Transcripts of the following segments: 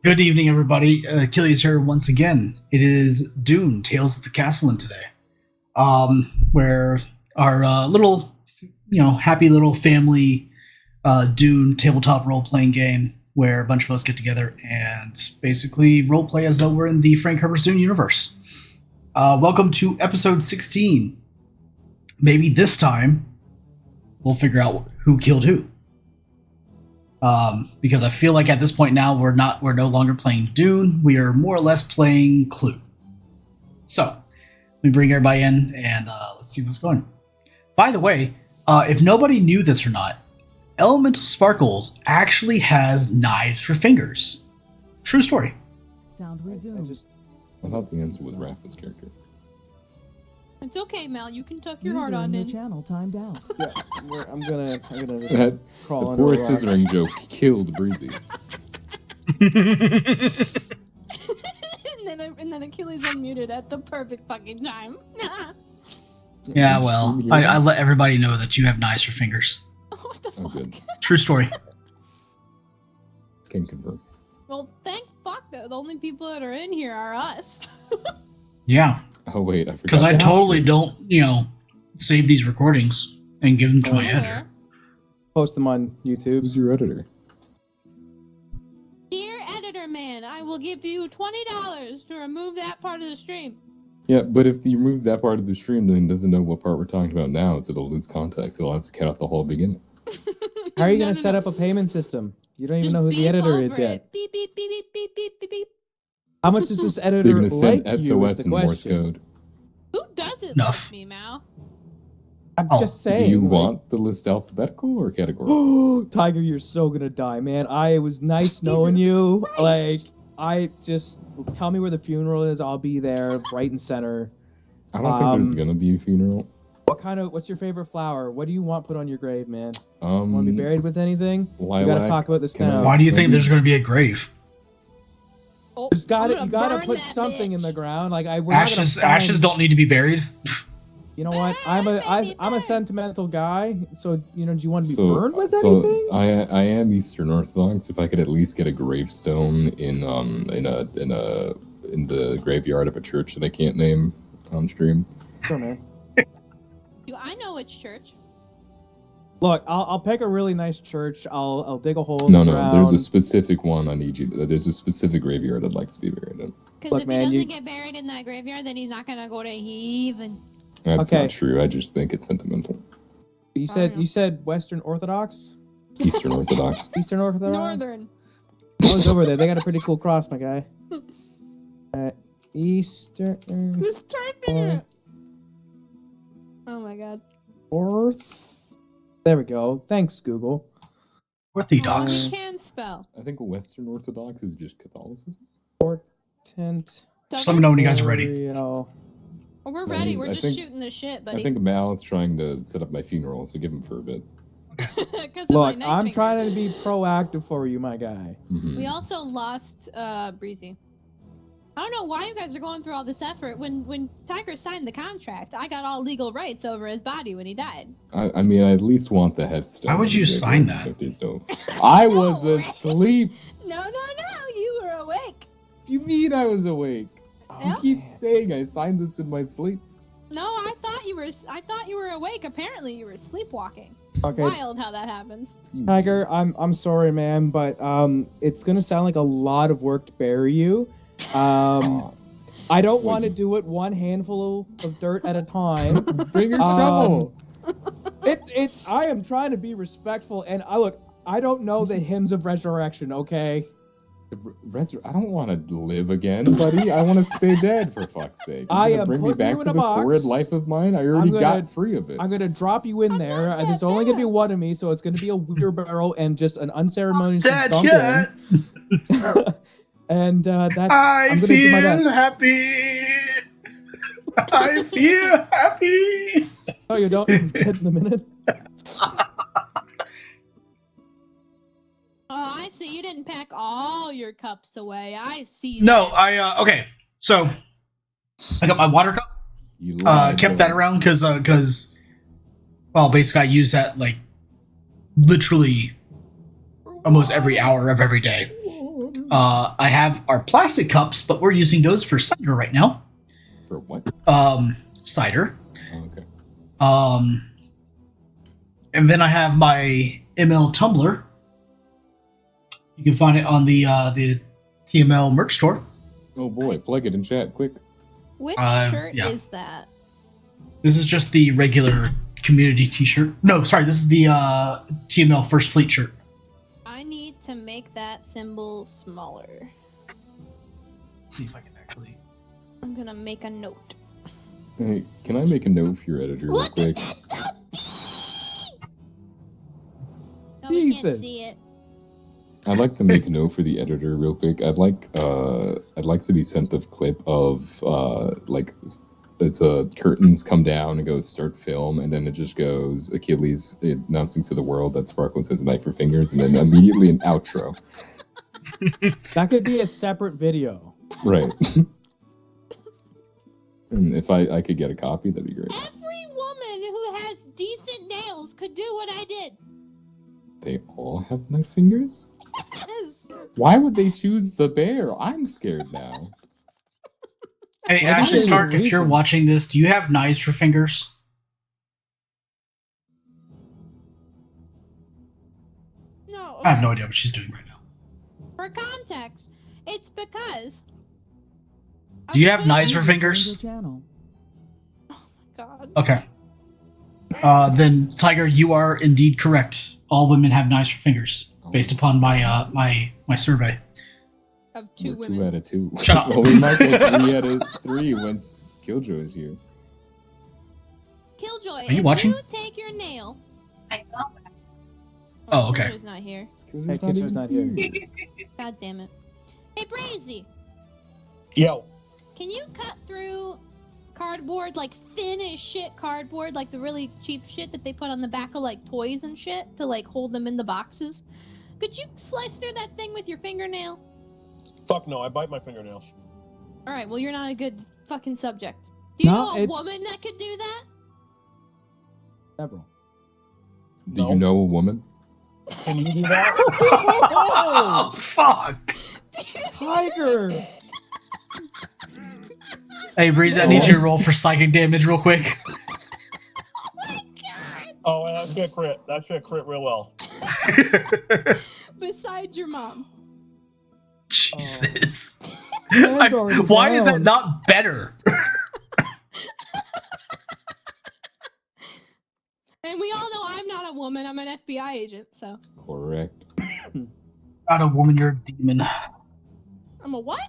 Good evening, everybody. Achilles here once again. It is DUNE, Tales of the Castelan today, where our happy little family DUNE tabletop role-playing game where a bunch of us get together and basically role-play as though we're in the Frank Herbert's DUNE universe. Welcome to episode 16. Maybe this time we'll figure out who killed who. Because I feel like at this point now we're no longer playing DUNE. We are more or less playing Clue. So let me bring everybody in and let's see what's going on. By the way, if nobody knew this or not, Elemental Sparkles actually has knives for fingers. True story. Sound resumed. I thought the answer was Rafa's character. It's okay, Mal. You can tuck your heart on in. Channel timed out. Yeah, I'm gonna That crawl the poor under a rock. scissoring joke killed Breezy. and then Achilles unmuted at the perfect fucking time. Yeah, well, I let everybody know that you have knives for fingers. What the Oh, fuck? good. True story. Can confirm. Well, thank fuck though. The only people that are in here are us. Yeah. Oh wait, I forgot. Because I to ask totally you. don't, save these recordings and give them to my editor. Post them on YouTube. Who's your editor? Dear editor man, I will give you $20 to remove that part of the stream. Yeah, but if he removes that part of the stream, then he doesn't know what part we're talking about now, so it'll lose context. He'll have to cut out the whole beginning. How are you gonna No. set up a payment system? You don't even Just know who the beep editor is over yet. it. Beep beep beep beep beep beep beep beep. How much does this editor They're gonna send like you SOS is in the Morse question. code. Who doesn't Enough. like me, Mal? I'm Oh, just saying. Do you like- want the list alphabetical or categorical? Tiger, you're so gonna die, man. I was nice knowing you. Christ. Like, I just tell me where the funeral is. I'll be there, right and center. I don't think there's Um, gonna be a funeral. What's your favorite flower? What do you want put on your grave, man? Want to be buried with anything? We gotta Lilac. talk about this Can I- now. Why do you think there's going to be a grave? Oh, You gotta I'm gonna burn put that something in bitch. the ground. Like we're not gonna Ashes find- don't need to be buried. You know what? I'm a sentimental guy. So do you want to be So, burned with so anything? I am Eastern Orthodox. If I could at least get a gravestone in the graveyard of a church that I can't name on stream. Sure, man. I know which church. Look, I'll pick a really nice church. I'll dig a hole in No, the no, ground. there's a specific one I need you. There's a specific graveyard I'd like to be buried in. Because Look, if man, he you- doesn't get buried in that graveyard, then he's not gonna go to heaven. That's Okay. not true. I just think it's sentimental. You know. said Western Orthodox, Eastern Orthodox. Eastern Orthodox. Northern. I was over there. They got a pretty cool cross, my guy. Eastern Who's trying to? Oh my god. Orth. There we go. Thanks, Google. Orthodox. You can spell. I think Western Orthodox is just Catholicism. Tent. Just let me know when you guys are ready. Oriole. Oh, we're No, ready. he's- We're I just think- shooting the shit, I buddy. think Mal is trying to set up my funeral, so give him for a bit. 'Cause of my Look, knife I'm fingers. trying to be proactive for you, my guy. Mhm. We also lost Breezy. I don't know why you guys are going through all this effort. When Tiger signed the contract, I got all legal rights over his body when he died. I mean, I at least want the headstone. Why would you sign that? If there's no... I was asleep. No, you were awake. You mean I was awake? You Yeah. keep saying I signed this in my sleep. No, I thought you were awake. Apparently, you were sleepwalking. Okay, Wild how that happens. Tiger, I'm sorry, man, but it's gonna sound like a lot of work to bury you. I don't want to do it one handful of dirt at a time. Bring your shovel. I am trying to be respectful, and I don't know the hymns of resurrection, okay? I don't want to live again, buddy. I want to stay dead, for fuck's sake. I You're gonna am bring me putting back you in to a this box. horrid life of mine? I already I'm got gonna- free of it. I'm gonna drop you in there. not There's dead only gonna be yet. one of me, so it's gonna be a wheelbarrow and just an unceremonious Dead dump yet. in. And that's I I'm gonna do my feel best. happy. I feel happy. Oh, you don't? I'm dead in a minute. Oh, I see. You didn't pack all your cups away. I see. No, that. okay. So I got my water cup. You lied, Kept that boy. around because well, basically I use that like literally almost every hour of every day. I have our plastic cups, but we're using those for cider right now. For what? Cider. Oh, okay. And then I have my ML tumbler. You can find it on the TML merch store. Oh boy, plug it in chat, quick. Which shirt yeah. is that? This is just the regular community t-shirt. No, sorry, this is the TML First Fleet shirt. I need to make that symbol smaller. Let's see if I can actually. I'm gonna make a note. Hey, can I make a note for your editor real quick? No, we Jesus. can't see it. I'd like to make a note for the editor real quick. I'd like to be sent a clip of it's curtains come down and goes start film, and then it just goes Achilles announcing to the world that Sparkles has a knife for fingers, and then immediately an outro. That could be a separate video. Right. And if I could get a copy, that'd be great. Every woman who has decent nails could do what I did. They all have knife fingers? Yes. Why would they choose the bear? I'm scared now. Hey, Why Ashley do they Stark, if release you're them? watching this, do you have knives for fingers? No. I have no idea what she's doing right now. For context, it's because. Do you have I'm knives for thinking- fingers? Your channel. God. Okay. Then Tiger, you are indeed correct. All women have knives for fingers, based upon my my survey. Of two We're women. 2 out of 2. Shut up. Well, we might get 3 out of 3 once Killjoy is here. Killjoy, Are you if watching? you take your nail. I know. Oh, okay. Killjoy's not here. Hey, Killjoy's not here. God damn it. Hey, Brazy, Yo. can you cut through cardboard, like thin as shit cardboard, like the really cheap shit that they put on the back of like toys and shit to like hold them in the boxes? Could you slice through that thing with your fingernail? Fuck no, I bite my fingernails. Alright, well, you're not a good fucking subject. Do you No, know a it's- woman that could do that? Several. Do No. you know a woman? Can you do that? Oh, fuck! Tiger! Hey, Breeze, I need you to roll for psychic damage real quick. Oh my god! Oh, that's gonna crit. That's gonna crit real well. Besides your mom. Jesus. Hands already Why is that down. not better? And we all know I'm not a woman, I'm an FBI agent, so. Correct. Not a woman, you're a demon. I'm a what?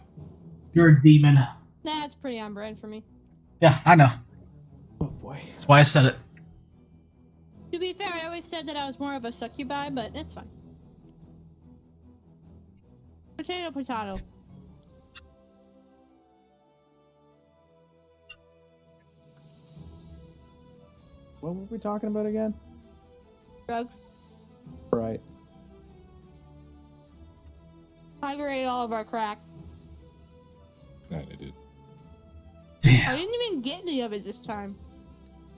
You're a demon. That's pretty on brand for me. Yeah, I know. Oh boy. That's why I said it. To be fair, I always said that I was more of a succubi, but it's fine. Potato, potato. What were we talking about again? Drugs. Right. Tiger ate all of our crack. I did. I Damn. didn't even get any of it this time.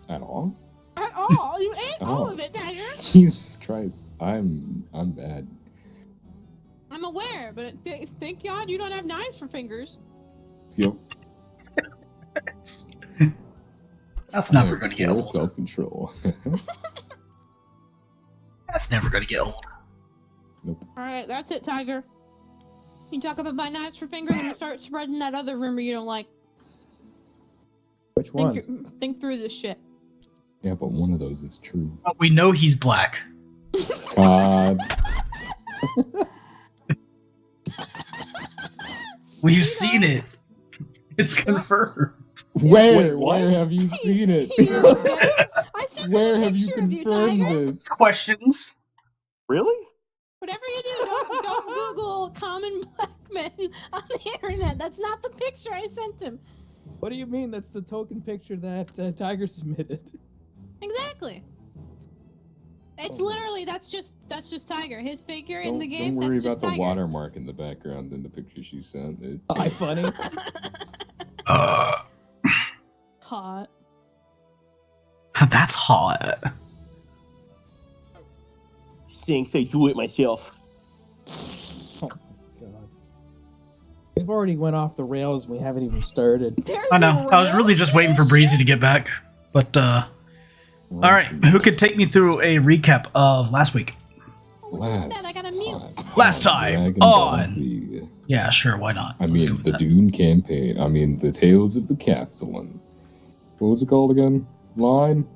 At all? At all? You ate all Oh. of it, Tiger! Jesus Christ. I'm bad. I'm aware, but thank God you don't have knives for fingers. Yep. That's never gonna get old. Self-control. That's never gonna get old. Nope. Alright, that's it, Tiger. You talk about my knives for fingers and start spreading that other rumor you don't like. Which one? Think through this shit. Yeah, but one of those is true. But we know he's black. God. We've seen it. It's confirmed. Where? Wait, what? Where have you seen it? I sent Where a have you picture of confirmed Tiger. this? Questions? Really? Whatever you do, don't Google common black men on the internet. That's not the picture I sent him. What do you mean? That's the token picture that Tiger submitted. Exactly. It's literally that's just Tiger. His figure in Don't, the game. don't worry that's about just the Tiger. watermark in the background in the picture she sent. It's, Hi, funny. Hot. That's hot. Thanks, I drew it myself. Oh my god. we've already went off the rails. And we haven't even started. There's I know. a I was really just waiting for Breezy to get back. But, all right. Who could take me through a recap of last week? Last I gotta mute. time. Last time Dragon on- Ball Z. Yeah, sure. Why not? I Let's mean, go with the that. Dune campaign. I mean, the Tales of the Castellan. What was it called again? Line?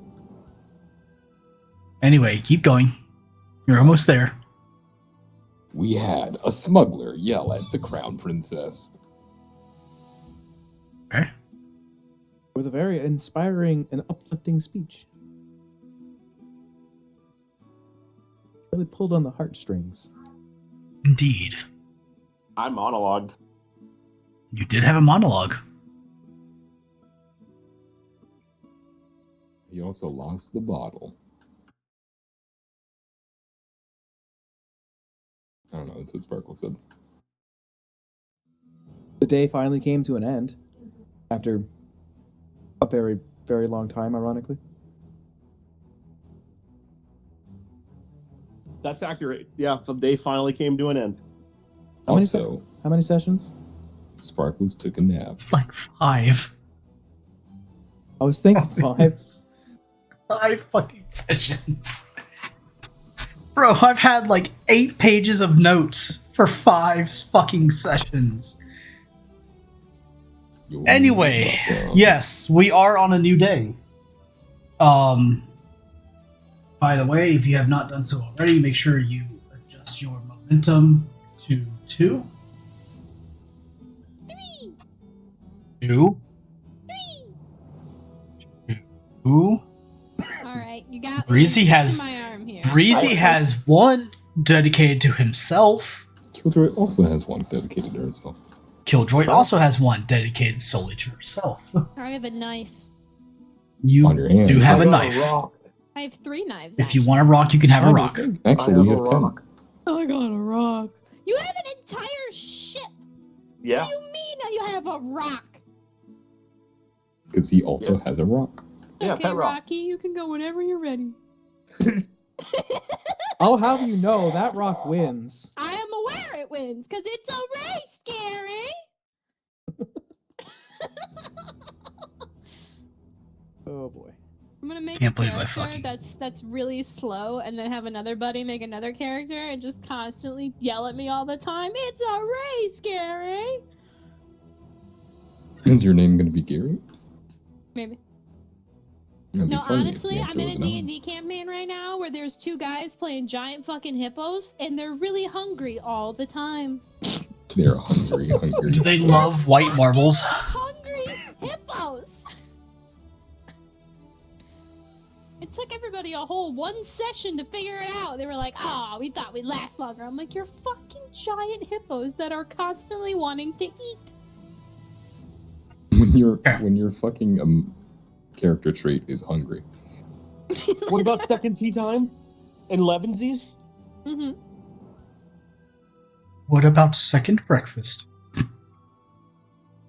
Anyway, keep going. You're almost there. We had a smuggler yell at the crown princess. Okay. With a very inspiring and uplifting speech. Really pulled on the heartstrings. Indeed. I monologued. You did have a monologue. He also lost the bottle. I don't know, that's what Sparkle said. The day finally came to an end. After a very, very long time, ironically. That's accurate. Yeah, the day finally came to an end. How many Also, How many sessions? Sparkles took a nap. It's like 5. I was thinking 5. 5 fucking sessions. Bro, I've had like 8 pages of notes for 5 fucking sessions. Anyway, yes, we are on a new day. By the way, if you have not done so already, make sure you adjust your momentum to 2. 2. 2. Alright, you got Breezy me has- in my arm here. Breezy has 1 dedicated to himself. Killjoy also has one dedicated to herself. Killjoy also has 1 dedicated solely to herself. I have a knife. You On your hand. do have a I got knife. rock. I have 3 knives. If you actually. want a rock, you can have a rock. Actually, I have you a have 10. rock. I got a rock. You have an entire ship. Yeah. What do you mean that you have a rock? Because he also has a rock. Yeah, Okay, pet rock. Rocky, you can go whenever you're ready. I'll have you know that rock wins. I am aware it wins, because it's a race, Gary! Oh boy. I'm gonna make Can't a believe I character fucking- that's really slow, and then have another buddy make another character and just constantly yell at me all the time. It's a race, Gary! Is your name going to be Gary? Maybe. That'd be No, funny honestly, if the I'm in answer a was no. D&D campaign right now where there's 2 guys playing giant fucking hippos, and they're really hungry all the time. They're hungry. Do they love white marbles? Hungry hippos! It took everybody a whole 1 session to figure it out. They were like, "Oh, we thought we'd last longer." I'm like, "You're fucking giant hippos that are constantly wanting to eat." When your fucking character trait is hungry. What about second tea time? And Levensies? Mm-hmm. What about second breakfast?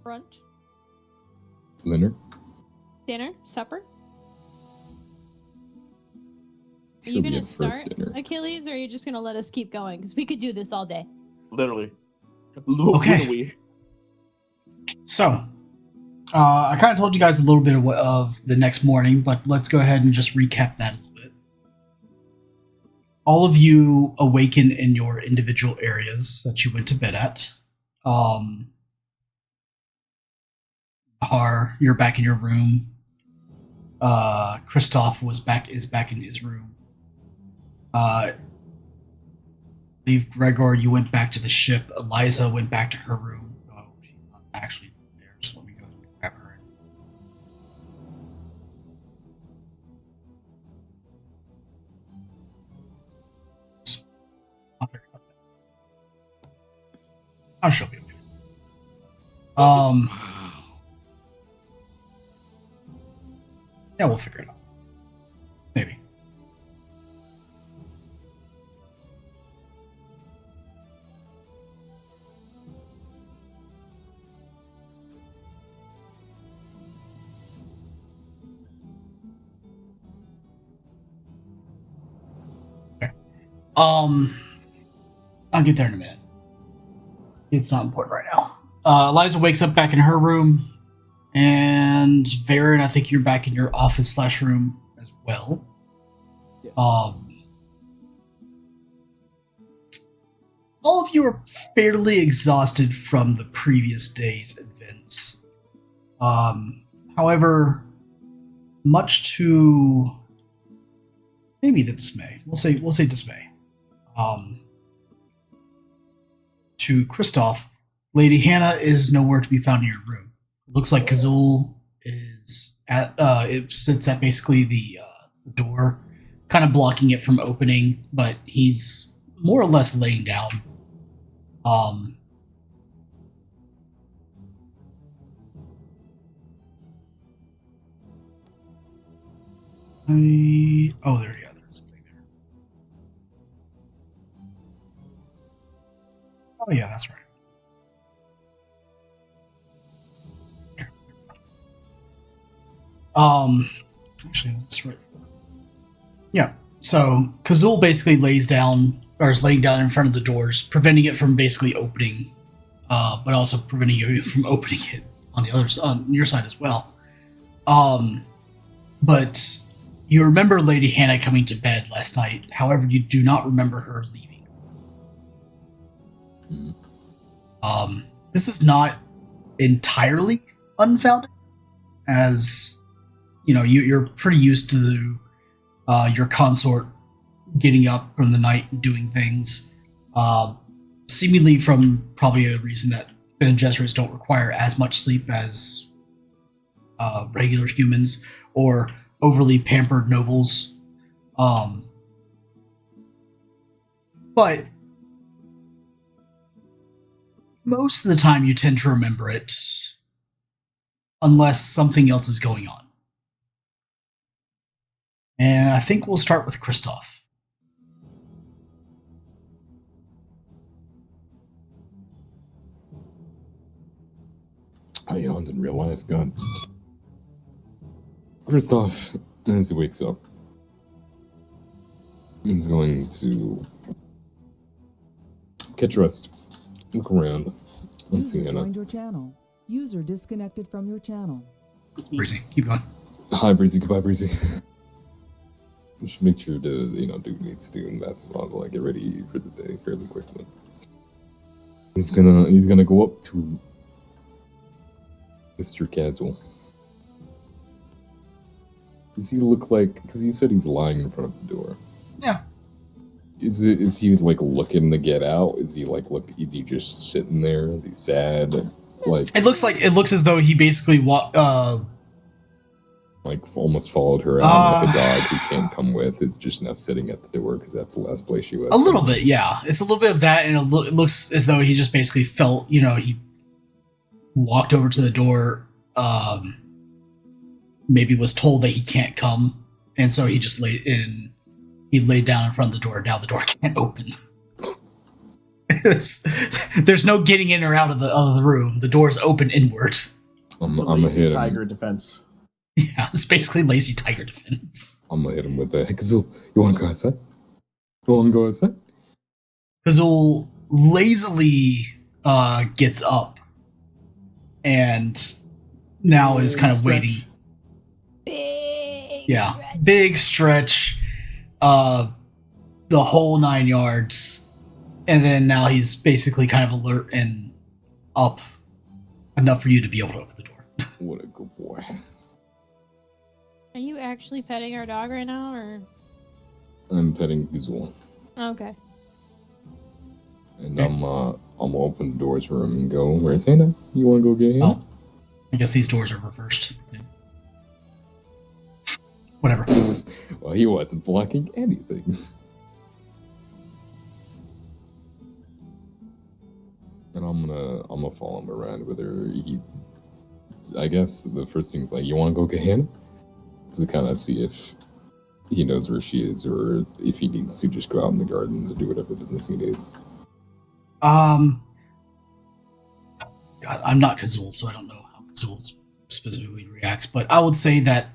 Brunch, Leonard? dinner, supper. Are She'll you be gonna at first start, dinner. Achilles, or are you just gonna let us keep going? Because we could do this all day. Literally. Okay. Literally. So, I kind of told you guys a little bit of the next morning, but let's go ahead and just recap that a little bit. All of you awaken in your individual areas that you went to bed at. You're back in your room. Christoph is back in his room. Leave Gregor, you went back to the ship. Eliza went back to her room. Oh, she's not actually there, so let me go grab her. I'm sure she'll be okay. Yeah, we'll figure it out. Maybe. Okay. I'll get there in a minute. It's not important right now. Eliza wakes up back in her room, and Varen, I think you're back in your office/room as well. Yeah. All of you are fairly exhausted from the previous day's events. However, much to maybe the dismay, we'll say dismay. To Kristoff, Lady Hannah is nowhere to be found in your room. Looks like Kazul is at it sits at basically the door, kind of blocking it from opening, but he's more or less laying down. There's the thing there. Oh yeah, that's right. Actually, that's right. Yeah. So Kazul basically lays down, or is laying down in front of the doors, preventing it from basically opening, but also preventing you from opening it on the on your side as well. But you remember Lady Hannah coming to bed last night. However, you do not remember her leaving. This is not entirely unfounded, as you know, you're pretty used to your consort getting up from the night and doing things, seemingly from probably a reason that Bene Gesserits don't require as much sleep as regular humans or overly pampered nobles. But most of the time you tend to remember it unless something else is going on. And I think we'll start with Kristoff. I yawned in real life, God. Kristoff, as he wakes up, he's going to catch rest, look around. Let's see, User Hannah. joined your channel. User disconnected from your channel. Breezy, keep going. Hi, Breezy. Goodbye, Breezy. Just make sure to, do what he needs to do in bath and blah, get ready for the day fairly quickly. He's gonna go up to Mr. Casual. Does he look like, because you said he's lying in front of the door. Yeah. Is he like looking to get out? Is he like is he just sitting there? Is he sad? Like It looks as though he basically like almost followed her out, like a dog who can't come with is just now sitting at the door because that's the last place she was. A little bit, yeah. It's a little bit of that, and it looks as though he just basically felt, he walked over to the door, maybe was told that he can't come, and so he just laid down in front of the door. Now the door can't open. There's no getting in or out of the room. The door's open inward. I'm gonna hit him. Tiger defense. Yeah, it's basically lazy tiger defense. I'm gonna hit him with the hey, Kazul, you wanna go outside? You wanna go outside? Kazul lazily gets up and now is kind of waiting. Big stretch. The whole 9 yards. And then now he's basically kind of alert and up enough for you to be able to open the door. What a good boy. Are you actually petting our dog right now, or? I'm petting Kazul. Okay. And I'm gonna open the doors for him and go, where's Hannah? You wanna go get Hannah? Oh. I guess these doors are reversed. Whatever. Well, he wasn't blocking anything. And I'm gonna follow him around with her. I guess the first thing's like, you wanna go get Hannah? To kind of see if he knows where she is, or if he needs to just go out in the gardens and do whatever business he needs. God, I'm not Kazul, so I don't know how Kazul specifically reacts, but I would say that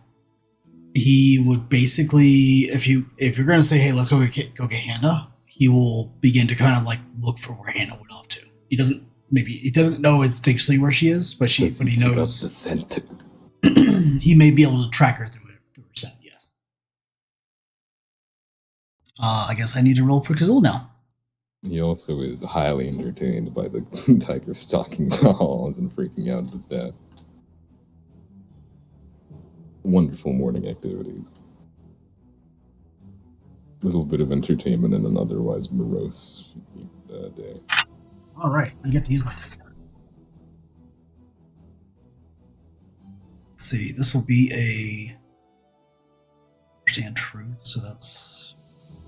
he would basically, if you're gonna say, hey, let's go get Hannah, he will begin to kind of like look for where Hannah went off to. He doesn't maybe he doesn't know instinctually where she is, but he Pick up the knows scent. he may be able to track her through her scent. Yes. I guess I need to roll for Kazul now. He also is highly entertained by the tiger stalking the halls and freaking out the staff. Wonderful morning activities. Little bit of entertainment in an otherwise morose day. All right, I get to use my dice card. Let's see, this will be a understand truth, so that's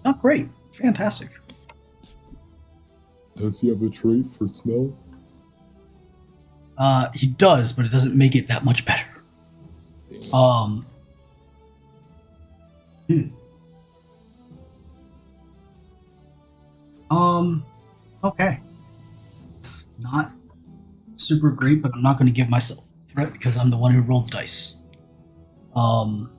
not great. Fantastic. Does he have a trait for smell? He does, but it doesn't make it that much better. Damn. Okay. It's not super great, but I'm not going to give myself a threat because I'm the one who rolled the dice. Kazul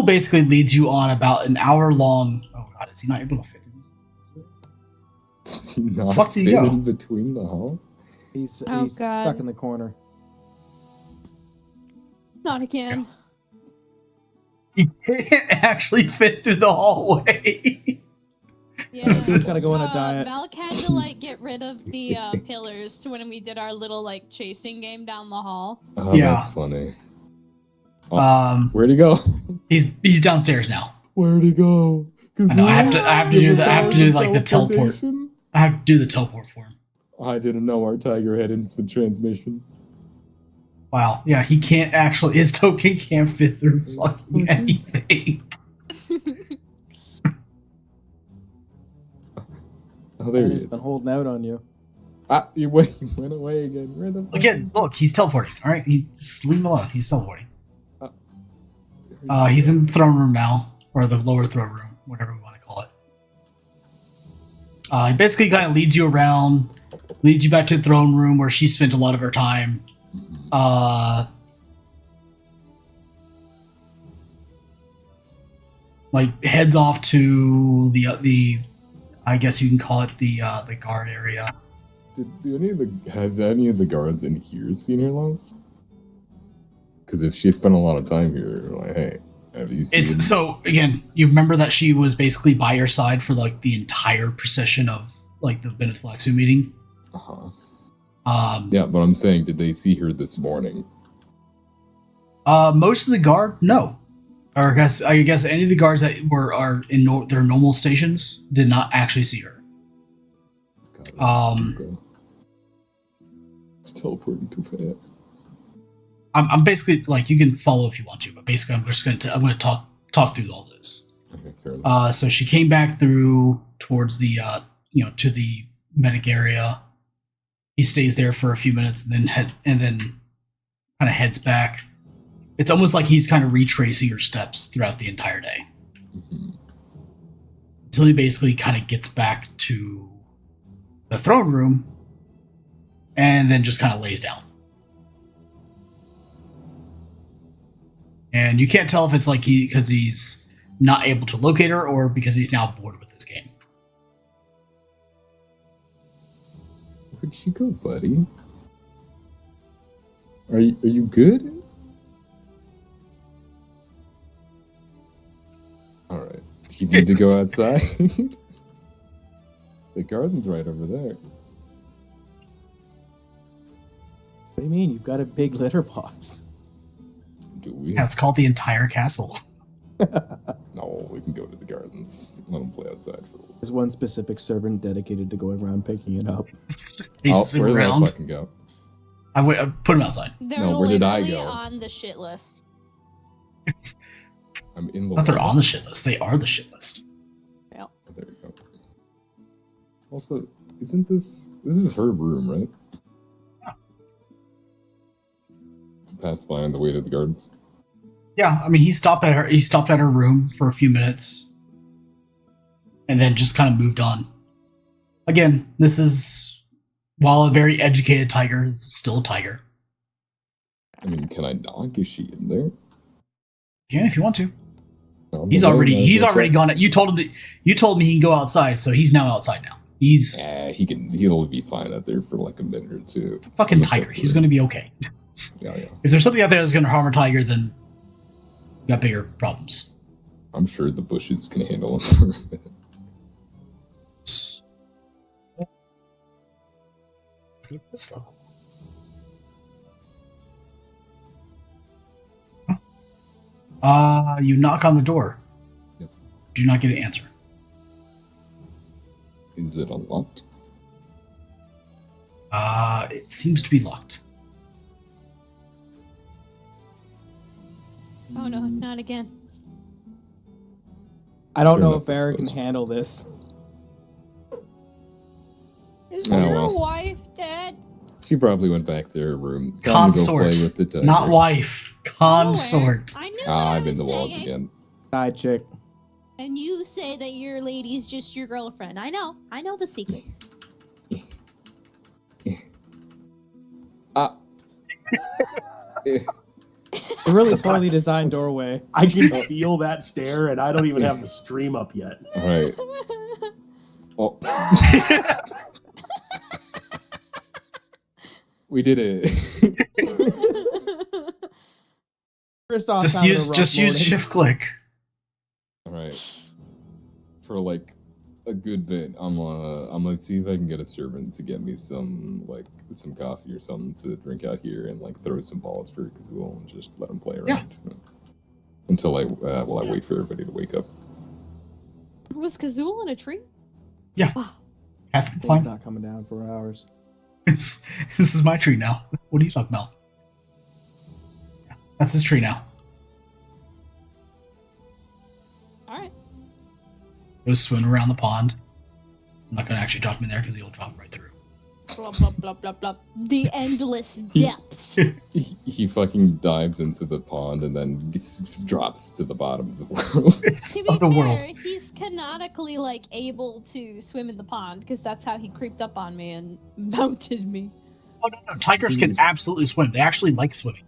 basically leads you on about an hour long. Oh god, is he not able to fit in this? Does he not Fuck do you fit go? in between the halls? He's Oh, God. stuck in the corner. Not again. He can't actually fit through the hallway. Yeah. He's gotta go on a diet. Valk had to like get rid of the pillars to when we did our little like chasing game down the hall. Oh, Yeah. that's funny. Where'd he go? He's downstairs now. Where'd he go? I know. I have to do the. I have to do like the teleport. I have to do the teleport for him. I didn't know our tiger had instant transmission. Wow. Yeah, he can't actually. His token can't fit through fucking anything. Oh, there he He's is. been holding out on you. He went away again. Where the fuck Again, is look, he's teleporting. All right, just leave him alone. He's teleporting. he? He's in the throne room now, or the lower throne room, whatever we want to call it. He basically kind of leads you around, leads you back to the throne room where she spent a lot of her time. Like heads off to the I guess you can call it the guard area. Has any of the guards in here seen her last? Because if she spent a lot of time here, like, hey, have you seen? So again, you remember that she was basically by your side for like the entire procession of like the Benetalaxu meeting. Yeah, but I'm saying, did they see her this morning? Most of the guard, no. Or I guess any of the guards that are in their normal stations did not actually see her. It's teleporting too fast. I'm basically like, you can follow if you want to, but basically I'm just going to talk through all this. Okay, fair enough. So she came back through towards the to the medic area. He stays there for a few minutes and then kind of heads back. It's almost like he's kind of retracing her steps throughout the entire day. Until he basically kind of gets back to the throne room and then just kind of lays down. And you can't tell if it's like because he's not able to locate her or because he's now bored with this game. Where'd she go, buddy? Are you good? Alright. You need to go outside? The garden's right over there. What do you mean? You've got a big litter box. Do we? Yeah, it's called the entire castle. No, we can go to the gardens. Let them play outside for a while. There's one specific servant dedicated to going around picking it up. He's Where did I around. fucking go? I put him outside. They're No, where did I literally go? on the shit list. I'm in the Not they're water. on the shit list. They are the shit list. Oh, there you go. Also, isn't this is her room, right? Pass by on the way to the gardens. Yeah, I mean, he stopped at her room for a few minutes, and then just kind of moved on. Again, this is, while a very educated tiger, it's still a tiger. I mean, can I knock? Is she in there? Yeah, if you want to. No, He's no, already no, gone. You told me he can go outside, so he's now outside now. He's He'll be fine out there for like a minute or two. it's a fucking tiger. He's going to be okay. Yeah. If there's something out there that's going to harm a tiger, then you got bigger problems. I'm sure the bushes can handle him for a minute. This level. You knock on the door. Yep. Do not get an answer. Is it unlocked? It seems to be locked. Oh no, not again. I don't Fair know enough, if I Barry can suppose. handle this. Is Oh, there well. a wife, Dad? She probably went back to her room. Time to go Consort. play with the tiger. Not wife. Consort. Nowhere. I knew Ah, what I I'm in the was walls saying. again. Side chick. And you say that your lady's just your girlfriend. I know the secret. Ah. A really poorly designed doorway. I can feel that stare, and I don't even have the stream up yet. All right. Oh. We did it. First off, Just having a use rough morning. shift click. All right. For like a good bit, I'm gonna see if I can get a servant to get me some coffee or something to drink out here, and like throw some balls for Kazul and just let him play around until I wait for everybody to wake up. Was Kazul in a tree? Yeah. Oh, Cats can Thing's climb. not coming down for hours. This is my tree now. What are you talking about? Yeah, that's his tree now. all right. Goes swimming around the pond. I'm not going to actually drop him in there because he'll drop right through. Blah blah blah blah blah. The endless He- depths. He fucking dives into the pond and then drops to the bottom of the world. It's To be of the fair, world. he's canonically like able to swim in the pond because that's how he creeped up on me and mounted me. Oh, no. Tigers can absolutely swim. They actually like swimming.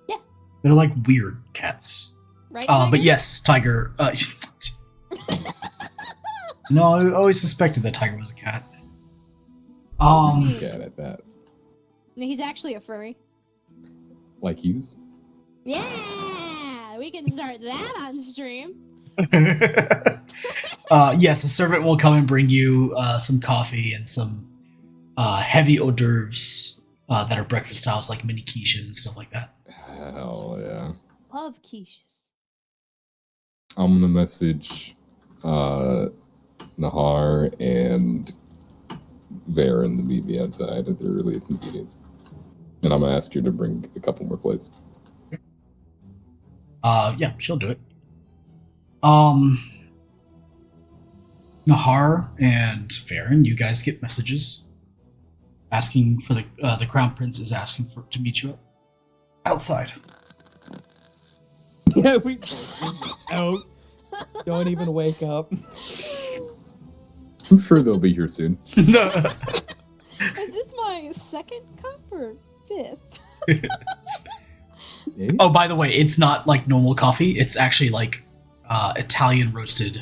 Yeah. They're like weird cats. Right? But Tiger? yes, tiger. No, I always suspected that tiger was a cat. Cat at that. He's actually a furry. Like Hughes? Yeah, we can start that on stream. Yes, a servant will come and bring you some coffee and some heavy hors d'oeuvres that are breakfast styles, like mini quiches and stuff like that. Hell yeah. Love quiches. I'm gonna message Nahar and Varen to meet me outside at their earliest convenience. And I'm gonna ask her to bring a couple more plates. Yeah, she'll do it. Nahar and Varen, you guys get messages asking for the Crown Prince is asking to meet you outside. Yeah, we out. Don't even wake up. I'm sure they'll be here soon. Is this my second cup or fifth? Eh? Oh, by the way, it's not like normal coffee. It's actually like Italian roasted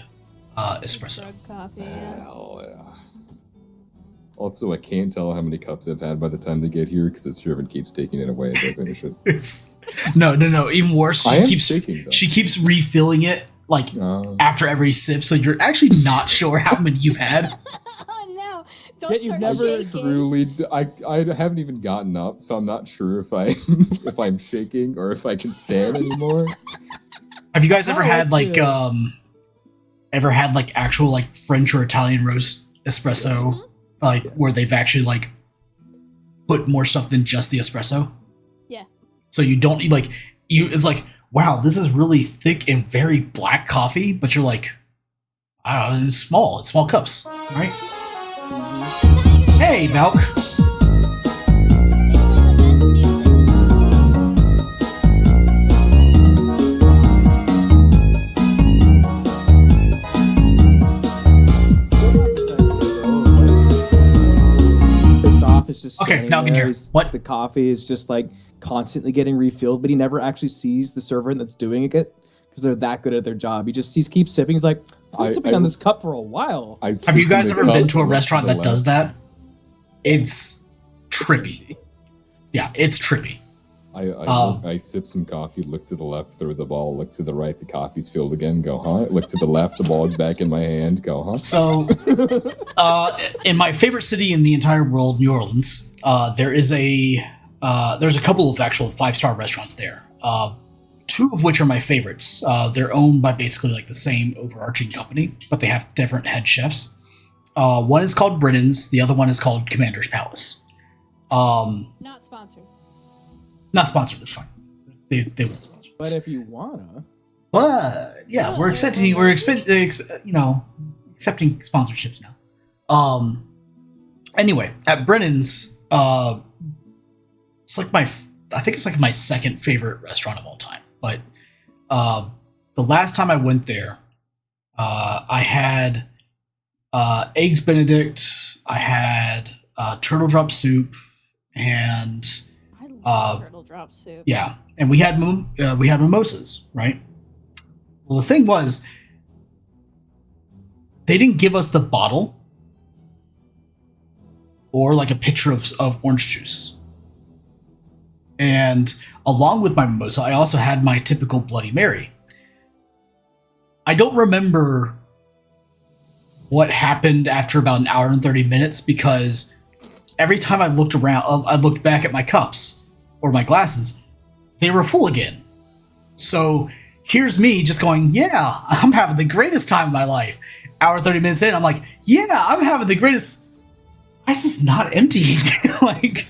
espresso. Drug coffee. Yeah. Hell yeah. Also, I can't tell how many cups I've had by the time they get here because the servant keeps taking it away as I finish it. No. Even worse, I am she keeps shaking, though. she keeps refilling it like after every sip, so you're actually not sure how many you've had. Oh no! Don't Yet you've start never shaking. Truly, I haven't even gotten up, so I'm not sure if if I'm shaking or if I can stand anymore. Have you guys ever Oh, had like yeah. actual like French or Italian roast espresso, like where they've actually like put more stuff than just the espresso? Yeah. So you don't like it's like, wow, this is really thick and very black coffee, but you're like, I don't know, it's small cups, right? Hey, Valk. First off, it's just Okay, standing now I can there. hear. He's- What? The coffee is just like constantly getting refilled, but he never actually sees the servant that's doing it because because they're that good at their job. He keeps sipping. He's like, I've been sipping on this cup for a while. Have you guys ever been to a restaurant that does that? It's trippy. Yeah, it's trippy. I sip some coffee, look to the left, throw the ball, look to the right, the coffee's filled again, go, huh? Look to the left, the ball is back in my hand, go, huh? So, in my favorite city in the entire world, New Orleans, there's a couple of actual 5-star restaurants there. 2 of which are my favorites. They're owned by basically like the same overarching company, but they have different head chefs. One is called Britain's, the other one is called Commander's Palace. Not sponsored. Not sponsored, it's fine. They won't sponsor us. But if you wanna, but yeah, we're accepting sponsorships now. Anyway, at Brennan's, it's like I think it's like my second favorite restaurant of all time. But the last time I went there, I had eggs Benedict, I had turtle drop soup, and I love turtle drop soup. yeah, and we had mimosas, right? Well, the thing was, they didn't give us the bottle or like a picture of orange juice. And along with my mimosa, I also had my typical Bloody Mary. I don't remember what happened after about an hour and 30 minutes because every time I looked around, I looked back at my cups or my glasses, they were full again. So here's me just going, yeah, I'm having the greatest time of my life. Hour 30 minutes in, I'm like, yeah, I'm having the greatest. Why is this not emptying? Like,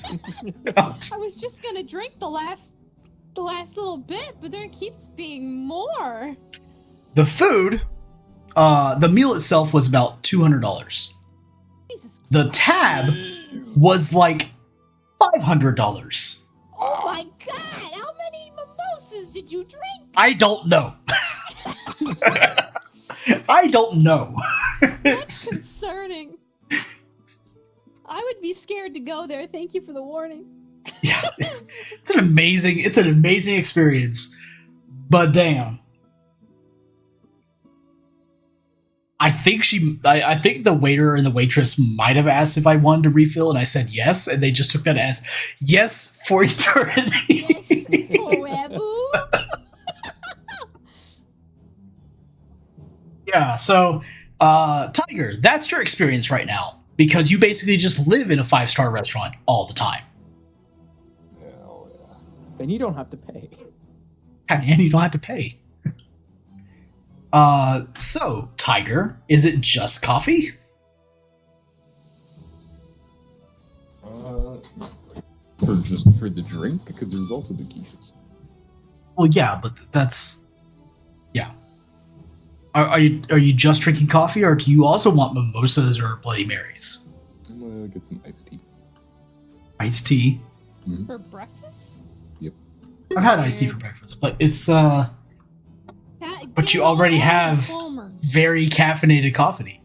I was just gonna drink the last little bit, but there keeps being more. The food, the meal itself was about $200. Jesus The Christ. tab was like $500. Oh my god! How many mimosas did you drink? I don't know. I don't know. That's concerning. I would be scared to go there. Thank you for the warning. Yeah, it's an amazing experience. But damn. I think the waiter and the waitress might have asked if I wanted to refill, and I said yes, and they just took that as yes for eternity. Forever. Yeah, so Tiger, that's your experience right now. Because you basically just live in a 5-star restaurant all the time. Hell yeah. and you don't have to pay. And you don't have to pay. So, Tiger, is it just coffee? For the drink, because there's also the quiches. Well, yeah, but that's yeah. Are you just drinking coffee, or do you also want mimosas or Bloody Marys? I'm gonna get some iced tea. Iced tea. Mm-hmm. For breakfast? Yep. I've had iced tea for breakfast, but it's But you already have very caffeinated coffee.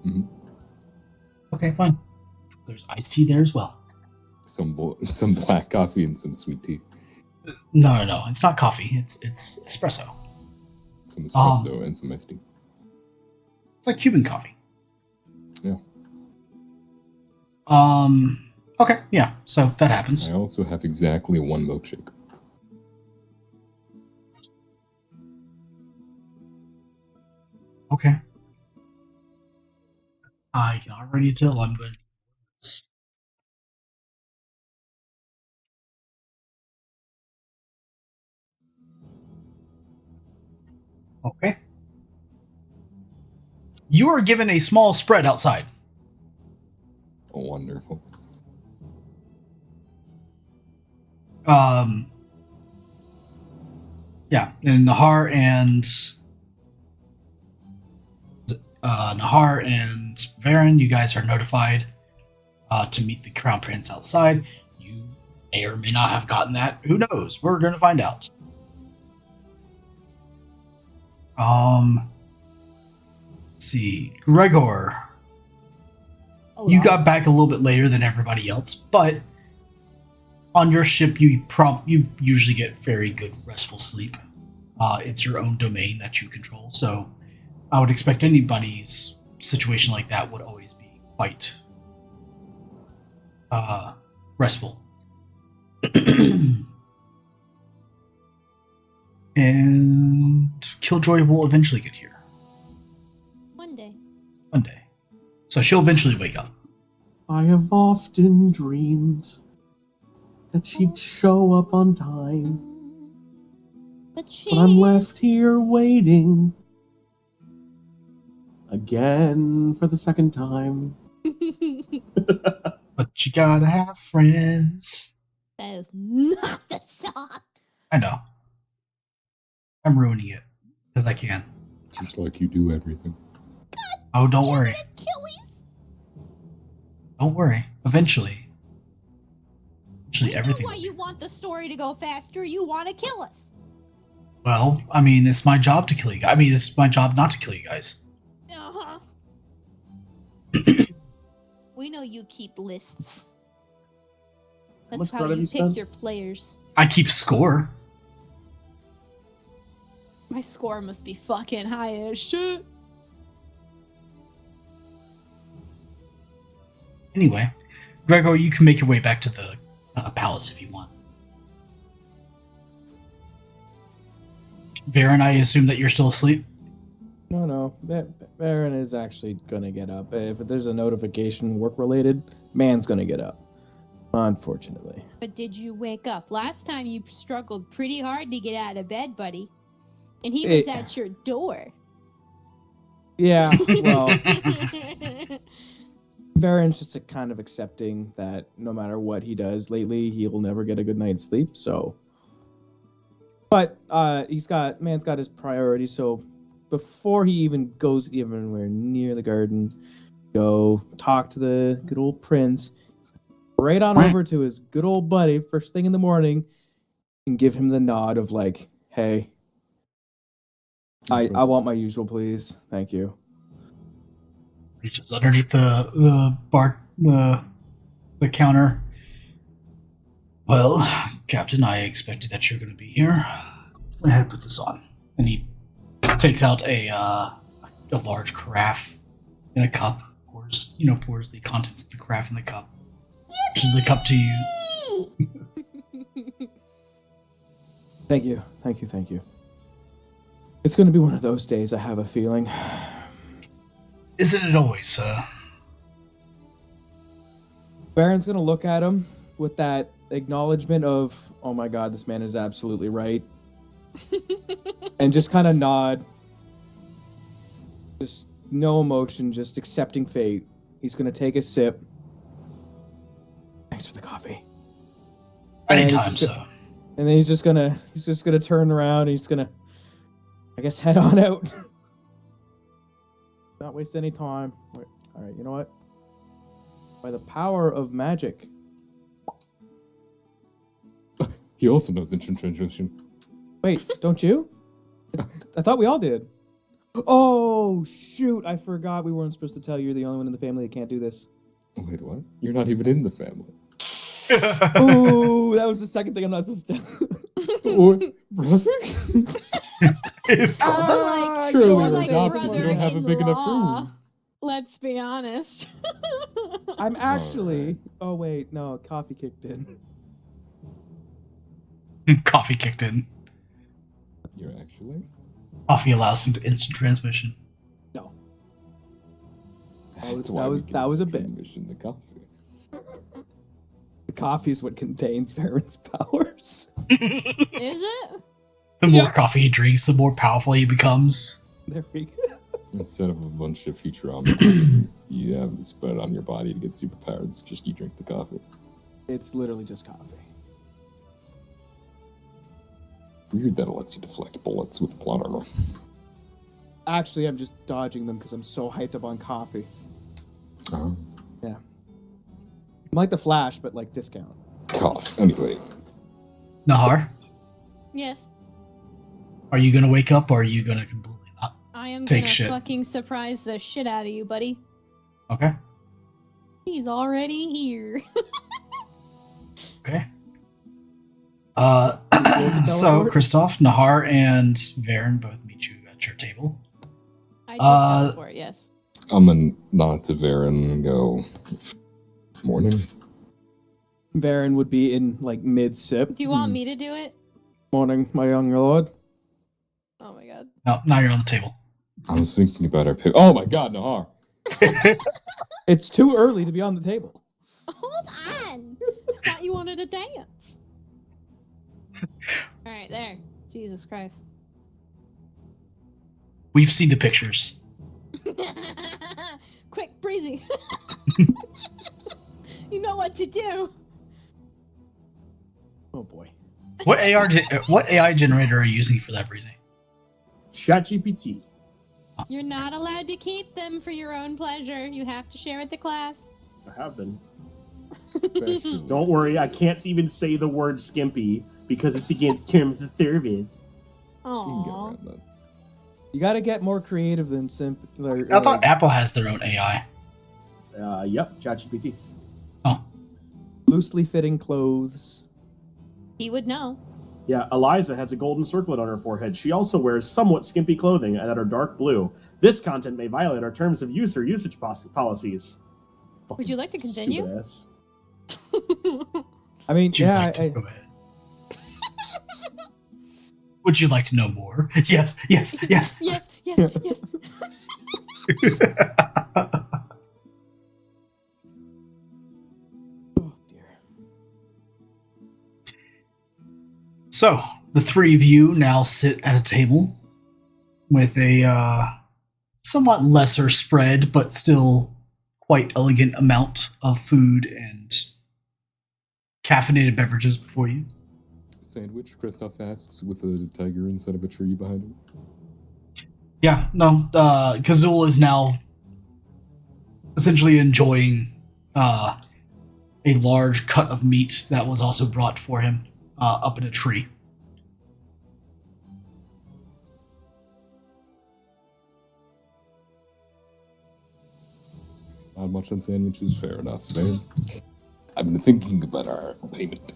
Mm-hmm. Okay, fine. There's iced tea there as well. Some black coffee and some sweet tea. No, it's not coffee. It's espresso. Some espresso and some iced tea. It's like Cuban coffee. Yeah. Okay, yeah. So that happens. I also have exactly one milkshake. Okay. I can already tell I'm going to. Okay. You are given a small spread outside. Oh, wonderful. Yeah, and Nahar and Varen, you guys are notified to meet the Crown Prince outside. You may or may not have gotten that. Who knows? We're going to find out. Let's see. Gregor, you got back a little bit later than everybody else, but on your ship, you usually get very good restful sleep. It's your own domain that you control. So I would expect anybody's situation like that would always be quite restful. And Killjoy will eventually get here. One day. One day. So she'll eventually wake up. I have often dreamed that she'd show up on time, But she... but I'm left here waiting again for the second time. But you gotta have friends. That is not the song. I know. I'm ruining it. Because I can. Just like you do everything. Oh, don't worry. Achilles. Don't worry. Eventually. We know Everything. why you want the story to go faster. You want to kill us. Well, I mean, it's my job to kill you guys. I mean, it's my job not to kill you guys. Uh-huh. We know you keep lists. That's much how blood have you you pick spent? your players. I keep score. My score must be fucking high as shit. Anyway, Gregor, you can make your way back to the palace if you want. Varen, I assume that you're still asleep? No. Baron is actually gonna get up. If there's a notification work-related, man's gonna get up. Unfortunately. But did you wake up? Last time you struggled pretty hard to get out of bed, buddy. And he was at your door. Yeah, well, Baron's just kind of accepting that no matter what he does lately, he will never get a good night's sleep, so. But man's got his priorities, so before he even goes anywhere near the garden, go talk to the good old prince, right on over to his good old buddy first thing in the morning, and give him the nod of like, hey, I want my usual, please. Thank you. Reaches underneath the counter. Well, Captain, I expected that you're going to be here. Go ahead and put this on. And he takes out a large carafe in a cup. Pours the contents of the carafe in the cup. Pushes the cup to you. Thank you. It's going to be one of those days, I have a feeling. Isn't it always, sir? Baron's going to look at him with that acknowledgement of, oh my god, this man is absolutely right. And just kind of nod. Just no emotion, just accepting fate. He's going to take a sip. Thanks for the coffee. Anytime, sir. And then he's just gonna turn around and he's gonna, I guess, head on out. Not waste any time. Wait, all right, you know what? By the power of magic. He also knows instant transmission. Wait, don't you? I thought we all did. Oh shoot! I forgot we weren't supposed to tell you you're the only one in the family that can't do this. Wait, what? You're not even in the family. Ooh, that was the second thing I'm not supposed to tell. What? Brother? Surely you're you're like adopted. You don't have a big enough brother-in-law. room. Let's be honest. I'm actually. Oh wait, no, coffee kicked in. Coffee kicked in. You're actually? Coffee allows instant transmission. No. That's That why was- we that was a can bit. transmission the coffee. The coffee is what contains Baron's powers. Is it? The more Yep. coffee he drinks, the more powerful he becomes. There we go. Instead of a bunch of Futurama, you have it spread on your body to get superpowers. Just you drink the coffee. It's literally just coffee. Weird that it lets you deflect bullets with plot armor. Actually, I'm just dodging them because I'm so hyped up on coffee. Oh. I'm like the Flash, but like discount. Cough. Anyway. Nahar, Yes. are you gonna wake up or are you gonna completely not? I am Take gonna shit. fucking surprise the shit out of you, buddy. Okay. He's already here. Okay. to So, teleport? Kristoff, Nahar, and Varen both meet you at your table. I did teleport, yes. I'm gonna nod to Varen and go, morning. Baron would be in like mid sip. Do you want me to do it? Morning, my young lord. Oh my god. No, now you're on the table. I was thinking about our pick. Oh my god, Nahar. It's too early to be on the table. Hold on. I thought you wanted to dance. Alright, there. Jesus Christ. We've seen the pictures. Quick, Breezy. You know what to do. Oh boy. What AI generator are you using for that, Breezy? ChatGPT. You're not allowed to keep them for your own pleasure. You have to share with the class. I have been. Especially Don't worry, I can't even say the word skimpy because it's against terms of service. You can get Aww. around that. You gotta get more creative than simp. I thought Apple has their own AI. Yep, ChatGPT. Oh, loosely fitting clothes. He would know. Yeah, Eliza has a golden circlet on her forehead. She also wears somewhat skimpy clothing that are dark blue. This content may violate our terms of use or usage policies. Would you like to continue? Stupid ass. I mean, would you yeah, like to go ahead? Would you like to know more? Yes, yes, yes. Yes, yes, yes. oh dear. So, the three of you now sit at a table with a somewhat lesser spread, but still quite elegant amount of food and caffeinated beverages before you. Sandwich, Kristoff asks, with a tiger inside of a tree behind him. Yeah, no, Kazul is now essentially enjoying a large cut of meat that was also brought for him up in a tree. Not much on sandwiches, fair enough, man. I've been thinking about our payment.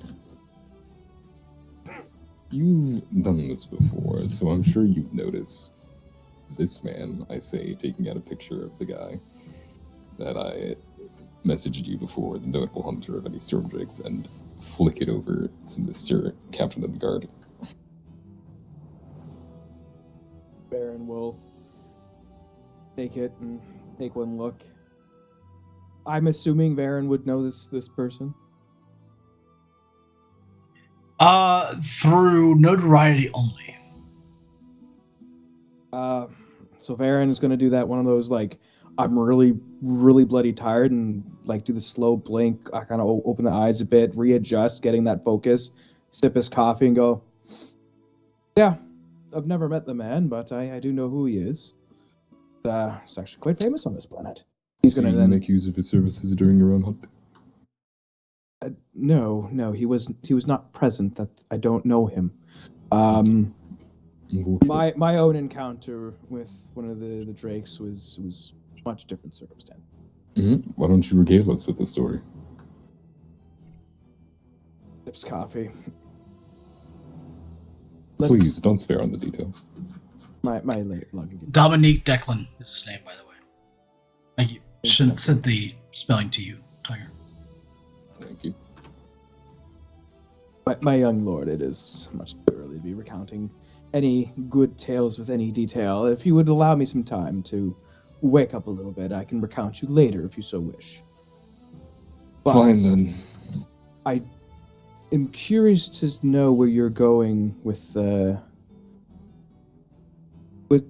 You've done this before, so I'm sure you've noticed this man, I say, taking out a picture of the guy that I messaged you before, the notable hunter of any stormdrakes, and flick it over to Mr. Captain of the Guard. Baron will take it and take one look. I'm assuming Baron would know this person. Through notoriety only. So Varen is gonna do that one of those like I'm really bloody tired and like do the slow blink. I kind of open the eyes a bit, readjust, getting that focus, sip his coffee, and go. Yeah, I've never met the man, but I do know who he is. He's actually quite famous on this planet. He's So gonna you then make use of his services during your own hunt? no, he was not present. That I don't know him. My own encounter with one of the drakes was much different circumstance. Mm-hmm. Why don't you regale us with the story? Sips coffee. Please, don't spare on the details. My late luggage. Dominique Declan is his name, by the way. I shouldn't send the spelling to you, Tiger. Thank you. My young lord, it is much too early to be recounting any good tales with any detail. If you would allow me some time to wake up a little bit, I can recount you later if you so wish. But Fine then. I am curious to know where you're going with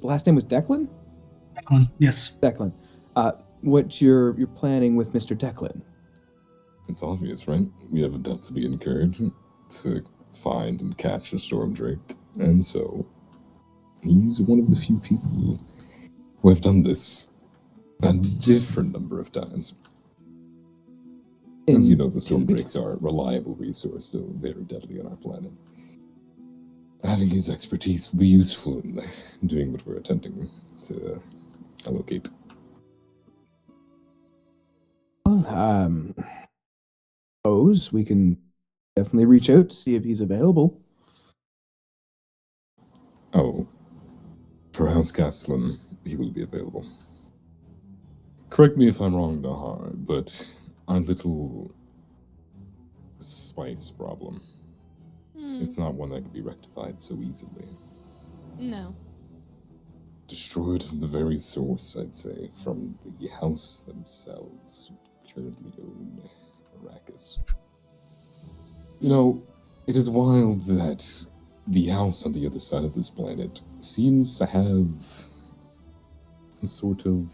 last name was Declan? Declan, yes. Declan. What you're planning with Mr. Declan? It's obvious, right? We have a debt to be incurred to find and catch a stormdrake, and so he's one of the few people who have done this a different number of times. As you know, the stormdrakes are a reliable resource, still very deadly on our planet. Having his expertise will be useful in doing what we're attempting to allocate. Well, suppose we can definitely reach out to see if he's available. Oh, for House Castelan, he will be available. Correct me if I'm wrong, Nahar, but our little spice problem, it's not one that can be rectified so easily. No. Destroyed from the very source, I'd say, from the house themselves, who currently own Arrakis. You know, it is wild that the house on the other side of this planet seems to have a sort of,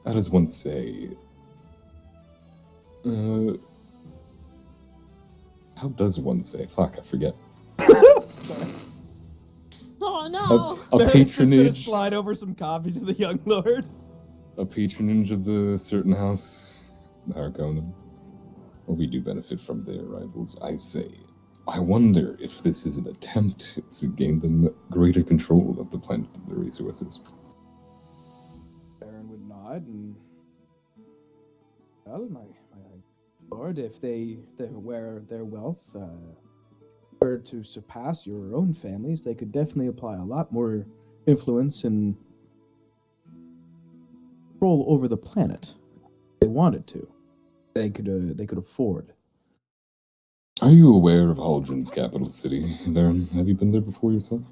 how does one say, how does one say? Fuck, I forget. Oh no! A Just gonna patronage. slide over some coffee to the young lord. A patronage of the certain house, Harkonnen. Well, we do benefit from their arrivals, I say. I wonder if this is an attempt to gain them greater control of the planet and the resources. Baron would nod and, well, my lord, if they where their wealth were to surpass your own families, they could definitely apply a lot more influence and control over the planet. If they wanted to. They could afford. Are you aware of Haldren's capital city, Baron? Have you been there before yourself?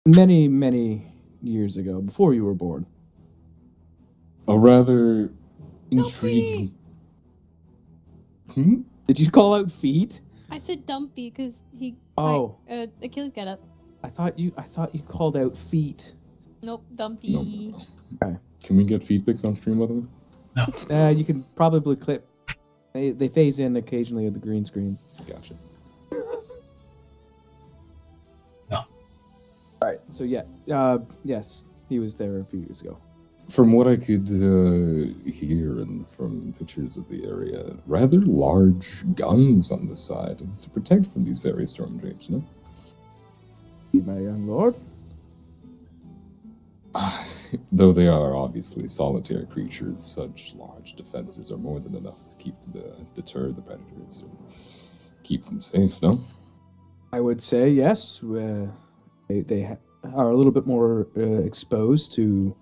Many, many years ago, before you were born. A rather intriguing. Did you call out feet? I said Dumpy because he. Oh. Achilles got up. I thought you called out feet. Nope, Dumpy. No. Okay. Can we get feed pics on stream, by the way? You can probably clip. They phase in occasionally at the green screen. Gotcha. No. Alright, so yeah. Yes, he was there a few years ago. From what I could hear and from pictures of the area, rather large guns on the side to protect from these very storm drapes, no? My young lord? Though they are obviously solitary creatures, such large defenses are more than enough to deter the predators and keep them safe, no? I would say yes. They are a little bit more exposed to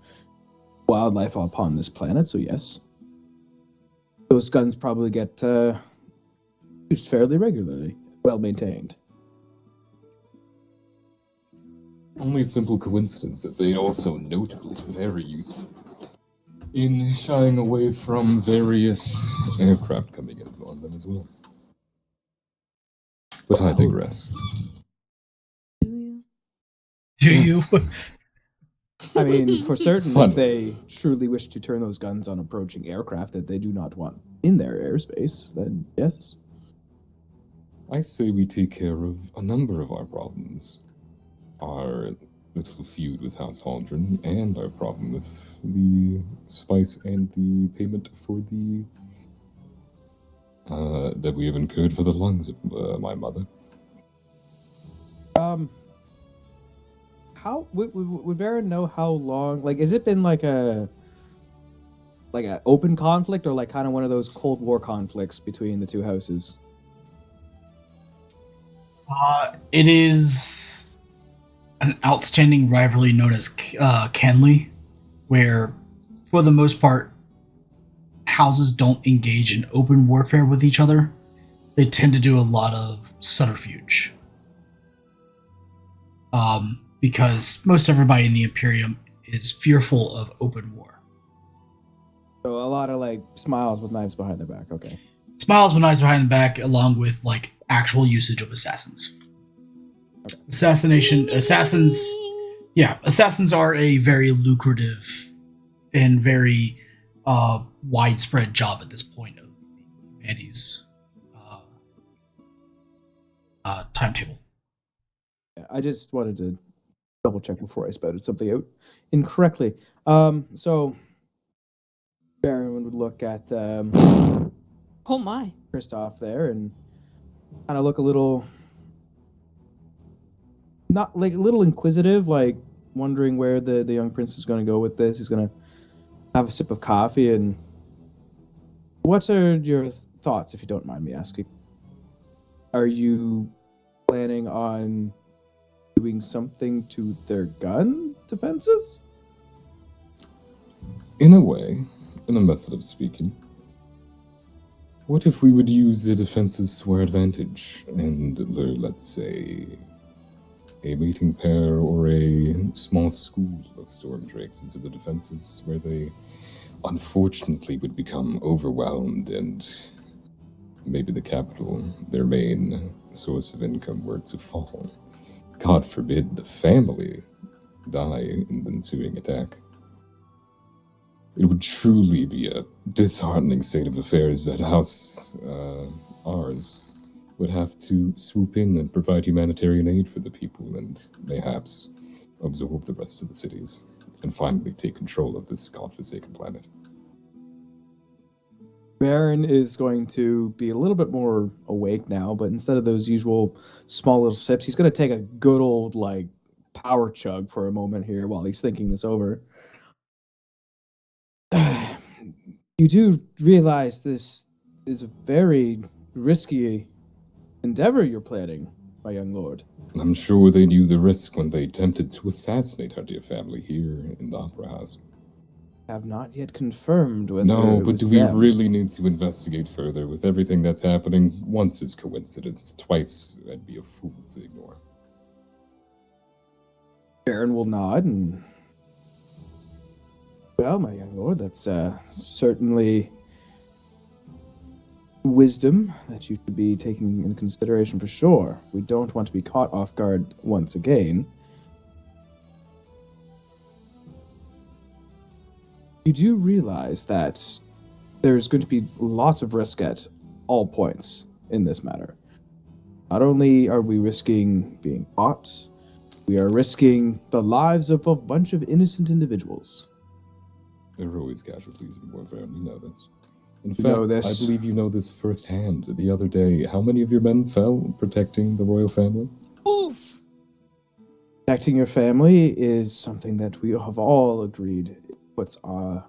wildlife upon this planet, so yes. Those guns probably get used fairly regularly, well maintained. Only a simple coincidence that they also notably very useful in shying away from various aircraft coming in on them as well. But I digress. Do you? Do you? I mean, for certain, Fun. if they truly wish to turn those guns on approaching aircraft that they do not want in their airspace, then yes. I say we take care of a number of our problems. Our little feud with House Haldren, and our problem with the spice and the payment for the that we have incurred for the lungs of my mother. How would Baron know how long? Like, has it been like a open conflict, or like kind of one of those Cold War conflicts between the two houses? It is an outstanding rivalry known as Kenley, where, for the most part, houses don't engage in open warfare with each other. They tend to do a lot of subterfuge. Because most everybody in the Imperium is fearful of open war. So a lot of like smiles with knives behind their back. Okay. Smiles with knives behind the back, along with like actual usage of assassins. Assassins are a very lucrative and very widespread job at this point of humanity's timetable. Yeah, I just wanted to double check before I spouted something out incorrectly. So Baron would look at Oh my. Kristoff there and kind of look a little, not like a little inquisitive, like wondering where the young prince is going to go with this. He's going to have a sip of coffee. And what are your thoughts, if you don't mind me asking? Are you planning on doing something to their gun defenses? In a way, in a method of speaking. What if we would use the defenses to our advantage and lure, let's say, a mating pair or a small school of storm drakes into the defenses where they unfortunately would become overwhelmed and maybe the capital, their main source of income, were to fall. God forbid the family die in the ensuing attack. It would truly be a disheartening state of affairs that ours, would have to swoop in and provide humanitarian aid for the people and mayhaps absorb the rest of the cities and finally take control of this godforsaken planet. Baron is going to be a little bit more awake now, but instead of those usual small little sips, he's going to take a good old, like, power chug for a moment here while he's thinking this over. You do realize this is a very risky endeavor you're planning, my young lord. I'm sure they knew the risk when they attempted to assassinate our dear family here in the Opera House. Have not yet confirmed whether No, it but was do we them. really need to investigate further? With everything that's happening, once is coincidence, twice I'd be a fool to ignore. Baron will nod and... Well, my young lord, that's certainly wisdom that you should be taking into consideration for sure. We don't want to be caught off guard once again. You do realize that there's going to be lots of risk at all points in this matter. Not only are we risking being caught, we are risking the lives of a bunch of innocent individuals. There are always casualties in warfare, and you know this. In You know fact, this. I believe you know this firsthand. The other day, how many of your men fell protecting the royal family? Oof. Protecting your family is something that we have all agreed puts our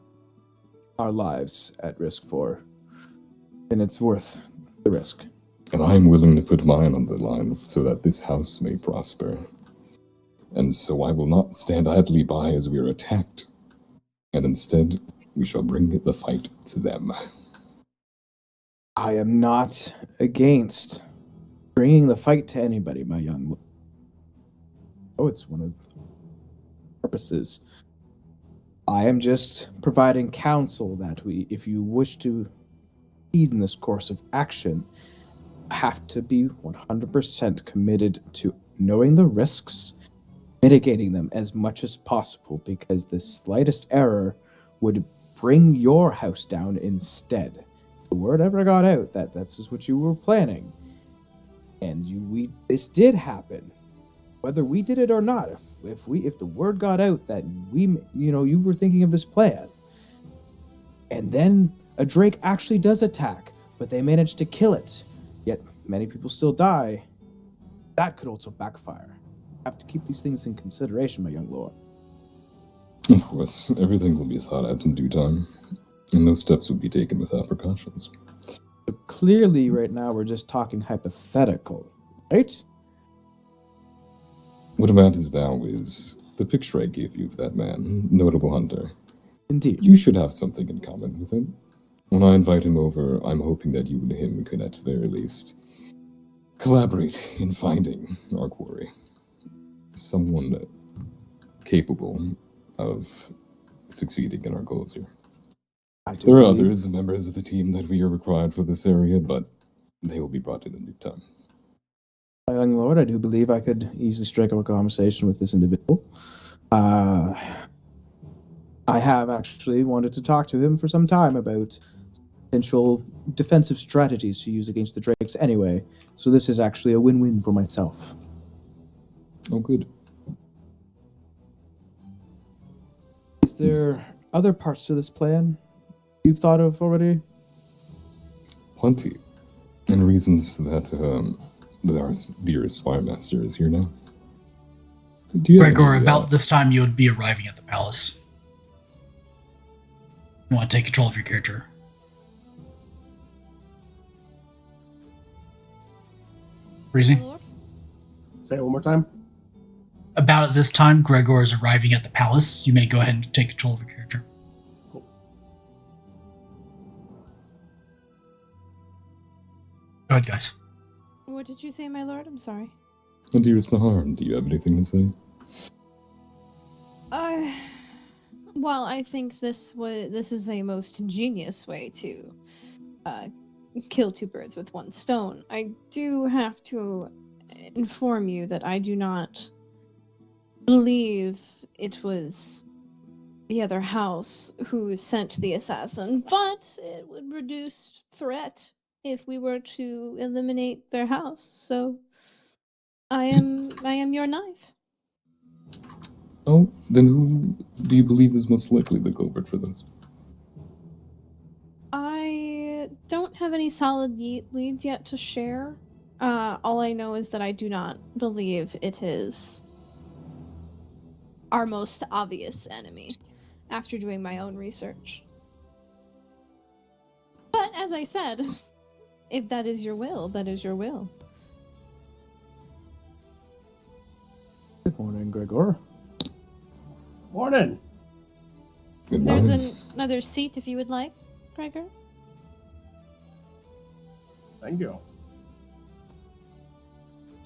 lives at risk for. And it's worth the risk. And I'm willing to put mine on the line so that this house may prosper. And so I will not stand idly by as we are attacked. And instead, we shall bring the fight to them. I am not against bringing the fight to anybody, my young lord. Oh, it's one of the purposes. I am just providing counsel that if you wish to lead in this course of action, have to be 100% committed to knowing the risks, mitigating them as much as possible, because the slightest error would bring your house down instead. If the word ever got out that this is what you were planning, and this did happen, whether we did it or not, if the word got out that you were thinking of this plan, and then a drake actually does attack, but they managed to kill it, yet many people still die, that could also backfire. You have to keep these things in consideration, my young lord. Of course, everything will be thought out in due time, and no steps will be taken without precautions. But clearly, right now, we're just talking hypothetical, right? What matters now is the picture I gave you of that man, notable hunter. Indeed. You should have something in common with him. When I invite him over, I'm hoping that you and him could, at the very least, collaborate in finding our quarry. Someone capable of succeeding in our goals here. There are others, members of the team that we are required for this area, but they will be brought in due time. My young lord, I do believe I could easily strike up a conversation with this individual. I have actually wanted to talk to him for some time about potential defensive strategies to use against the drakes anyway, so this is actually a win-win for myself. Oh, good. Is there other parts to this plan you've thought of already? Plenty. And reasons that our dearest Firemaster is here now. Gregor, about this time you would be arriving at the palace. You want to take control of your character. Breezy? Lord? Say it one more time. About at this time, Gregor is arriving at the palace. You may go ahead and take control of your character. Cool. Go ahead, guys. What did you say, my lord? I'm sorry. My dearest Naharn, do you have anything to say? Well, I think this is a most ingenious way to kill two birds with one stone. I do have to inform you that I do not believe it was the other house who sent the assassin, but it would reduce threat if we were to eliminate their house. So I am your knife. Oh, then who do you believe is most likely the culprit for this? I don't have any solid leads yet to share. All I know is that I do not believe it is our most obvious enemy after doing my own research. But as I said, if that is your will, that is your will. Good morning, Gregor. Morning. Good There's morning. another seat if you would like, Gregor. Thank you.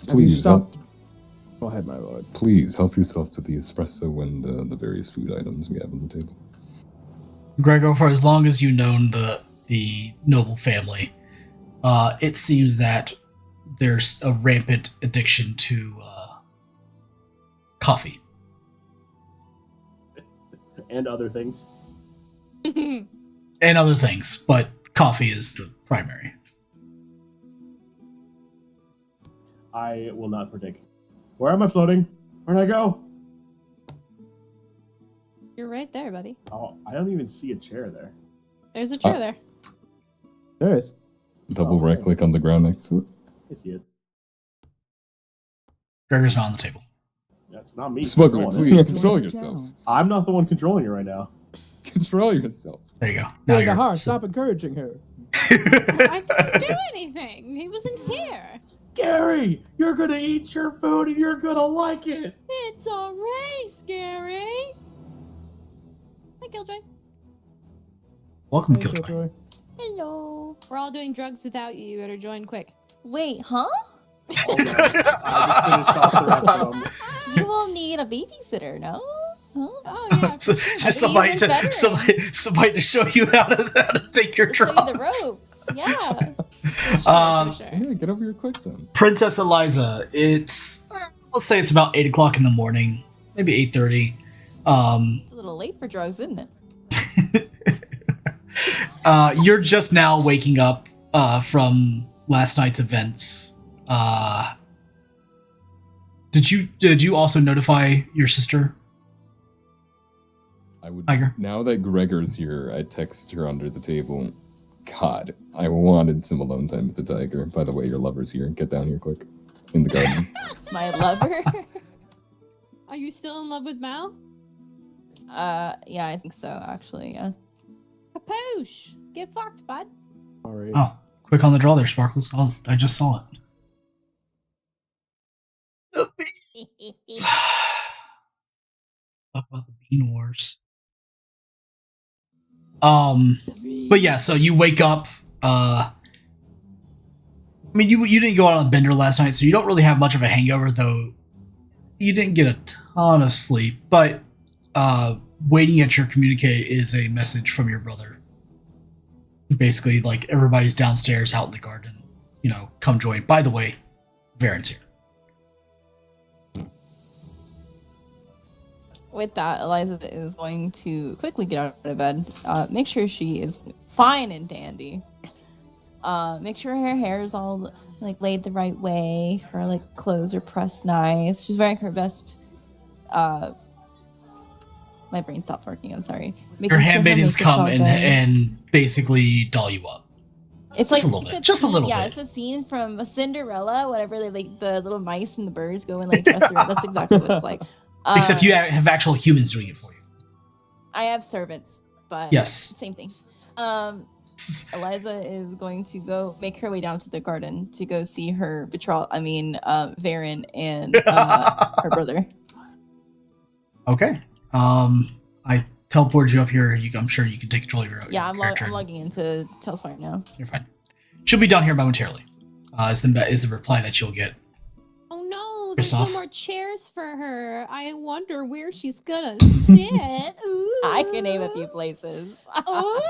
Have you Please stopped? Go ahead, my lord. Please help yourself to the espresso and the various food items we have on the table. Gregor, for as long as you've known the noble family, it seems that there's a rampant addiction to coffee. And other things. And other things, but coffee is the primary. I will not predict. Where am I floating? Where'd I go? You're right there, buddy. Oh, I don't even see a chair there. There's a chair there. There is. Double Oh, right click on the ground next to it. I see it. Gregor's not on the table. That's not me. Smuggler, controlling please it. control yourself. I'm not the one controlling it right now. Control yourself. There you go. Now Hey, you're Nahar, stop encouraging her. I didn't do anything. He wasn't here. Gary, you're gonna eat your food and you're gonna like it. It's a race, Gary. Hi, Killjoy. Welcome, Hey, Killjoy. Killjoy. Hello. We're all doing drugs without you. You better join quick. Wait, huh? I just finished off the rest of them. You will need a babysitter, no? Huh? Oh yeah. So, for sure. just think somebody he's to veteran. somebody to show you how to take your To show drugs. you the ropes. Yeah. Um, For sure. Yeah, get over here quick then. Princess Eliza, it's let's say it's about 8:00 in the morning, maybe 8:30. It's a little late for drugs, isn't it? You're just now waking up from last night's events. Did you also notify your sister? I would Tiger. Now that Gregor's here, I text her under the table. God, I wanted some alone time with the tiger. By the way, your lover's here. Get down here quick. In the garden. My lover. Are you still in love with Mal? Yeah, I think so, actually, yeah. Kapoosh! Get fucked, bud. All right. Oh, quick on the draw there, Sparkles. Oh, I just saw it. The beans. Talk about the bean wars. But yeah, so you wake up. I mean, you didn't go out on a bender last night, so you don't really have much of a hangover, though. You didn't get a ton of sleep, but waiting at your communique is a message from your brother. Basically, like, everybody's downstairs out in the garden. You know, come join. By the way, Varen's here. With that, Eliza is going to quickly get out of bed. Make sure she is fine and dandy. Make sure her hair is all like laid the right way. Her like clothes are pressed nice. She's wearing her best. My brain stopped working. I'm sorry. Your Making sure her handmaidens makeup's come all good. and basically doll you up. It's Just like a little the bit, just a scene- little yeah, bit. it's the scene from Cinderella, whatever they like the little mice and the birds go and like dress her up. That's exactly what it's like. Except you have actual humans doing it for you. I have servants, but Yes. same thing. Eliza is going to go make her way down to the garden to go see her Varen and her brother. Okay. I teleport you up here. I'm sure you can take control of your Yeah, your character. I'm logging into Telspire now. You're fine. She'll be down here momentarily. Is the reply that you'll get. Oh no, there's Christoph? no more chairs for her. I wonder where she's gonna sit. I can name a few places. Ooh.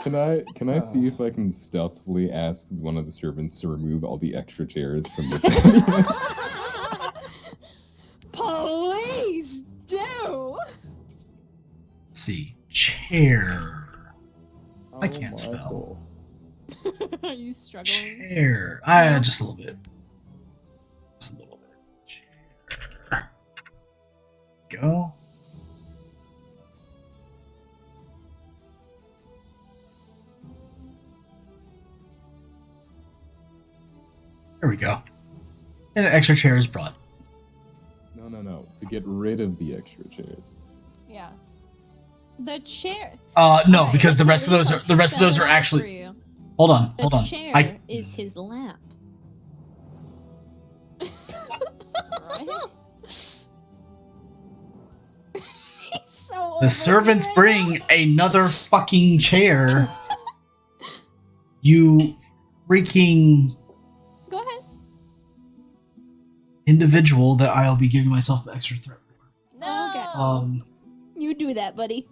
Can I see if I can stealthily ask one of the servants to remove all the extra chairs from the Please do. Let's see. Chair. I can't my spell. soul. Are you struggling? Chair. Just a little bit. Just a little bit. Chair. Go. There we go. And an extra chair is brought. No. To get rid of the extra chairs. Yeah. The chair. No, Alright, because the rest of those let are me spell it out for actually. you. Hold on. The chair is his lap. Right? So The servants overrated. bring another fucking chair. You freaking Go ahead. individual that I'll be giving myself an extra threat for. No. You do that, buddy.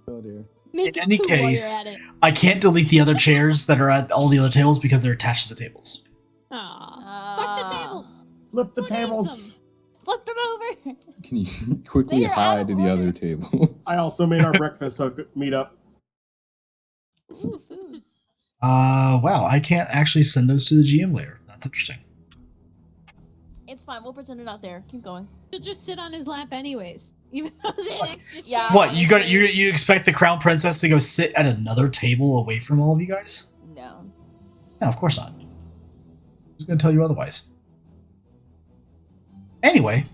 Oh dear. Make In it any two while you're case- at it. I can't delete the other chairs that are at all the other tables because they're attached to the tables. Aw. Fuck the table. Flip the Who needs tables. them? Flip them over. Can you quickly They're out hide of to the order. other table? I also made our breakfast meet up. Ooh, food. Wow, I can't actually send those to the GM later. That's interesting. It's fine. We'll pretend they're not there. Keep going. He'll just sit on his lap anyways. Even though there's an extra Yeah. chair. What, you expect the crown princess to go sit at another table away from all of you guys? No. No, of course not. Who's going to tell you otherwise? Anyway,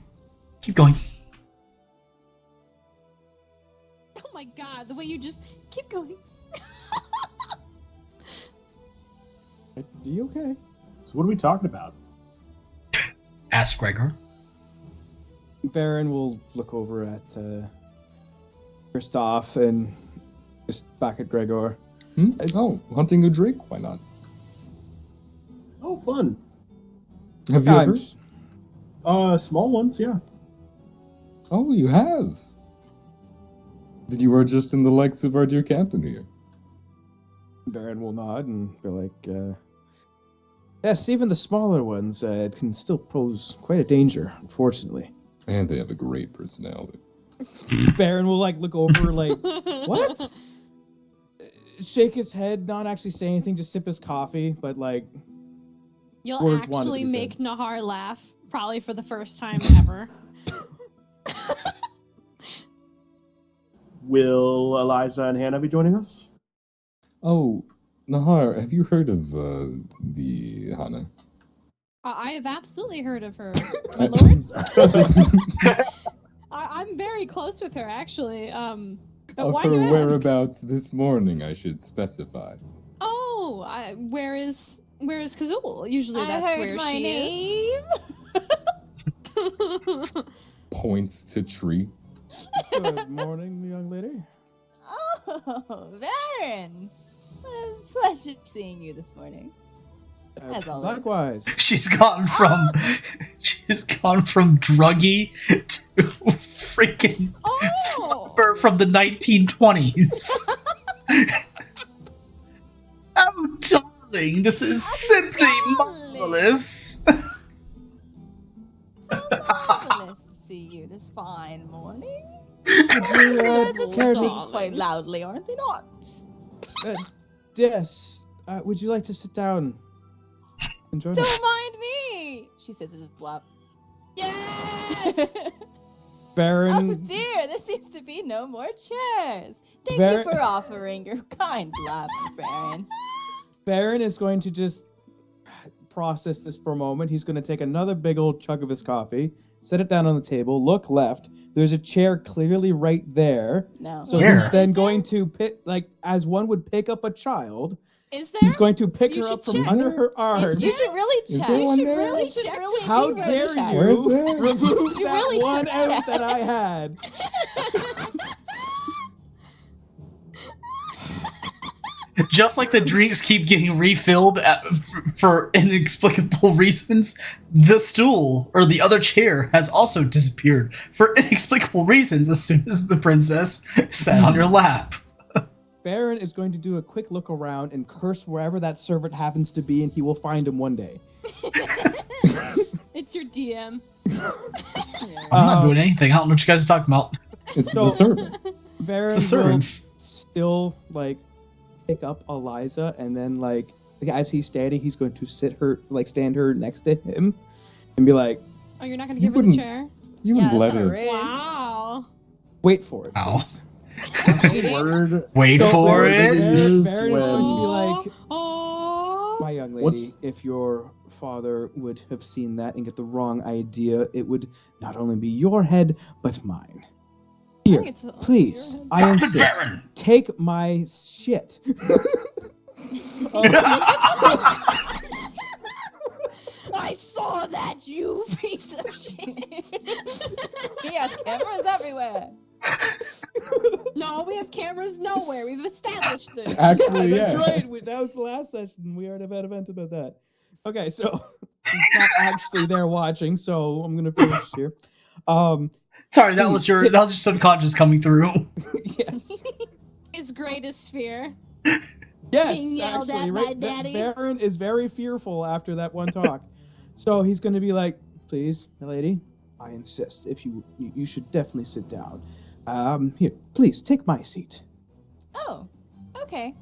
keep going. Oh my god, the way you just keep going. Are you okay? So what are we talking about? Ask Gregor. Baron will look over at Christoph and just back at Gregor. Oh, hunting a drake? Why not? Oh, fun. Have you ever? Small ones, yeah. Oh, you have. Then you are just in the likes of our dear captain here. Baron will nod and be like, yes, even the smaller ones can still pose quite a danger, unfortunately. And they have a great personality. Baron will look over what? Shake his head, not actually say anything, just sip his coffee, but You'll Words wanted to actually be make said. Nahar laugh, probably for the first time ever. Will Eliza and Hannah be joining us? Oh, Nahar, have you heard of the Hana? I have absolutely heard of her. I- My lord? I'm very close with her, actually. But Of why her do you ask? whereabouts this morning, I should specify. Oh, where is Kazul? Usually I that's heard where my she name. is. Points to tree. Good morning, young lady. Oh, Baron. A pleasure seeing you this morning. As always. Likewise. She's gone from druggy to freaking Oh! flipper from the 1920s. Oh, darling, this is simply darling. marvelous. Marvelous to see you this fine morning. Would Birds you, are care to- tweeting quite loudly, aren't they not? yes. Would you like to sit down? Enjoy Don't this. mind me. She sits in his lap. Yes! Baron. Oh dear, there seems to be no more chairs. Thank Baron- you for offering your kind lap, Baron. Baron is going to just process this for a moment. He's going to take another big old chug of his coffee, set it down on the table, look left, There's a chair clearly right there. No. So Where? he's then going to pick, like, as one would pick up a child, Is there? he's going to pick You her should up from check. under her arms. You should really Is check. there You one should there? really You should check. really How be dare check. Where is you it? remove You that really one should out check. that I had? Just like the drinks keep getting refilled for inexplicable reasons, the stool or the other chair has also disappeared for inexplicable reasons as soon as the princess sat on your lap. Baron is going to do a quick look around and curse wherever that servant happens to be, and he will find him one day. It's your DM. I'm not doing anything. I don't know what you guys are talking about. It's So- the servant. Baron It's the will servants. still, like, pick up Eliza, and then, like, as he's standing, he's going to stand her next to him, and be like, Oh, you're not gonna You give her the wouldn't- chair? You Yeah, wouldn't let that's her. kinda rude. Wow. wait for it. Ow. please." Word. Wait So for Baron- it. Baron is is going to be when- like, Oh. my young lady, What's- if your father would have seen that and get the wrong idea, it would not only be your head, but mine. Here, please, I Dr. insist, Baron! take my shit. I saw that, you piece of shit. He has cameras everywhere. No, we have cameras nowhere. We've established this. Actually, That's yeah. right. That was the last session. We already had a vent about that. Okay, so he's not actually there watching, so I'm gonna finish here. Sorry, that was your subconscious coming through. Yes. His greatest fear. Yes, Being yelled actually, at by right. Daddy. Baron is very fearful after that one talk, so he's going to be like, "Please, my lady, I insist. If you should definitely sit down. Here, please take my seat." Oh, okay.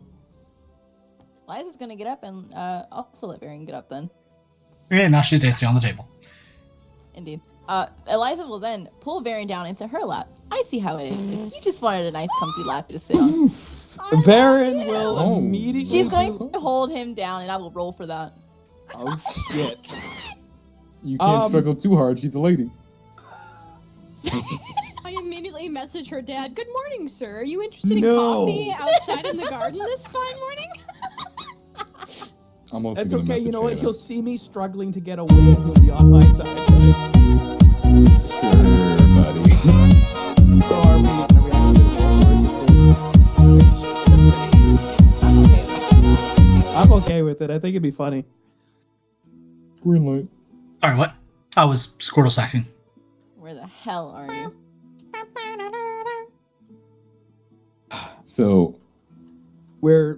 Liza's gonna get up and also let Baron get up then. Okay, now she's dancing on the table. Indeed. Eliza will then pull Baron down into her lap. I see how it is. You just wanted a nice comfy lap to sit on. Baron will Oh. immediately. She's going to hold him down, and I will roll for that. Oh shit! You can't Um, struggle too hard. She's a lady. I immediately message her dad. Good morning, sir. Are you interested in No. coffee outside in the garden this fine morning? I'm also That's gonna okay. message You know what? Hannah. He'll see me struggling to get away, and he'll be on my side. Right? Sure, buddy. So are we actually I'm okay with it. I think it'd be funny. Green light. Sorry, what? I was Squirtle sacking. Where the hell are you? So We're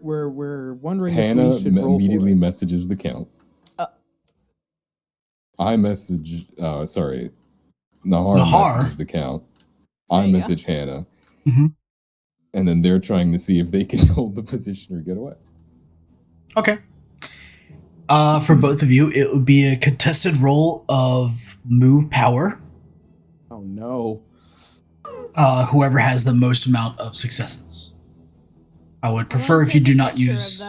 wondering Hannah if we should roll immediately for it. messages the count. I message. Sorry, Nahar messages the count. I There you go. message Hannah, Mhm. and then they're trying to see if they can hold the position or get away. Okay. For both of you, it would be a contested roll of move power. Oh no. Whoever has the most amount of successes. I would prefer if you do not use.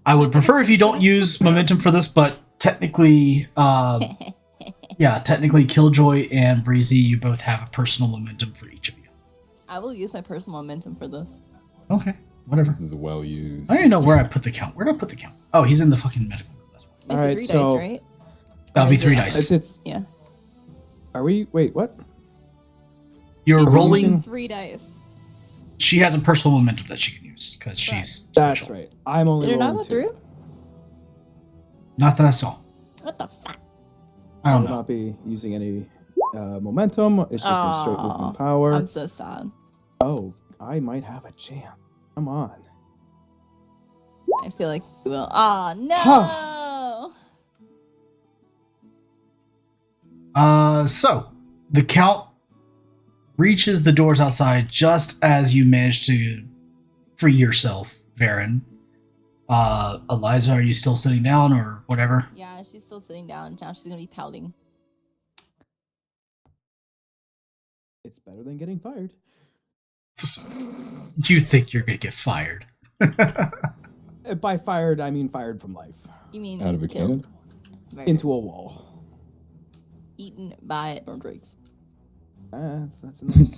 I would prefer if you don't use momentum for this, but technically, technically, Killjoy and Breezy, you both have a personal momentum for each of you. I will use my personal momentum for this. Okay, whatever. This is well used. I don't even know where I put the count. Where did I put the count? Oh, he's in the fucking medical room. That's why. It's Alright, the 3 so- dice, right? That'll Or be is 3 it- dice. It's Yeah. Are we? Wait, what? You're Are we rolling. using- 3 dice. She has a personal momentum that she can use because she's That's special. right. I'm only Did it not rolling go 2. through? Not that I saw. What the fuck? I I don't will know. not be using any momentum. It's just a straight Aw, movement power. I'm so sad. Oh, I might have a champ. Come on. I feel like you will. Oh no! So the count reaches the doors outside just as you manage to free yourself, Varen. Eliza, are you still sitting down or whatever? Yeah, she's still sitting down. Now she's gonna be pouting. It's better than getting fired. You think you're gonna get fired? By fired, I mean fired from life. You mean Out of a killed. cannon? Very Into a wall. eaten by storm drakes. That's enough.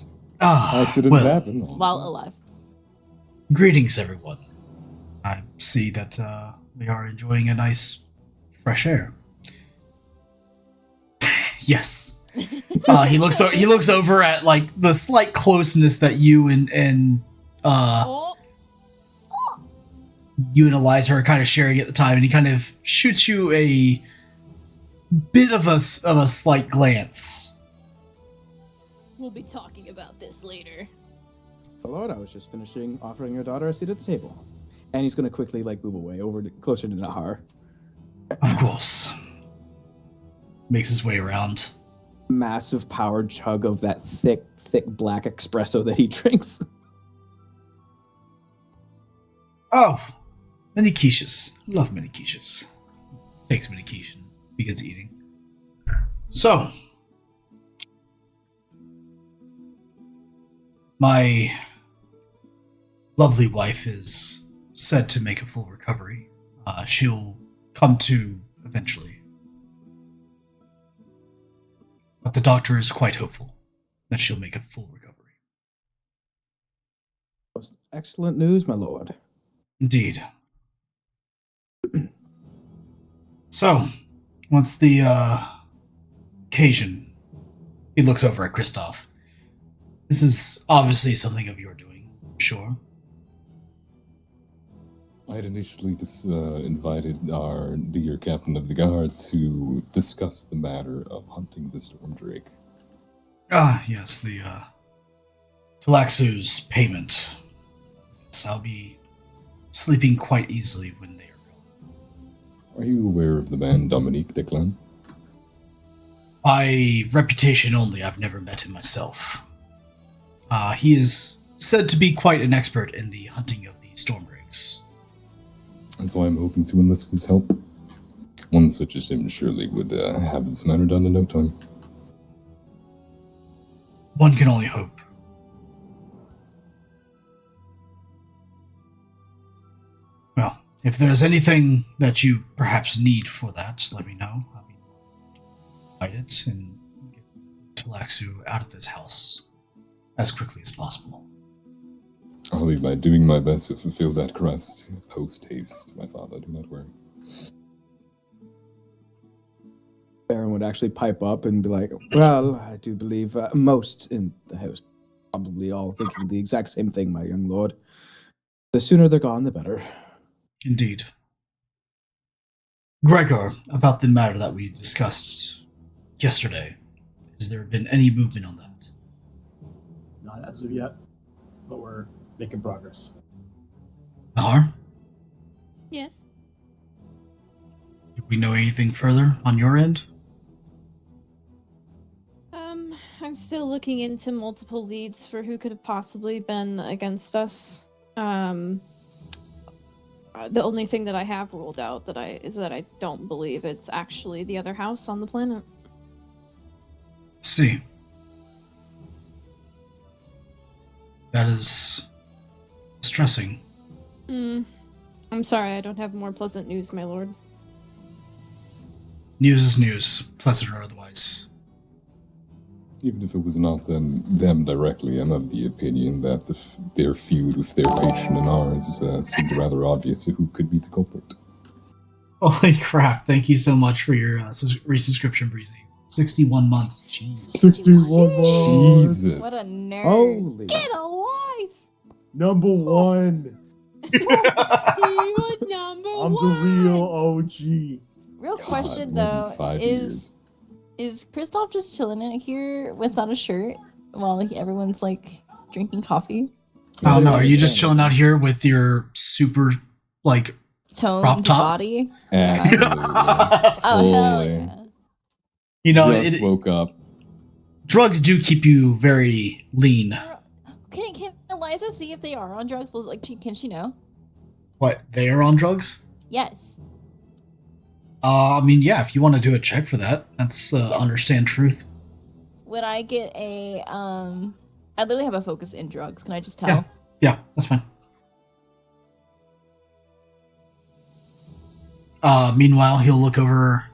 Accidents well, happen. all the While time. alive. greetings, everyone. I see that we are enjoying a nice fresh air. Yes. He looks over at like the slight closeness that you and Oh, you and Eliza are kind of sharing at the time, and he kind of shoots you a bit of a slight glance. we'll be talking about this later. My lord, I was just finishing offering your daughter a seat at the table. And he's going to quickly move away closer to Nahar. Of course. Makes his way around. Massive powered chug of that thick black espresso that he drinks. Oh, mini quiches. Love mini quiches. Takes mini quiche and begins eating. So, my lovely wife is said to make a full recovery. She'll come to eventually. But the doctor is quite hopeful that she'll make a full recovery. Excellent news, my lord. Indeed. So, once the occasion, he looks over at Kristoff. This is obviously something of your doing, I'm sure. I had initially invited our dear captain of the guard to discuss the matter of hunting the storm drake. Ah, yes, the Talaxu's payment. So I'll be sleeping quite easily when they are gone. Are you aware of the man Dominique Declan? By reputation only, I've never met him myself. He is said to be quite an expert in the hunting of the storm drakes. That's why I'm hoping to enlist his help. One such as him surely would have this matter done in no time. One can only hope. Well, if there's anything that you perhaps need for that, let me know. I'll be fight it and get Talaxu out of this house as quickly as possible. I'll be by doing my best to fulfill that crest post-haste, my father. Do not worry. Baron would actually pipe up and be like, well, I do believe most in the house probably all thinking the exact same thing, my young lord. The sooner they're gone, the better. Indeed. Gregor, about the matter that we discussed yesterday, has there been any movement on that? Not as of yet, but we're making progress. Nahar, Yes. do we know anything further on your end? I'm still looking into multiple leads for who could have possibly been against us. The only thing that I have ruled out is that I don't believe it's actually the other house on the planet. See. That is distressing. I'm sorry, I don't have more pleasant news, my lord. News is news, pleasant or otherwise. Even if it was not them directly, I'm of the opinion that their feud with their patron and ours seems rather obvious who could be the culprit. Holy crap, thank you so much for your resubscription, Breezy. 61 months, jeez. 61 months. Jesus. What a nerd. Holy. Get a life! Number one. You are number I'm one! the real OG. Real God, question more than though 5 is years. is Kristoff just chilling in here without a shirt while everyone's like drinking coffee? I don't know, are you just Yeah. chilling out here with your super, like, Toned Crop top? body. Absolutely. Oh hell Fully. yeah. you know, Just woke up. drugs do keep you very lean. Can Eliza see if they are on drugs? Well, like, can she know? What, they are on drugs? Yes. I mean, yeah, if you want to do a check for that, that's understand truth. Would I get a I literally have a focus in drugs. Can I just tell? Yeah, that's fine. Meanwhile, he'll look over.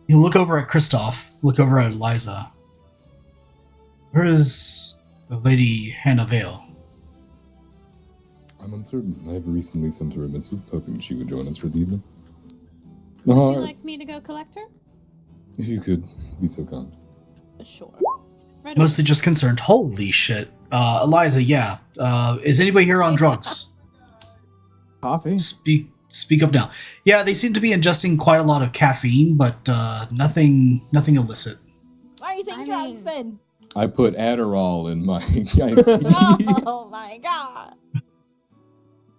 You look over at Kristoff, look over at Eliza. Where is the Lady Hannah Vale? I'm uncertain. I have recently sent her a missive, hoping she would join us for the evening. Would you like me to go collect her? If you could be so kind. Sure. Right Mostly just concerned. Holy shit. Eliza, yeah. Is anybody here on drugs? Coffee. Speak up now. Yeah, they seem to be ingesting quite a lot of caffeine, but nothing illicit. Why are you saying drugs then? I put Adderall in my iced tea. Oh my god.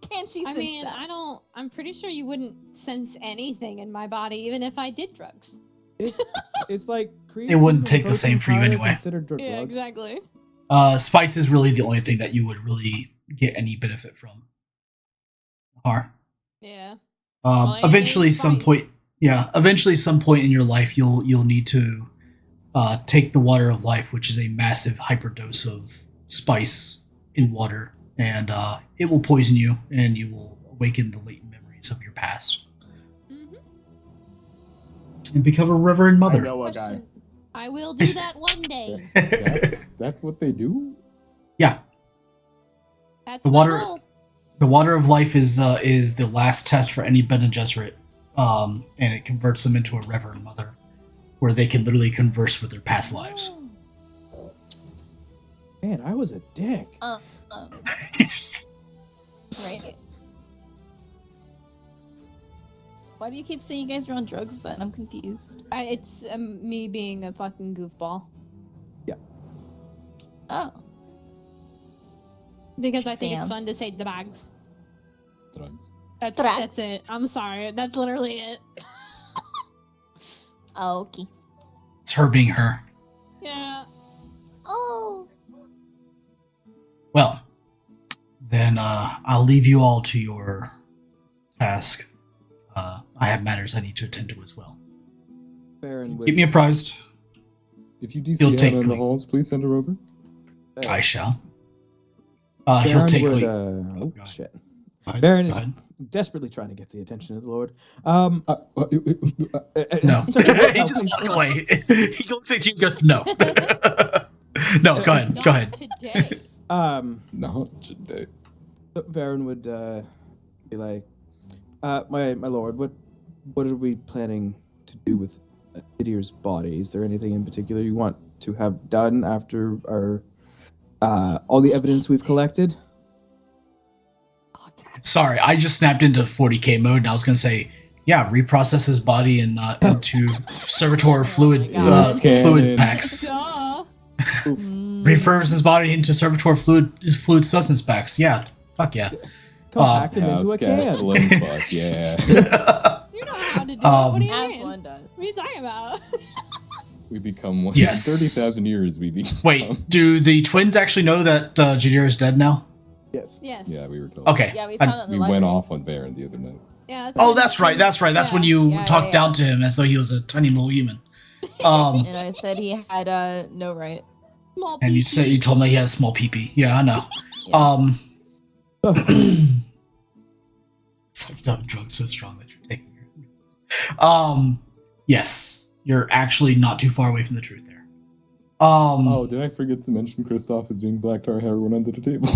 Can't she sense that? I'm pretty sure you wouldn't sense anything in my body, even if I did drugs. It's like it wouldn't take the same for you anyway. Yeah, exactly. Spice is really the only thing that you would really get any benefit from. Yeah. Eventually, some point in your life, you'll need to take the water of life, which is a massive hyperdose of spice in water, and it will poison you, and you will awaken the latent memories of your past. Mm-hmm. And become a Reverend Mother. I know a guy. I will do that one day. That's what they do? Yeah. That's The my water. goal. The water of life is the last test for any Bene Gesserit, and it converts them into a Reverend Mother, where they can literally converse with their past lives. Man, I was a dick. Right. Why do you keep saying you guys are on drugs then? I'm confused. It's me being a fucking goofball. Yeah. Oh. Because I think Damn. it's fun to say drugs. Drugs. That's it. I'm sorry. That's literally it. Okay. It's her being her. Yeah. Oh. Well, then I'll leave you all to your task. I have matters I need to attend to as well. Baron would, Keep me apprised. If you do see Hannah in the halls, please send her over. I shall. Baron He'll take would, leave. Oh, God. shit. Go ahead, Baron go is ahead. desperately trying to get the attention of the Lord. No. Sorry, He just walked away. He looks at you and goes, no. No, go ahead. Not Go ahead. today. Not today. Baron would be like, my lord, what are we planning to do with Didier's body? Is there anything in particular you want to have done after our all the evidence we've collected? Sorry, I just snapped into 40k mode and I was going to say, yeah, reprocess his body and into servitor fluid fluid packs. Duh. Refurbish his body into servitor fluid substance packs. Yeah, fuck yeah. Compact him into a can. Fuck yeah. You know how to do it. What do you As mean? one does. What are you talking about? We become one. Yes. 30,000 years we become. Wait, do the twins actually know that Jadir is dead now? Yes. Yes. Yeah, we were told. Okay. Yeah, we found it in the We library. went off on Varen the other night. Yeah. Oh, that's right. That's right. That's when you Yeah, talked yeah. down to him as though he was a tiny little human. And I said he had no right. Small And you piece. said you told me he has a small peepee. Yeah, I know. Yes. It's like the drug's so strong that you're taking your. Yes, you're actually not too far away from the truth there. Oh, did I forget to mention Kristoff is doing black tar heroin under the table?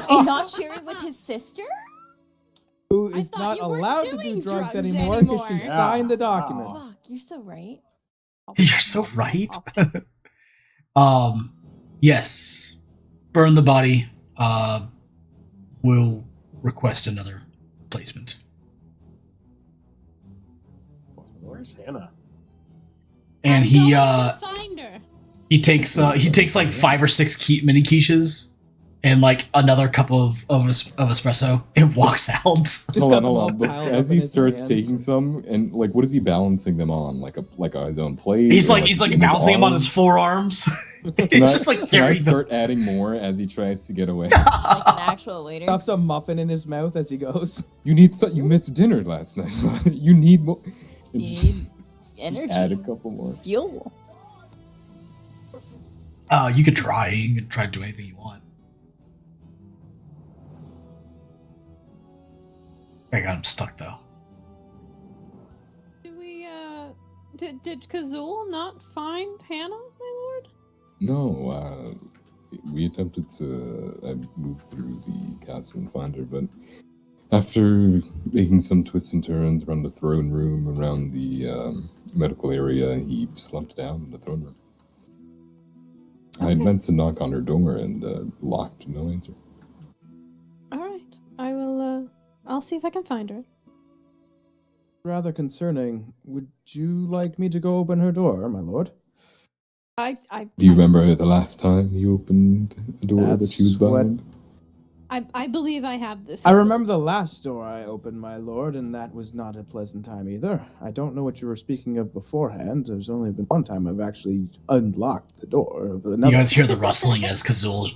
And not sharing with his sister? Who I is thought not you weren't allowed to doing do drugs drugs anymore because she anymore. signed the document. Fuck, you're so right. You're so right. Yes, burn the body. We'll request another placement. Where's Hannah? And Find her. he takes like 5 or 6 mini quiches and like another cup of espresso and walks out. Hold on. But piled as up in he his starts hands. taking some, and like, what is he balancing them on? Like his own plate? He's Or, like in bouncing him on his arms? forearms. He's Can I, just like can I carrying them. start adding more as he tries to get away? Like an actual waiter. Stuffs a muffin in his mouth as he goes. You missed dinner last night. You need more. And You just- need just energy. add a couple more. Fuel. You could try. You could try to do anything you want. I got him stuck though. Do we Did Kazul not find Hannah, my lord? No, we attempted to move through the castle and find her, but after making some twists and turns around the throne room, around the medical area, he slumped down in the throne room. I Okay. meant to knock on her door and locked, no answer. All right, I will. I'll see if I can find her. Rather concerning. Would you like me to go open her door, my lord? Do you remember the last time you opened a door that she was That's what- behind? I believe I have this. I remember the last door I opened, my lord, and that was not a pleasant time either. I don't know what you were speaking of beforehand. There's only been one time I've actually unlocked the door of another. You guys hear the rustling as Kazul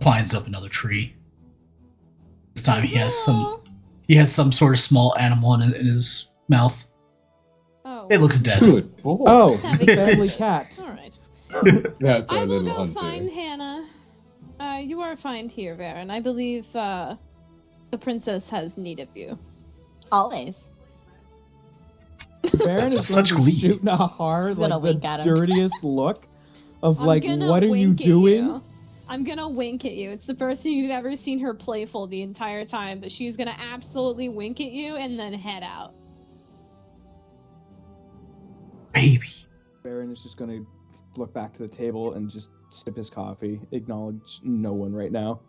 climbs up another tree. This time he has some sort of small animal in his mouth. Oh. It looks dead. Good boy. Oh, Having family sex. cat. All right. That's our I will little go hunter. find Hannah. You are find here, Varen. I believe the princess has need of you. Always. Baron That's is such going to glee. shoot Nahar She's gonna like wink the at him. dirtiest look of I'm like, gonna what are you wink at doing? you. I'm gonna wink at you. It's the first time you've ever seen her playful the entire time, but she's gonna absolutely wink at you and then head out. Baby. Baron is just going to look back to the table and just sip his coffee, acknowledge no one right now.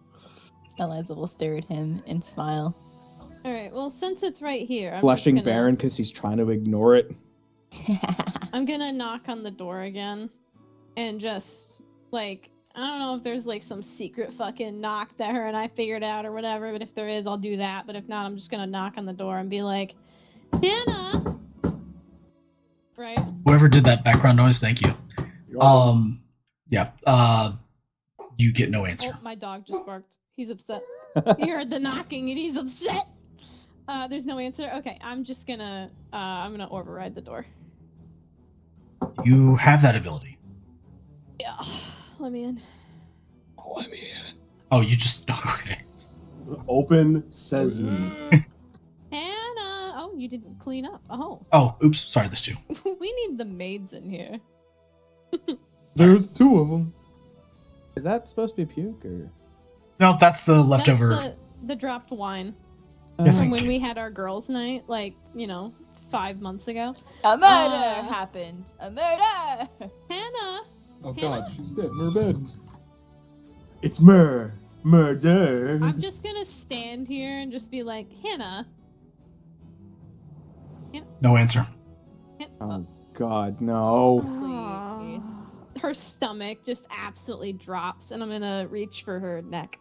Eliza will stare at him and smile. All right. Well, since it's right here, I'm Blushing just gonna, Baron because he's trying to ignore it. I'm gonna knock on the door again, and just like I don't know if there's like some secret fucking knock that her and I figured out or whatever. But if there is, I'll do that. But if not, I'm just gonna knock on the door and be like, Hannah. Right. Whoever did that background noise, thank you. You're welcome. Yeah. You get no answer. Oh, my dog just barked. He's upset. He heard the knocking and he's upset. There's no answer. Okay, I'm just gonna override the door. You have that ability. Yeah, let me in. Oh, I mean, Oh, you just okay. Open sesame. Hannah! Oh, you didn't clean up. Oh, Oh, oops. Sorry, there's two. we need the maids in here. there's two of them. Is that supposed to be puke or? No, that's the leftover. That's the dropped wine Yes, from I when can. we had our girls' night, like 5 months ago. A murder happened. A murder. Hannah! Oh Hannah? god, she's dead in her bed. It's murder. I'm just gonna stand here and just be like, Hannah. No answer. Oh God, no! Please. Her stomach just absolutely drops, and I'm gonna reach for her neck.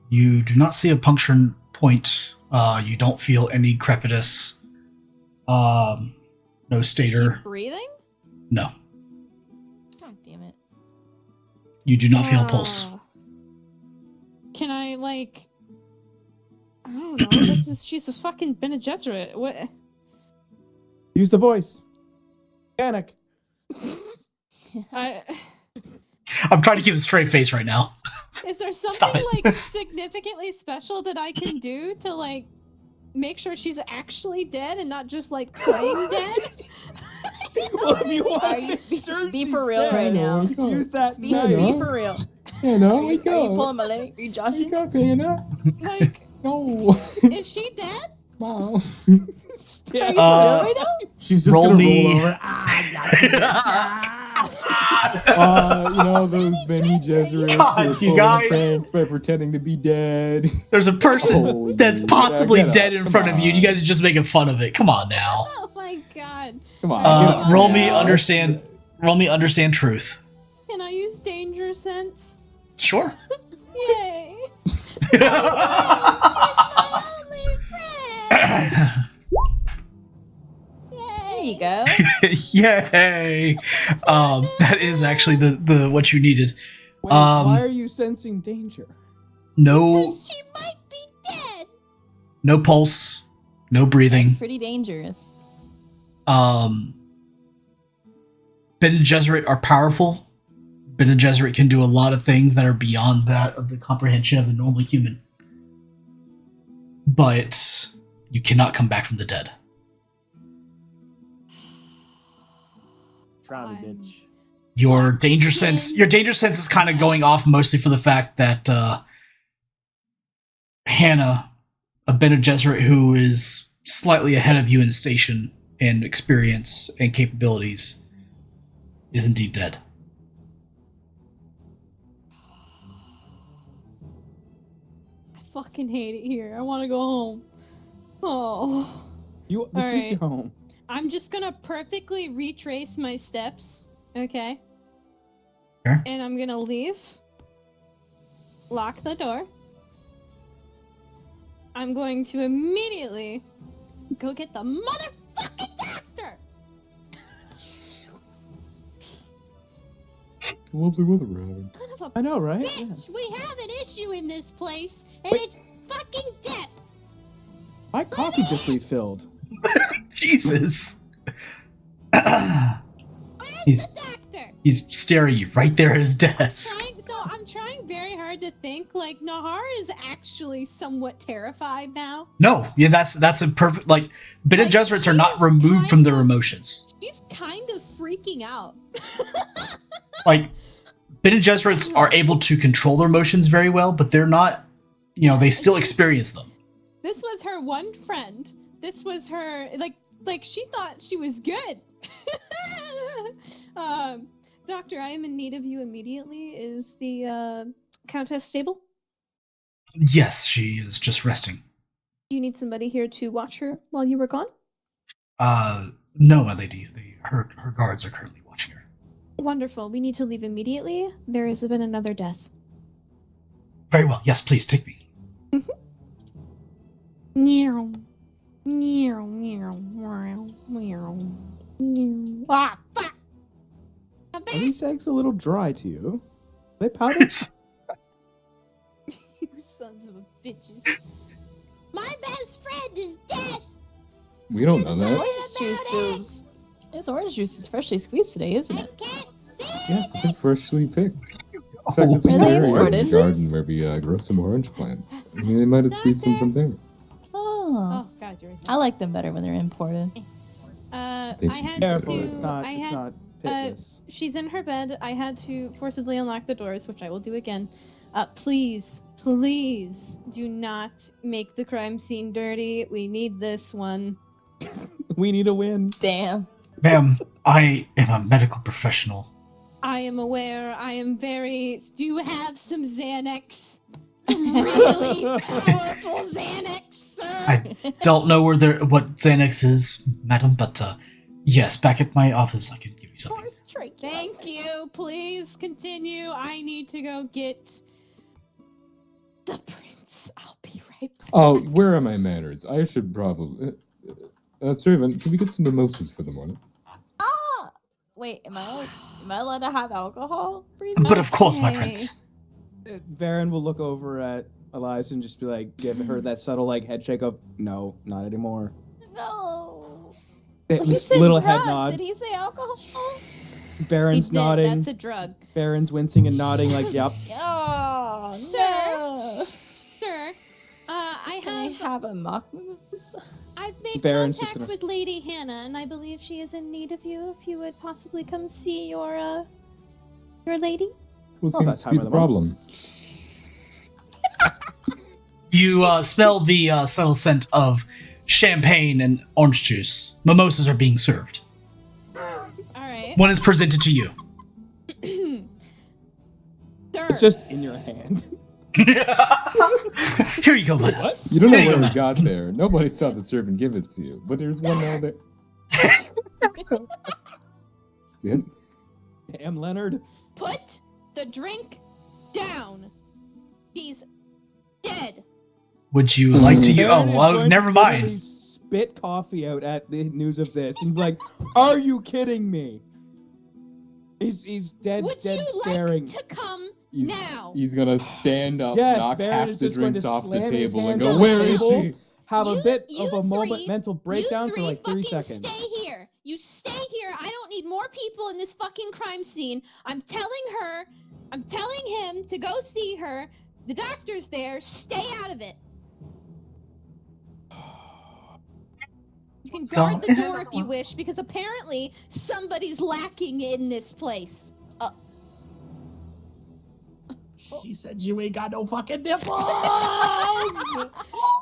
You do not see a puncture point. You don't feel any crepitus. No stator. Breathing? No. God damn it. You do not feel a pulse. Can I I don't know. She's a fucking Bene Gesserit. What? Use the voice. Panic. I'm trying to keep a straight face right now. Is there Stop something it. significantly special that I can do to make sure she's actually dead and not just playing dead? Well, if you want Are to you make sure be she's for real dead, right now? Use that Be, knife. be for real. Hannah, Are you, wake are you up. pulling my leg? Are you joshing? Wake up, Hannah. No. Is she dead? Wow. Are you for real right now? She's just Roll gonna me. roll over. Those Benny Gesserits God, who are you pulling guys. pranks by pretending to be dead. There's a person Oh, that's yeah, possibly get up. dead in Come front of you. You on. guys are just making fun of it. Come on now. Oh my god. Come on. get up Roll me now. understand. Roll me understand truth. Can I use danger sense? Sure. Yay! She's my only friend! There Yay! you go. Yay! That is actually the what you needed. Wait, why are you sensing danger? No, Because she might be dead! no pulse, no breathing. That's pretty dangerous. Bene Gesserit are powerful. Bene Gesserit can do a lot of things that are beyond that of the comprehension of a normal human. But you cannot come back from the dead. Drown me, I'm- bitch. Your danger sense is kind of going off mostly for the fact that Hannah, a Bene Gesserit who is slightly ahead of you in station and experience and capabilities, is indeed dead. I fucking hate it here. I want to go home. Oh. This is Alright. your home. I'm just gonna perfectly retrace my steps, okay? Sure. And I'm gonna leave. Lock the door. I'm going to immediately go get the motherfucking doctor! Lovely weather we're having. Son of a I know, right? bitch! Yes. We have an issue in this place, and Wait. it's fucking death! My coffee just refilled. Jesus. Where's He's- the doctor? He's staring you right there at his desk. I'm trying very hard to think, like, Nahar is actually somewhat terrified now. No, yeah, that's a perfect, like, Bene Like, Gesserits are she not is removed from their kind of- emotions. She's kind of freaking out. Like, Bene Gesserits are able to control their emotions very well, but they're not, they still experience them. This was her one friend. This was her, like she thought she was good. Doctor, I am in need of you immediately. Is the Countess stable? Yes, she is just resting. Do you need somebody here to watch her while you were gone? No, my lady. Her guards are currently watching her. Wonderful. We need to leave immediately. There has been another death. Very well. Yes, please take me. Meow. Meow, meow, meow, meow, meow. Ah, fuck! I'm Are back! these eggs a little dry to you? Are they powdered? You sons of a bitches. My best friend is dead! We don't know This that. orange juice feels. This orange juice is freshly squeezed today, isn't I it? can't see Yes, I it! think freshly picked. In fact, it's a Are they area of imported? the garden where we grow some orange plants. I mean, they might have squeezed some from there. Oh, Oh, God, you're I like them better when they're imported. I They had Careful, to. it's not. I It's had. not pitless. She's in her bed. I had to forcibly unlock the doors, which I will do again. Please, please do not make the crime scene dirty. We need this one. We need a win. Damn. Ma'am, I am a medical professional. I am aware. I am very. Do you have some Xanax? Really powerful Xanax, sir. I don't know what Xanax is, madam, but yes, back at my office I can give you something. Force tranquilizer. Thank you. Please continue. I need to go get the prince. I'll be right back. Oh, where are my manners? I should probably. Servant, can we get some mimosas for the morning? Ah! Wait, am I allowed to have alcohol? But of course, my Okay. prince. Varen will look over at Eliza and just be like, give her that subtle like head shake of no, not anymore. No. At He least said little drugs. head nod. Did he say alcohol? Varen's He did. nodding. That's a drug. Varen's wincing and nodding like, yep. Oh, Sir? no. Sir, I Can I have. have a mock moose? I've made Baron's just contact gonna- with Lady Hannah, and I believe she is in need of you. If you would possibly come see your lady. What Oh, seems that to be time of the the month. problem? You smell the subtle scent of champagne and orange juice. Mimosas are being served. All right. One is presented to you. Sir. It's just in your hand. Here you go, bud. What? You don't know There you where go, we man. got there. Nobody saw the servant give it to you, but there's one now there. Yes. Damn, Leonard. Put the drink down. She's dead. Would you like to use? Varen Oh, is well, going never to literally mind. Spit coffee out at the news of this and be like, "Are you kidding me?" He's dead, Would dead you staring. like to come He's, now? he's gonna stand up, Yes, knock Baron half is the just going drinks to off the slam his table, and hands go, on the "Where is table. she?" Have a bit You of a moment, three- mental breakdown you for three like 3 fucking seconds. Stay here. You stay here. I don't need more people in this fucking crime scene. I'm telling him to go see her. The doctor's there. Stay out of it. You can Let's guard go. the door if you wish, because apparently somebody's lacking in this place. She said you ain't got no fucking nipples.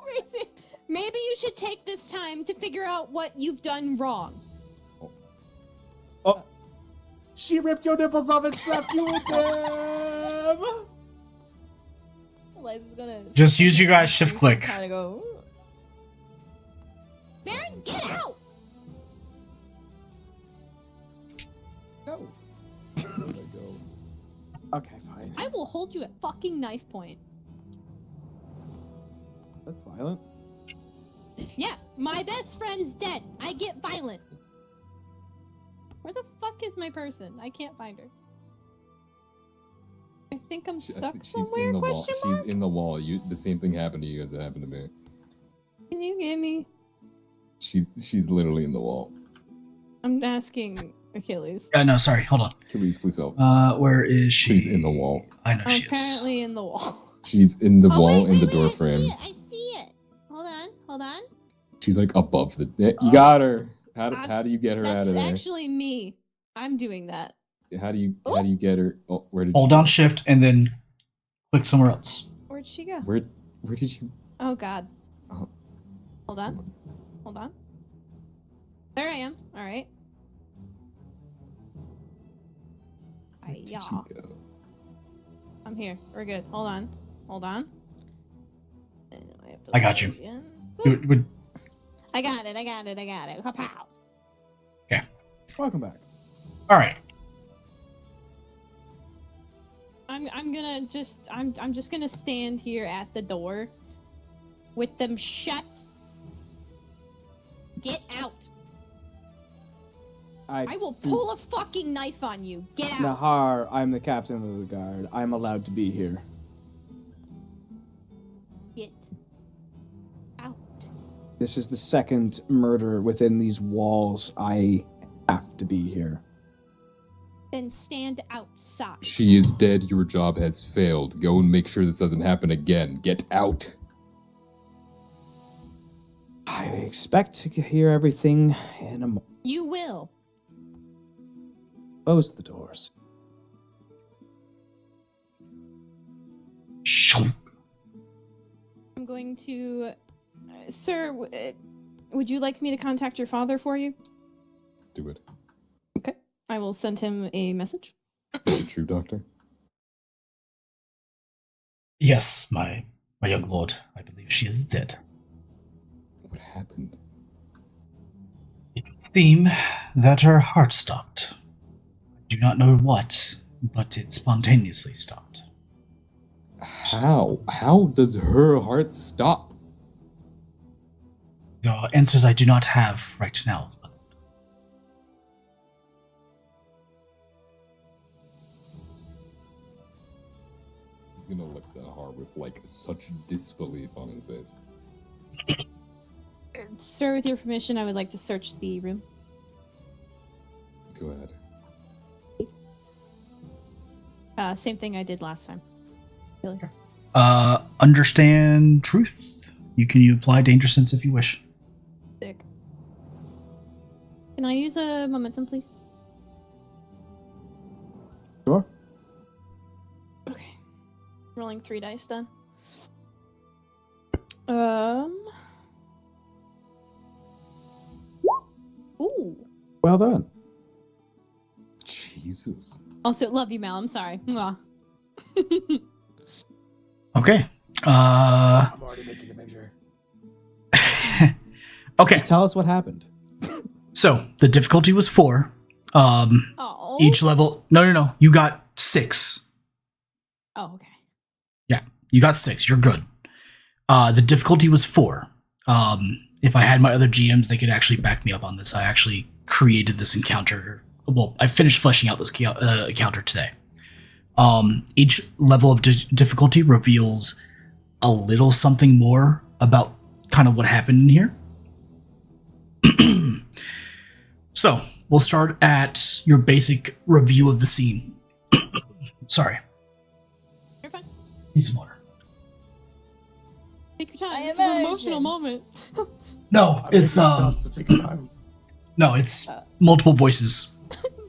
Crazy. Maybe you should take this time to figure out what you've done wrong. She ripped your nipples off and slapped you with them. Eliza's gonna Just use you guys shift click. Kind of go. Baron, get out! Go. Where did I go? Okay, fine. I will hold you at fucking knife point. That's violent. Yeah, my best friend's dead. I get violent. Where the fuck is my person? I can't find her. I think I'm I stuck think she's somewhere, in the wall. question mark? She's in the wall. The same thing happened to you as it happened to me. Can you give me? She's literally in the wall. I'm asking Achilles. No, sorry. Hold on. Please help. Where is she? She's in the wall. I know I'm she is. apparently in the wall. She's in the Oh, wall wait, in the wait, door wait, frame. I see it. Hold on. She's like above the. You got her. How do you get her out That's of there? actually me. I'm doing that. How do you get her? Oh, where did Hold she down go? shift and then click somewhere else. Where'd she go? Where did you? Oh god. Oh. Hold on. There I am. All right. Where did Yeah. you go? I'm here. We're good. Hold on. Have to I got load you. again. All I got it. Pow. Welcome back. right. I'm just gonna stand here at the door with them shut. Get out. I will pull a fucking knife on you. Get out. Nahar, I'm the captain of the guard. I'm allowed to be here. Get out. This is the second murder within these walls. I have to be here. Then stand outside. She is dead. Your job has failed. Go and make sure this doesn't happen again. Get out. I expect to hear everything in a moment. You will. Close the doors. I'm going to... sir, would you like me to contact your father for you? Do it. Okay. I will send him a message. Is it true, Doctor? Yes, my young lord. I believe she is dead. What happened? It would seem that her heart stopped. I do not know what, but it spontaneously stopped. How? How does her heart stop? The answers I do not have right now. He's gonna look at her with like such disbelief on his face. Sir, with your permission, I would like to search the room. Go ahead. Same thing I did last time. Achilles. Understand truth. You can apply danger sense if you wish. Sick. Can I use a momentum, please? Sure. Okay. Rolling 3 dice then. Ooh. Well done. Jesus. Also, love you, Mal. I'm sorry. Mwah. Okay. I'm already making a measure. Okay. Just tell us what happened. So the difficulty was 4. Oh. Each level. No. You got 6. Oh, okay. Yeah, you got 6. You're good. The difficulty was 4. If I had my other GMs, they could actually back me up on this. I actually created this encounter. Well, I finished fleshing out this encounter today. Each level of difficulty reveals a little something more about kind of what happened in here. So, we'll start at your basic review of the scene. Sorry. You're fine. Need some water. Take your time. I This is an emotional imagine. moment. No, it's to take your time. no, it's multiple voices.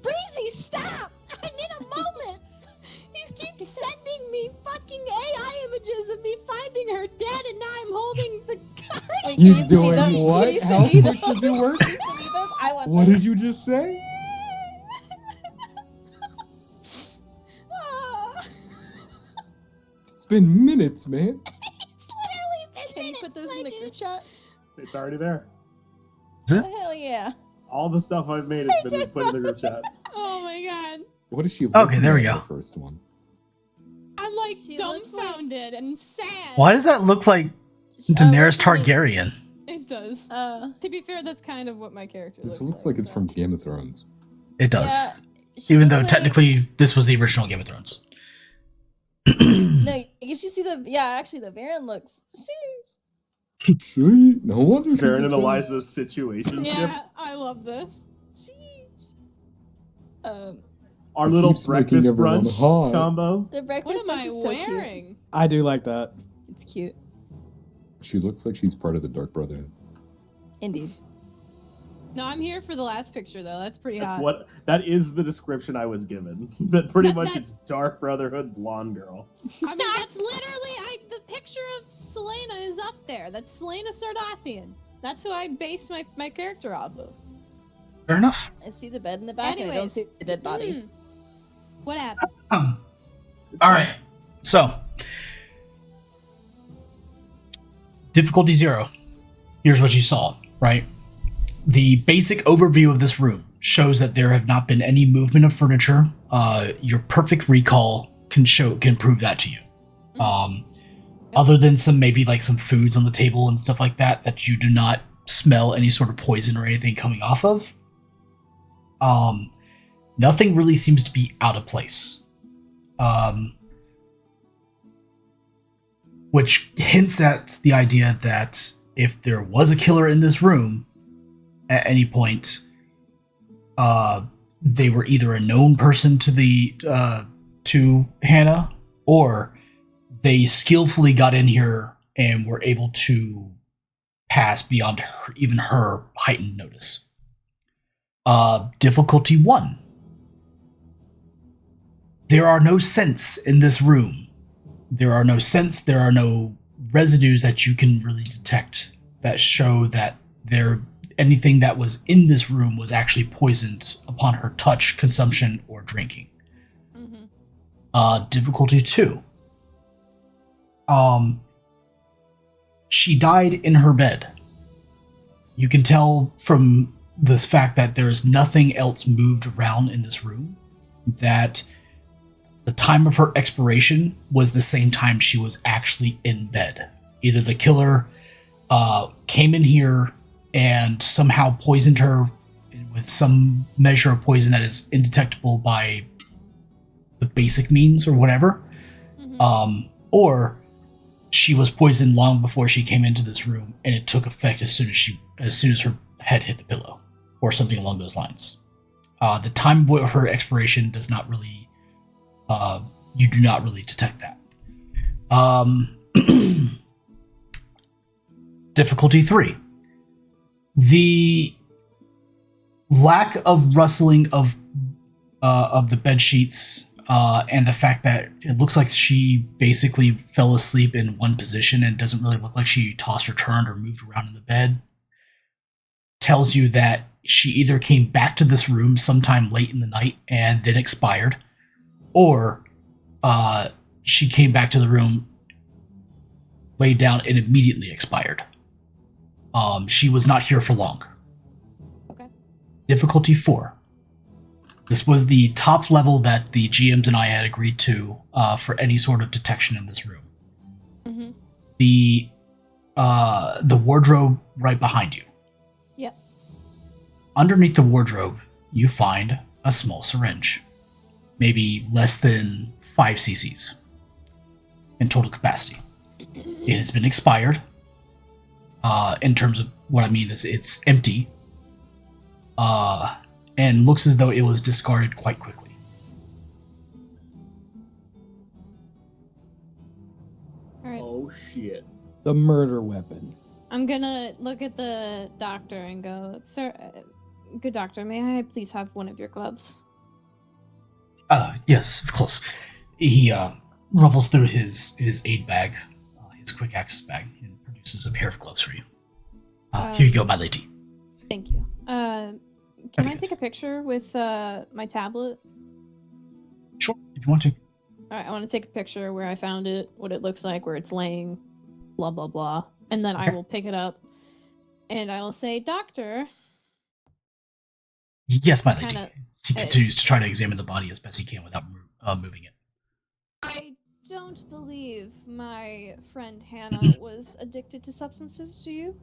Breezy, stop! I need a moment. He keeps sending me fucking AI images of me finding her dead, and now I'm holding the card. Wait, He's can you send me doing those? what? Can you send How me quick those? does it work? Can you send me those? I want What those. did you just say? It's been minutes, man. Can you put those in the group chat? It's already there. Is it? Hell yeah. All the stuff I've made has been put in the group chat. Oh my god. What is she? Okay, there we looking at go. The first one. I'm like She looks like- dumbfounded and sad. Why does that look like Daenerys Targaryen? It does. Uh, To be fair, that's kind of what my character This looks like it's from Game of Thrones. It does. yeah, she Even though looks like- technically this was the original Game of Thrones. No, you should see the. Yeah, actually, the Baron looks. Sheesh. Shit, no wonder she's Baron a and child. Eliza's situation. Yeah, I love this. Sheesh. Our It little keeps making breakfast everyone brunch hot. combo. The breakfast What am brunch I is so cute. wearing? I do like that. It's cute. She looks like she's part of the Dark Brotherhood. Indeed. No, I'm here for the last picture though. That's pretty That's hot. that is the description I was given. That pretty That- much that- it's Dark Brotherhood blonde girl. I mean, that's literally the picture of Selena is up there. That's Selena Sardathian. That's who I based my character off of. Fair enough. I see the bed in the back and I don't Anyways. see the dead body. Hmm. What happened? All right. So, difficulty 0. Here's what you saw, right? The basic overview of this room shows that there have not been any movement of furniture. Your perfect recall can prove that to you. Other than maybe some foods on the table and stuff like that you do not smell any sort of poison or anything coming off of. Nothing really seems to be out of place. Which hints at the idea that if there was a killer in this room at any point, they were either a known person to Hannah, or they skillfully got in here and were able to pass beyond even her heightened notice. Difficulty 1. There are no scents in this room. There are no scents, there are no residues that you can really detect that show that anything that was in this room was actually poisoned upon her touch, consumption, or drinking. Mm-hmm. Difficulty 2. She died in her bed. You can tell from the fact that there is nothing else moved around in this room that the time of her expiration was the same time she was actually in bed. Either the killer came in here and somehow poisoned her with some measure of poison that is indetectable by the basic means or whatever, Mm-hmm. or she was poisoned long before she came into this room and it took effect as soon as her head hit the pillow, or something along those lines. The time of her expiration does not really, you do not really detect that. Difficulty 3. The lack of rustling of the bed sheets, and the fact that it looks like she basically fell asleep in one position and doesn't really look like she tossed or turned or moved around in the bed, tells you that she either came back to this room sometime late in the night and then expired, or she came back to the room, laid down, and immediately expired. She was not here for long. Okay. Difficulty 4. This was the top level that the GMs and I had agreed to for any sort of detection in this room. Mm-hmm. The wardrobe right behind you. Yep. Underneath the wardrobe, you find a small syringe, maybe less than 5 cc's in total capacity. It has been expired. In terms of what I mean is it's empty, and looks as though it was discarded quite quickly. All right. Oh shit. The murder weapon. I'm gonna look at the doctor and go, "Sir, good doctor, may I please have one of your gloves?" Yes, of course. He ruffles through his aid bag, his quick access bag, and produces a pair of gloves for you. Here you go, my lady. Thank you. Can I take a picture with my tablet? Sure, if you want to. Alright, I want to take a picture where I found it, what it looks like, where it's laying, blah blah blah. And then I will pick it up and I will say, "Doctor." Yes, my lady. Kinda, He continues to try to examine the body as best he can without moving it. I don't believe my friend Hannah was addicted to substances, do you?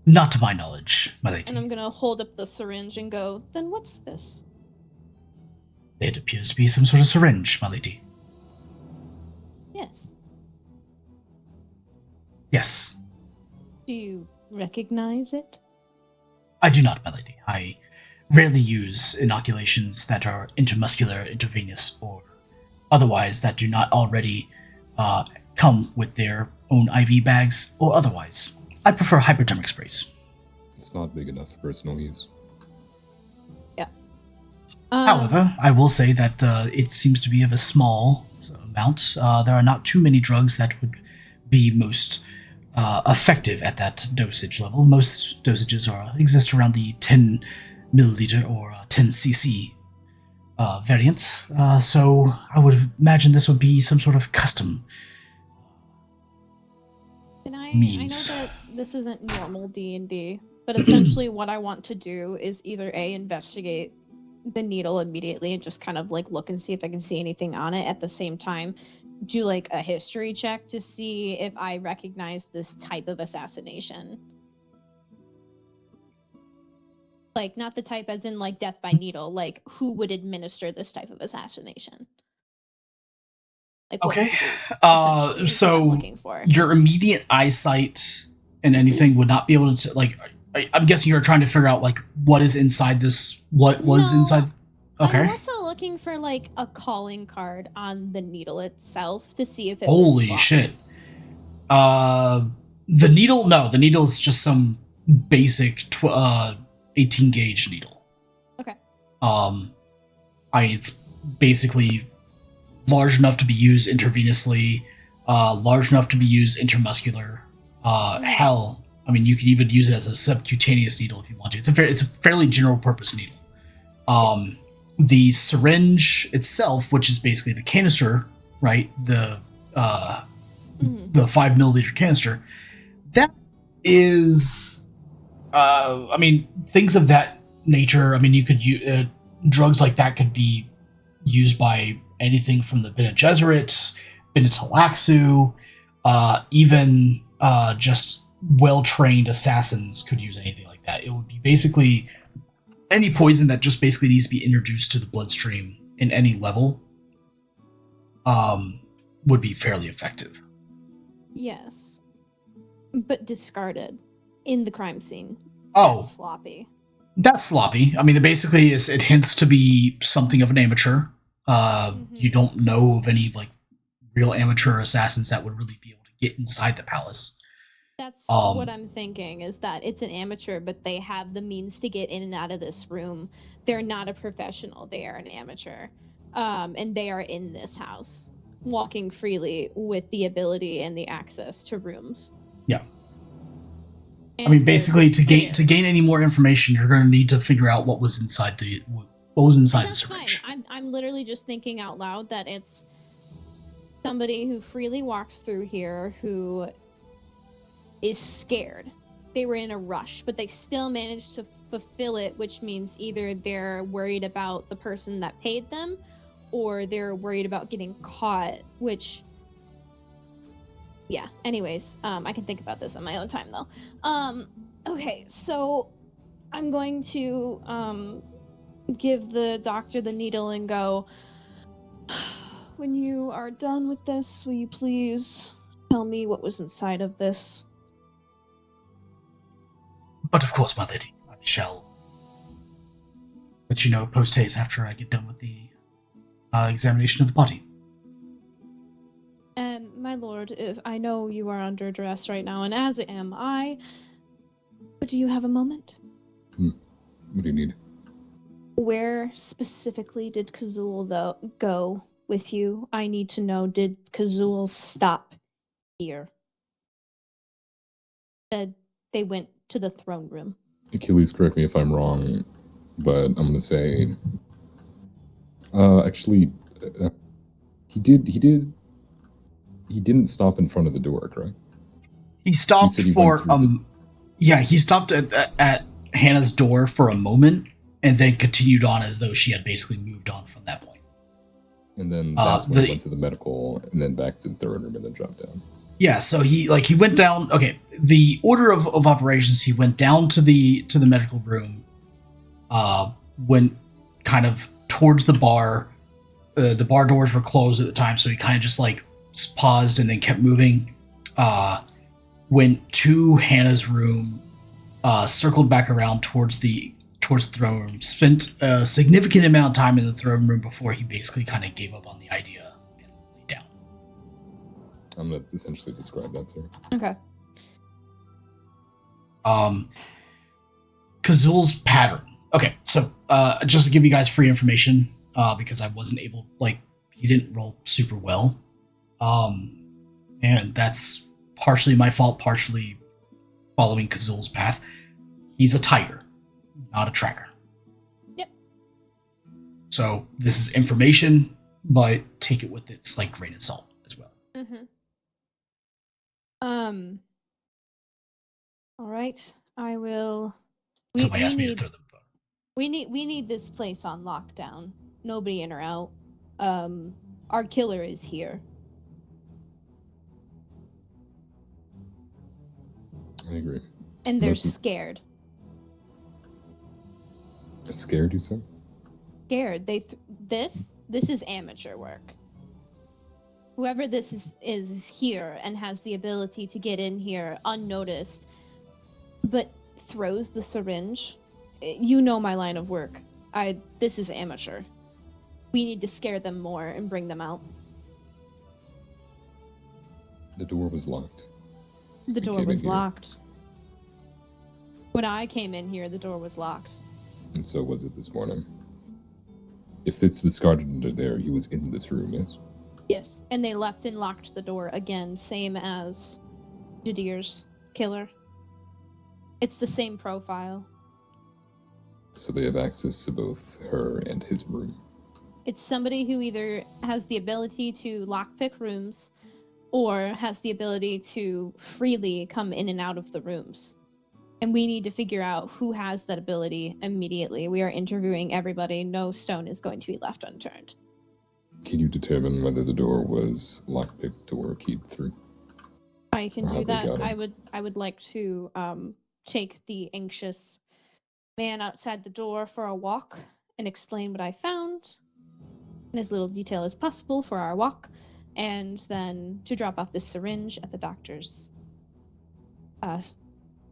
Not to my knowledge, my lady. And I'm gonna hold up the syringe and go, "Then what's this?" It appears to be some sort of syringe, my lady. Yes. Yes. Do you recognize it? I do not, my lady. I rarely use inoculations that are intermuscular, intravenous, or otherwise that do not already come with their own IV bags or otherwise. I prefer hypodermic sprays. It's not big enough for personal use. Yeah. However, I will say that it seems to be of a small amount. There are not too many drugs that would be most effective at that dosage level. Most dosages exist around the 10 milliliter or 10 cc variant. So I would imagine this would be some sort of custom means. I know that this isn't normal D&D, but essentially what I want to do is either A, investigate the needle immediately and just kind of like look and see if I can see anything on it. At the same time, do like a history check to see if I recognize this type of assassination. Like, not the type as in like death by needle, like who would administer this type of assassination. Like, Okay. essentially, is what I'm So looking for. your immediate eyesight and anything would not be able to like. I'm guessing you're trying to figure out like what is inside this. What was inside? Okay. I'm also looking for like a calling card on the needle itself to see if it. Holy shit. The needle? No, the needle is just some basic 18 gauge needle. Okay. It's basically large enough to be used intravenously, large enough to be used intramuscular. Hell, I mean, you can even use it as a subcutaneous needle if you want to. It's a fairly general purpose needle. The syringe itself, which is basically the canister, right? The 5 milliliter canister. That is, I mean, things of that nature. I mean, you could use drugs like that could be used by anything from the Bene Gesserit, Benetalaxu, even just well-trained assassins could use anything like that. It would be basically any poison that just basically needs to be introduced to the bloodstream in any level would be fairly effective. Yes. But discarded in the crime scene. Oh. That's sloppy. That's sloppy. I mean, it hints to be something of an amateur. You don't know of any like real amateur assassins that would really be able to get inside the palace. That's what I'm thinking, is that it's an amateur, but they have the means to get in and out of this room. They're not a professional. They are an amateur. And they are in this house, walking freely with the ability and the access to rooms. Yeah. And I mean, basically, to gain any more information, you're going to need to figure out what was inside the syringe. Fine. I'm literally just thinking out loud that it's somebody who freely walks through here who is scared. They were in a rush, but they still managed to fulfill it, which means either they're worried about the person that paid them or they're worried about getting caught, which... Yeah, anyways, I can think about this on my own time, though. Okay, so I'm going to give the doctor the needle and go, "When you are done with this, will you please tell me what was inside of this?" But of course, my lady, I shall let you know post-haste after I get done with the examination of the body. My lord, Lord, if I know you are under duress right now, and as am I, but do you have a moment? What do you need? Where specifically did Kazul go with you? I need to know, did Kazul stop here? Said they went to the throne room. Achilles, correct me if I'm wrong, but I'm gonna say, actually, he didn't stop in front of the door, correct? He stopped said he for went through yeah, he stopped at Hannah's door for a moment and then continued on as though she had basically moved on from that point. And then that's when he went to the medical, and then back to the throne room, and then dropped down. Yeah, so he went down. Okay, the order of operations. He went down to the medical room. Went kind of towards the bar. The bar doors were closed at the time, so he kind of just like paused and then kept moving. Went to Hannah's room. Circled back around towards the throne room. Spent a significant amount of time in the throne room before he basically kind of gave up on the idea and laid down. I'm gonna essentially describe that, sir. Okay. Kazul's pattern. Okay, so just to give you guys free information, because I wasn't able, he didn't roll super well, and that's partially my fault, partially following Kazul's path. He's a tiger, not a tracker. Yep. So this is information, but take it with its grain of salt as well. Mm-hmm. All right. I will. Somebody asked me to throw the book. We need this place on lockdown. Nobody in or out. Our killer is here. I agree. And they're scared. Scared, you said? Scared. This is amateur work. Whoever this is here and has the ability to get in here unnoticed, but throws the syringe. You know my line of work. This is amateur. We need to scare them more and bring them out. The door was locked. The door was locked. When I came in here, the door was locked. And so was it this morning. If it's discarded under there, he was in this room, yes? Yes, and they left and locked the door again, same as Jadir's killer. It's the same profile. So they have access to both her and his room. It's somebody who either has the ability to lockpick rooms or has the ability to freely come in and out of the rooms. And we need to figure out who has that ability immediately. We are interviewing everybody. No stone is going to be left unturned. Can you determine whether the door was lockpicked or keyed through? I can do that. I would like to take the anxious man outside the door for a walk and explain what I found in as little detail as possible for our walk, and then to drop off this syringe at the doctor's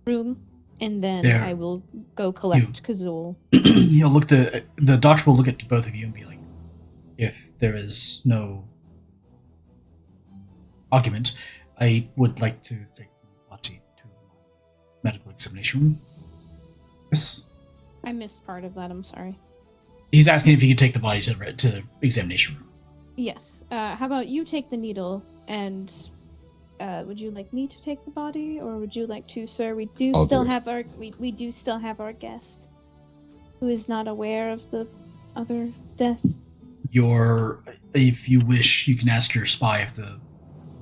room, and then There. I will go collect Kazul. The doctor will look at both of you and be like, if there is no argument, I would like to take the body to medical examination room. Yes? I missed part of that, I'm sorry. He's asking if you could take the body to the examination room. Yes. How about you take the needle, and would you like me to take the body, or would you like to, sir? We do still have our guest, who is not aware of the other death. If you wish, you can ask your spy if the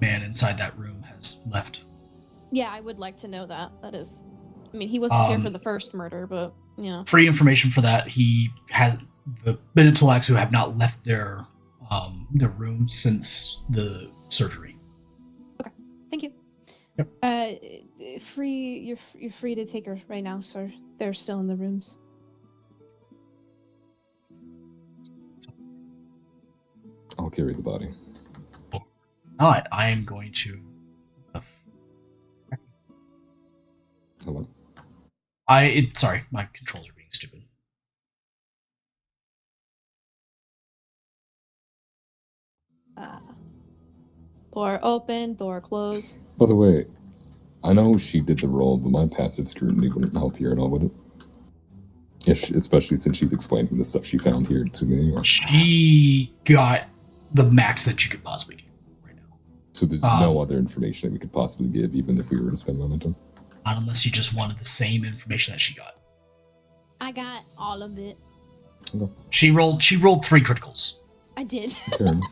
man inside that room has left. Yeah, I would like to know that. That is, I mean, he wasn't here for the first murder, but free information for that. He has the Benetalax who have not left their room since the surgery. Okay, thank you. Yep. You're free to take her right now, sir. They're still in the rooms. I'll carry the body. Not. I am going to. Hello? Sorry, my controls are being stupid. Door open, door closed. By the way, I know she did the role, but my passive scrutiny wouldn't help here at all, would it? Especially since she's explaining the stuff she found here to me. Or... She got the max that you could possibly get right now. So there's no other information that we could possibly give, even if we were to spend momentum? Not unless you just wanted the same information that she got. I got all of it. Okay. She rolled 3 criticals. I did. Fair enough.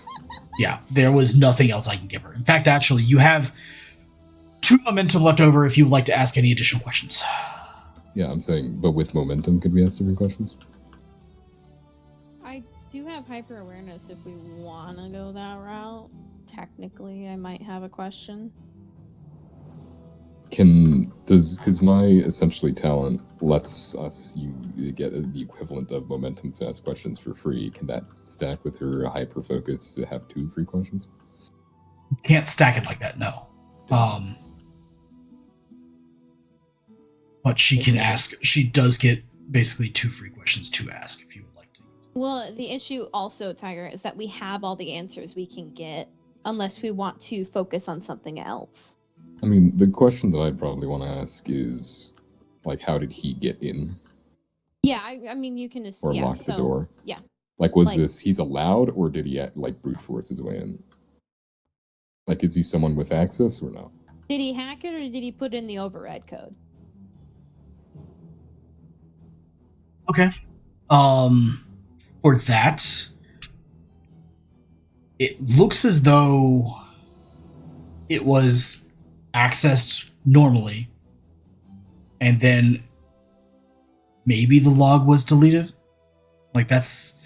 Yeah, there was nothing else I can give her. In fact, actually, you have 2 momentum left over if you would like to ask any additional questions. Yeah, I'm saying, but with momentum, could we ask different questions? I do have hyper awareness if we want to go that route. Technically, I might have a question. Because my essentially talent lets us you get the equivalent of momentum to ask questions for free. Can that stack with her hyper focus to have 2 free questions? Can't stack it like that, no. But she can ask. She does get basically 2 free questions to ask if you would like to. Well, the issue also, Tiger, is that we have all the answers we can get unless we want to focus on something else. I mean, the question that I'd probably want to ask is, like, how did he get in? Yeah, I mean, you can just... Or yeah, lock the door? Yeah. Like, was this, he's allowed, or did he, like, brute force his way in? Like, is he someone with access, or no? Did he hack it, or did he put in the override code? Okay. For that, it looks as though it was accessed normally, and then maybe the log was deleted. Like, that's...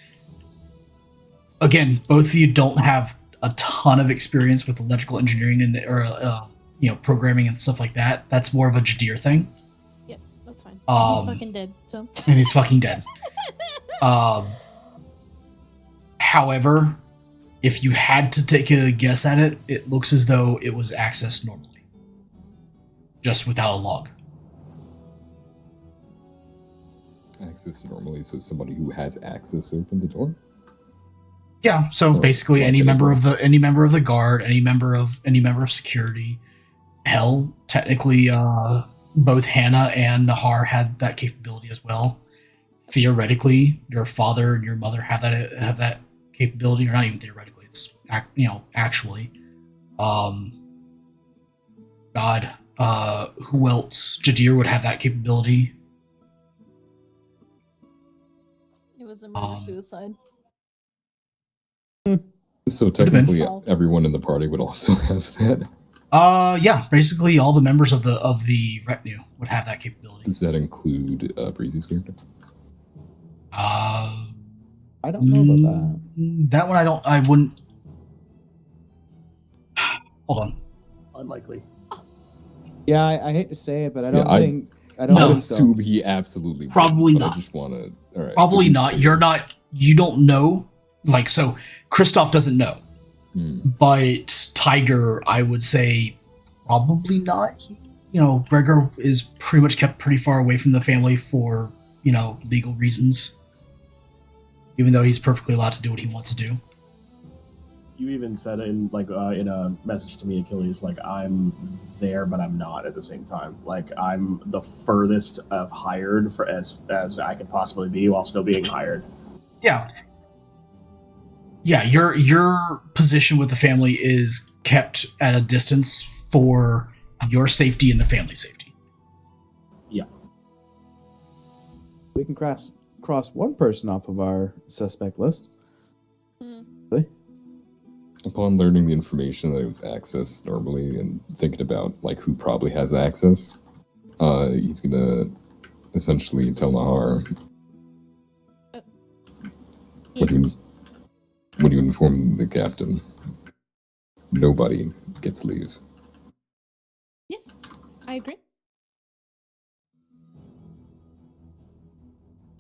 Again, both of you don't have a ton of experience with electrical engineering and programming and stuff like that. That's more of a Jadir thing. Yep, that's fine. He's fucking dead, so. And he's fucking dead. However, if you had to take a guess at it, it looks as though it was accessed normally, just without a log. Access normally, so somebody who has access opened the door? Yeah, so basically like any member of the guard, any member of security. Hell, technically both Hannah and Nahar had that capability as well. Theoretically, your father and your mother have that capability, or not even theoretically, it's actually. Who else? Jadir would have that capability. It was a murder-suicide. So technically, everyone in the party would also have that. Yeah, basically all the members of the retinue would have that capability. Does that include Breezy's character? I don't know about that. That one I wouldn't. Hold on. Unlikely. Yeah, I hate to say it, but I don't think. I would think assume so. he absolutely probably wouldn't, not. I just want to. All right, probably so not. clear. You're not. You don't know. Like, so, Kristoff doesn't know, but Tiger, I would say, probably not. Gregor is pretty much kept pretty far away from the family for legal reasons, even though he's perfectly allowed to do what he wants to do. You even said in in a message to me, Achilles, like, I'm there, but I'm not at the same time. Like, I'm the furthest of hired for as I could possibly be while still being hired. Yeah. Yeah, your position with the family is kept at a distance for your safety and the family's safety. Yeah. We can cross one person off of our suspect list. Really? Upon learning the information that it was accessed normally and thinking about who probably has access, he's gonna essentially tell Nahar, when you inform the captain, nobody gets leave. Yes, I agree.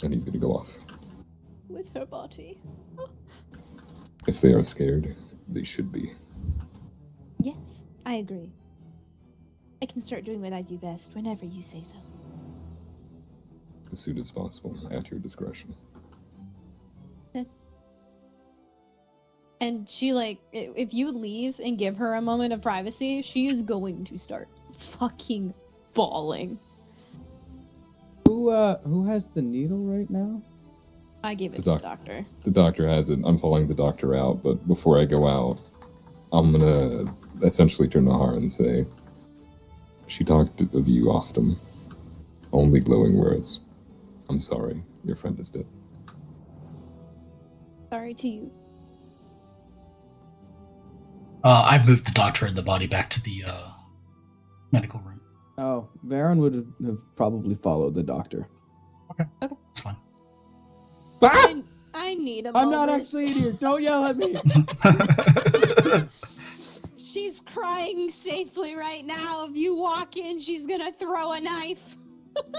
And he's gonna go off. With her body. If they are scared, they should be. Yes, I agree. I can start doing what I do best whenever you say so. As soon as possible, at your discretion. And she if you leave and give her a moment of privacy, she is going to start fucking bawling. Who has the needle right now? I gave it The to the doc- doctor. The doctor has it. I'm following the doctor out, but before I go out, I'm gonna essentially turn to Nahar and say, she talked of you often. Only glowing words. I'm sorry, your friend is dead. Sorry to you. I've moved the doctor and the body back to the medical room. Oh, Varen would have probably followed the doctor. Okay. That's fine. I need a I'm moment. not actually in here. Don't yell at me. She's crying safely right now. If you walk in, she's gonna throw a knife.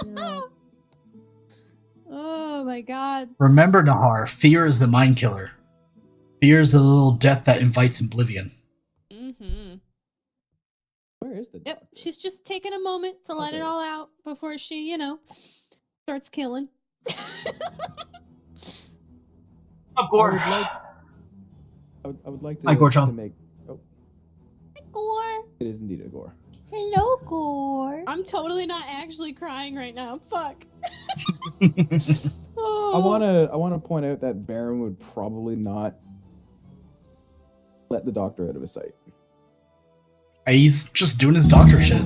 Yeah. Oh my god. Remember, Nahar, fear is the mind killer. Fear is the little death that invites oblivion. Mm-hmm. Where is the Yep, doctor? she's just taking a moment to let it all out before she, starts killing. Of I course. would like Hi, Gorchon. to make. Oh, Gore. it is indeed a gore. Hello, Gore. I'm totally not actually crying right now. Fuck. I Oh. wanna point out that Baron would probably not let the doctor out of his sight. He's just doing his doctor shit.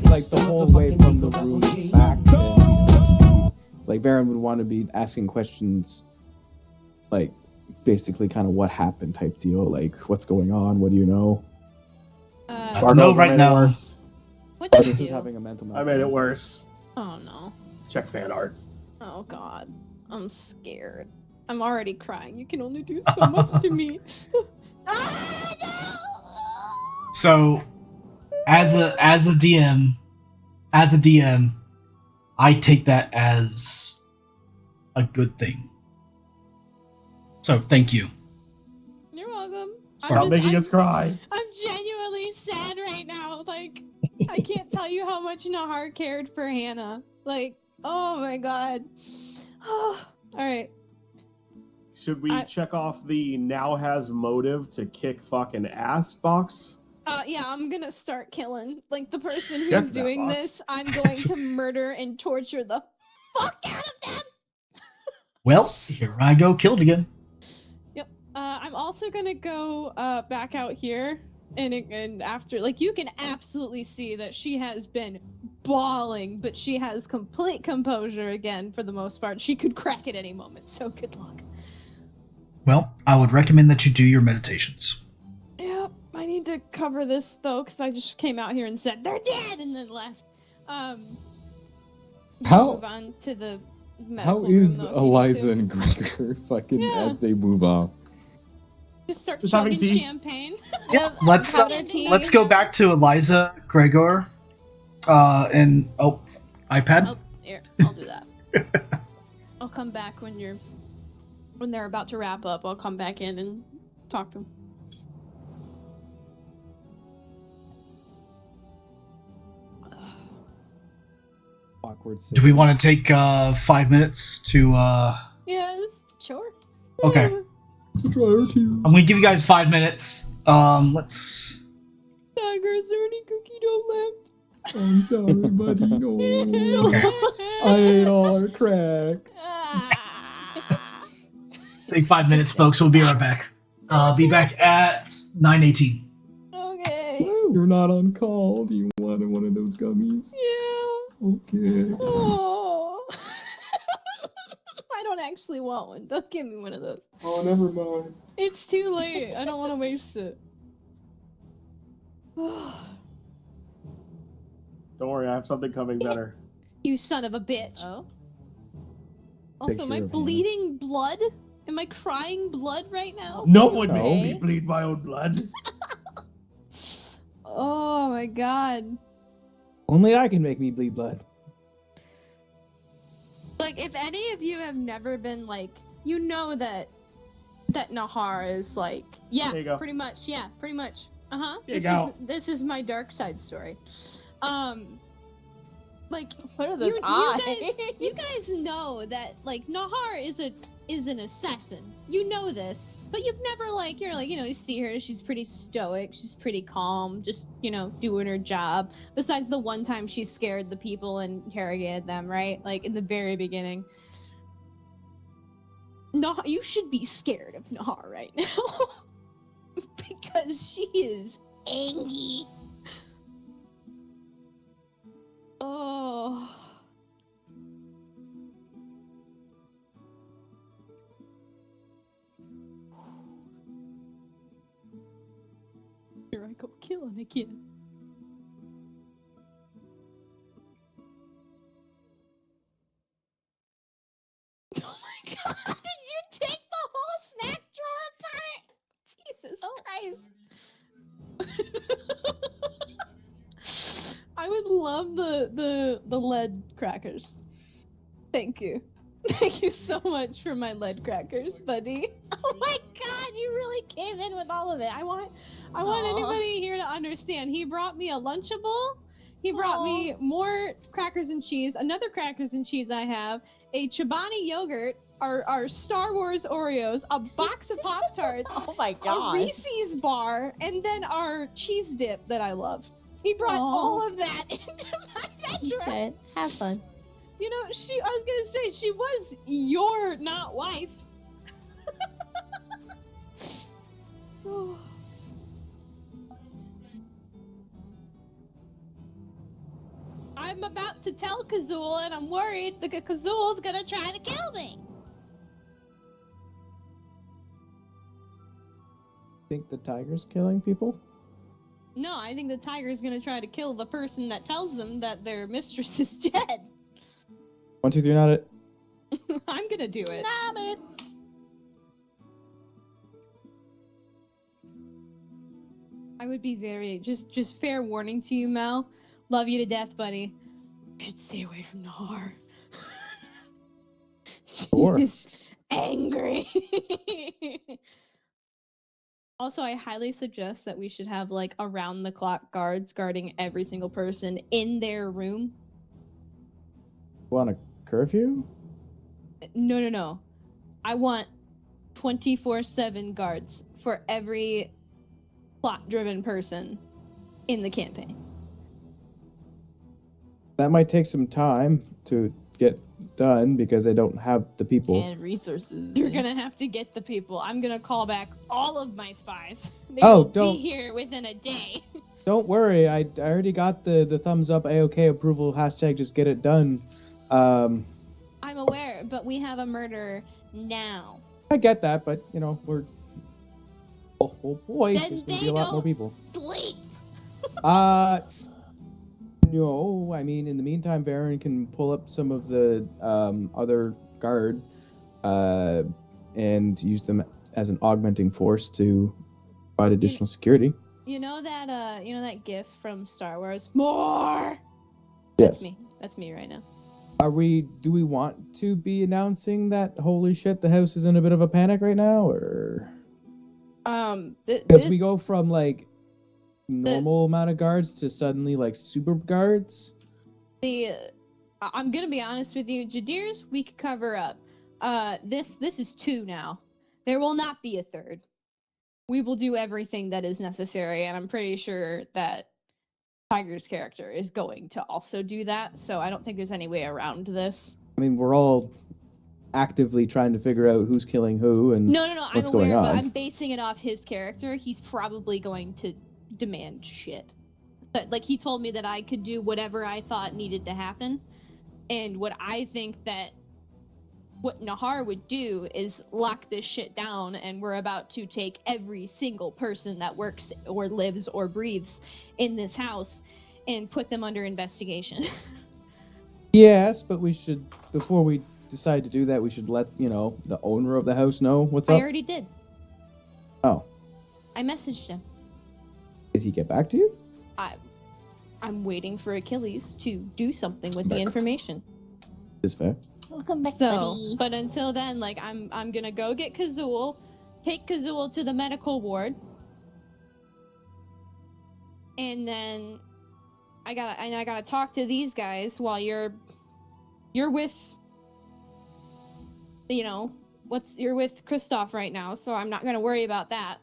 Like the whole way from the room back, and like Baron would want to be asking questions, like basically kind of what happened type deal, like what's going on, what do you know? No, right now. What This did is you do? having a mental I made it worse. Oh no. Check fan art. Oh god. I'm scared. I'm already crying. You can only do so much to me. Ah, no! So, as a DM, I take that as a good thing. So, thank you. You're welcome. Stop making us cry. I'm genuinely sad right now. Like, I can't tell you how much Nahar cared for Hannah. Like, oh my god. Oh, alright. Should we check off the now has motive to kick fucking ass box? Yeah, I'm gonna start killing. Like, the person Check who's that doing box. this, I'm going to murder and torture the fuck out of them! Well, here I go, killed again. Yep. I'm also gonna go back out here, and after, like, you can absolutely see that she has been bawling, but she has complete composure again for the most part. She could crack at any moment, so good luck. Well, I would recommend that you do your meditations. Yep, I need to cover this though, because I just came out here and said they're dead, and then left. How- Move on to the How medical is room, though, if you need Eliza to. and Gregor fucking Yeah. as they move off? Just start Just having chugging tea. champagne? Yep, Let's powder tea. let's go back to Eliza, Gregor, and iPad. Oh, here, I'll do that. I'll come back when they're about to wrap up. I'll come back in and talk to them. Awkward. Do we want to take 5 minutes to? Yes. Sure. Okay, To dry our tears. I'm gonna give you guys 5 minutes. Let's. Tiger, is there any cookie dough left? I'm sorry, buddy. No. Okay. I ate all our crack. Ah. Take 5 minutes, folks. We'll be right back. Be back at 9:18. Okay. You're not on call. Do you want one of those gummies? Yeah. Okay. Oh. I don't actually want one. Don't give me one of those. Oh, never mind. It's too late. I don't want to waste it. Don't worry, I have something coming better. You son of a bitch. Oh. Also, am I Picture of bleeding blood? Am I crying blood right now? No one makes Okay. me bleed my own blood. Oh my god. Only I can make me bleed blood. Like, if any of you have never been, like, you know that Nahar is, like, yeah, There you go. pretty much, yeah, pretty much. Uh-huh. There you go. This is my dark side story. Like, What are those eyes? you guys know that, like, Nahar is an assassin. You know this. But you've never, like, you're like, you see her, she's pretty stoic, she's pretty calm, just, doing her job. Besides the one time she scared the people and interrogated them, right? Like, in the very beginning. No, you should be scared of Nahar right now. Because she is angry. Oh. Here I go killing again. Oh my god, did you take the whole snack drawer apart? Jesus Christ. I would love the lead crackers. Thank you. Thank you so much for my lead crackers, buddy. Oh my god, you really came in with all of it. I want anybody here to understand. He brought me a Lunchable. He brought me more crackers and cheese, another crackers and cheese I have, a Chobani yogurt, our Star Wars Oreos, a box of Pop-Tarts, Oh my god. a Reese's bar, and then our cheese dip that I love. He brought all of that into my bedroom. He said, have fun. I was gonna say, she was your not wife. I'm about to tell Kazul, and I'm worried that Kazul's gonna try to kill me. Think the tiger's killing people? No, I think the tiger's gonna try to kill the person that tells them that their mistress is dead. 1, 2, 3, not it. I'm gonna do it. Not it. I would be very just fair warning to you, Mel. Love you to death, buddy. You should stay away from Nahar. Sure. She's angry. Also, I highly suggest that we should have like around the clock guards guarding every single person in their room. Want a curfew? No. I want 24/7 guards for every plot-driven person in the campaign. That might take some time to get done because they don't have the people. And resources. You're gonna have to get the people. I'm gonna call back all of my spies. They Oh, will don't- be here within a day. Don't worry, I already got the thumbs up AOK approval hashtag just get it done. I'm aware, but we have a murderer now. I get that, but we're oh boy, Then there's they gonna be a lot more don't people. sleep. No, I mean in the meantime, Baron can pull up some of the other guard and use them as an augmenting force to provide additional security. You know that GIF from Star Wars? More. Yes. That's me right now. Do we want to be announcing that holy shit the house is in a bit of a panic right now, or because we go from like normal amount of guards to suddenly like super guards? I'm gonna be honest with you, Jadir's we could cover up. This is 2 now. There will not be a 3rd. We will do everything that is necessary, and I'm pretty sure that Tiger's character is going to also do that, so I don't think there's any way around this. I mean, we're all actively trying to figure out who's killing who and No, what's I'm going aware, on. but I'm basing it off his character. He's probably going to demand shit. But, like, he told me that I could do whatever I thought needed to happen, and what I think that what Nahar would do is lock this shit down, and we're about to take every single person that works or lives or breathes in this house and put them under investigation. Yes, but we should, before we decide to do that, we should let the owner of the house know what's I up. already did. Oh, I messaged him. did he get back to you? I'm waiting for Achilles to do something with the information. Is fair. Welcome back, So, buddy. but until then, like, I'm gonna go get Kazul, take Kazul to the medical ward, and then I gotta talk to these guys while you're with, you're with Kristoff right now, so I'm not gonna worry about that.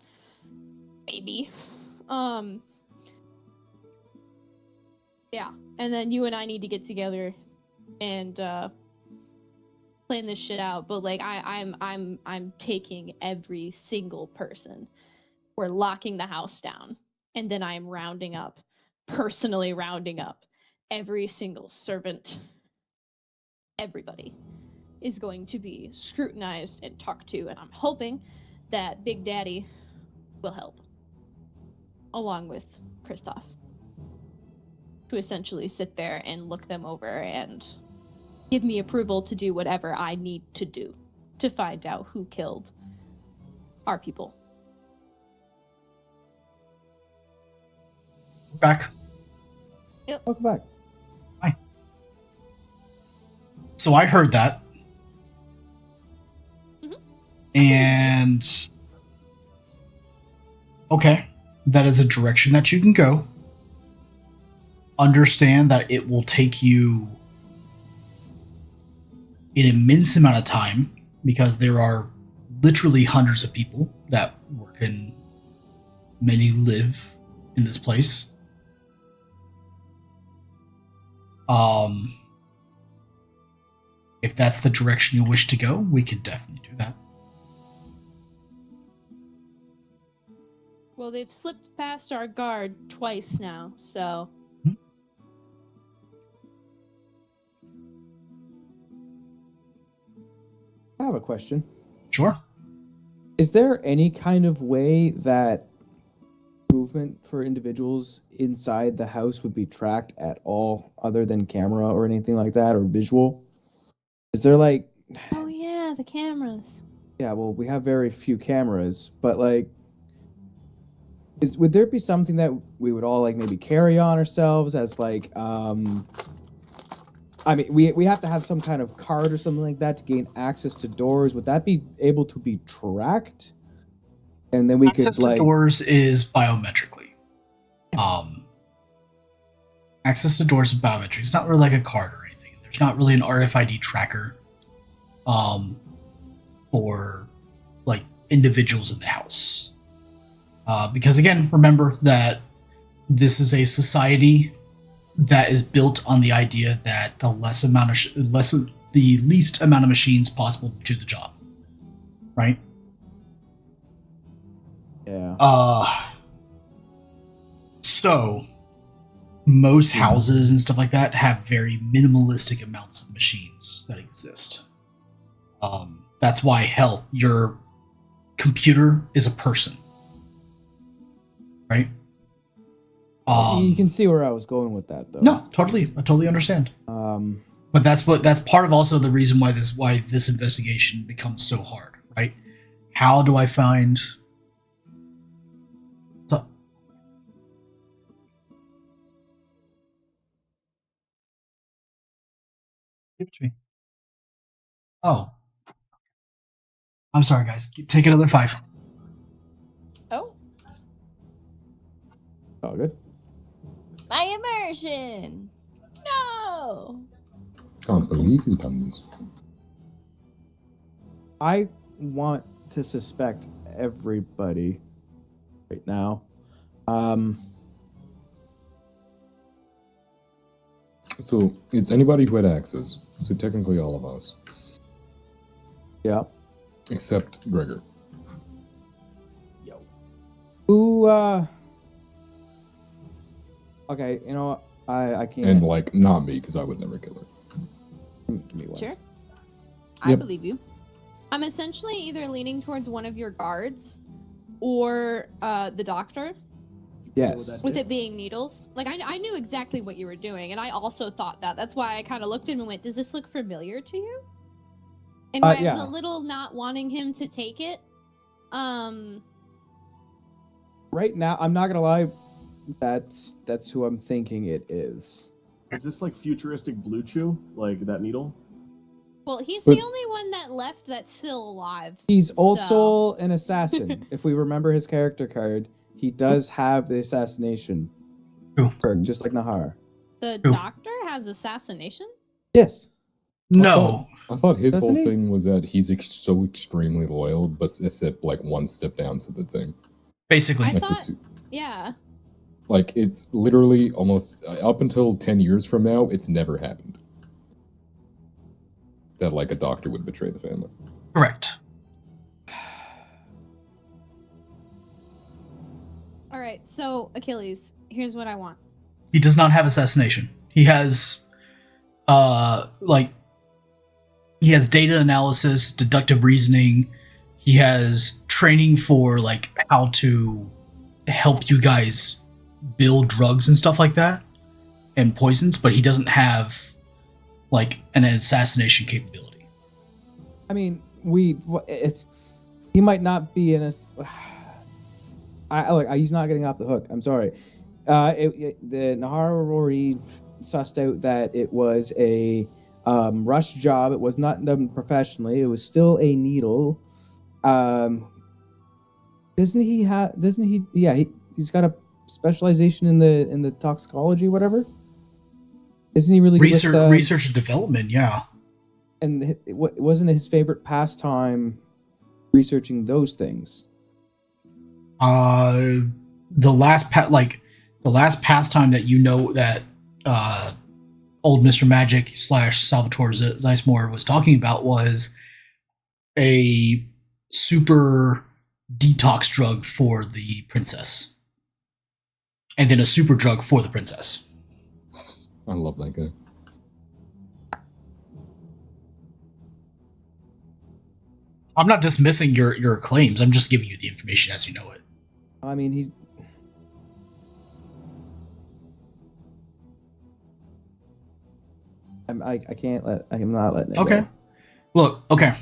Maybe. Yeah, and then you and I need to get together and plan this shit out. But like, I'm taking every single person. We're locking the house down, and then I'm personally rounding up every single servant. Everybody is going to be scrutinized and talked to, and I'm hoping that Big Daddy will help, along with Kristoff, to essentially sit there and look them over and give me approval to do whatever I need to do to find out who killed our people. We're back. Welcome back. So I heard that. And okay, that is a direction that you can go. Understand that it will take you an immense amount of time because there are literally hundreds of people that work and many live in this place. If that's the direction you wish to go, we can definitely do that. Well, they've slipped past our guard twice now, so... I have a question. Sure. Is there any kind of way that movement for individuals inside the house would be tracked at all other than camera or anything like that, or visual? Is there like... Oh yeah, the cameras. Yeah, well, we have very few cameras, but like... would there be something that we would all like maybe carry on ourselves as like... I mean, we have to have some kind of card or something like that to gain access to doors. Would that be able to be tracked? And then we access could like... to doors is biometrically. Access to doors is biometric. It's not really like a card or anything. There's not really an RFID tracker for like individuals in the house. Because again, remember that this is a society that is built on the idea that the least amount of machines possible to do the job, right? Yeah. So most houses and stuff like that have very minimalistic amounts of machines that exist. That's why, hell, your computer is a person, right? You can see where I was going with that, though. No, totally. I totally understand. But that's part of also the reason why this investigation becomes so hard, right? How do I find... What's up? Give it to me. Oh. I'm sorry, guys. Take another 5. Oh, All good. my immersion. No. Can't believe he's done this. I want to suspect everybody right now. So it's anybody who had access. So technically all of us. Yeah. Except Gregor. Yo. Who, okay, you know what? I can't... And like, not me, because I would never kill her. Give me one. Sure. I Yep. believe you. I'm essentially either leaning towards one of your guards or the doctor, Yes. with it being needles. Like, I knew exactly what you were doing, and I also thought that. That's why I kind of looked at him and went, does this look familiar to you? And why I yeah. was a little not wanting him to take it. Right now, I'm not gonna lie, that's who I'm thinking it is. Is this like futuristic Blue Chew? Like that needle? Well, he's But- the only one that left that's still alive. He's Old So- Soul and Assassin. If we remember his character card, he does have the assassination Who? perk, just like Nahar. The Who? doctor has assassination? Yes. No. I thought his Doesn't whole he? thing was that he's so extremely loyal, but except like one step down to the thing. Basically. I Like the thought, su- yeah. Like it's literally almost up until 10 years from now, it's never happened that like a doctor would betray the family. Correct. All right, so Achilles, here's what I want. He does not have assassination. He has he has data analysis, deductive reasoning. He has training for like how to help you guys build drugs and stuff like that and poisons, but he doesn't have like an assassination capability. I mean, he might not be in a. He's not getting off the hook. I'm sorry. The Nahari sussed out that it was a rush job. It was not done professionally. It was still a needle. Doesn't he have? Doesn't he? Yeah, he's got a specialization in the toxicology, whatever. Isn't he really good with, research and development? Yeah. And wasn't his favorite pastime researching those things? The last pastime that you know that old Mr. Magic / Salvatore Zeismore was talking about was a super detox drug for the princess, and then a super drug for the princess. I love that guy. I'm not dismissing your claims. I'm just giving you the information as you know it. I mean, he's. I can't let. I'm not letting it Okay. go. Look. Okay.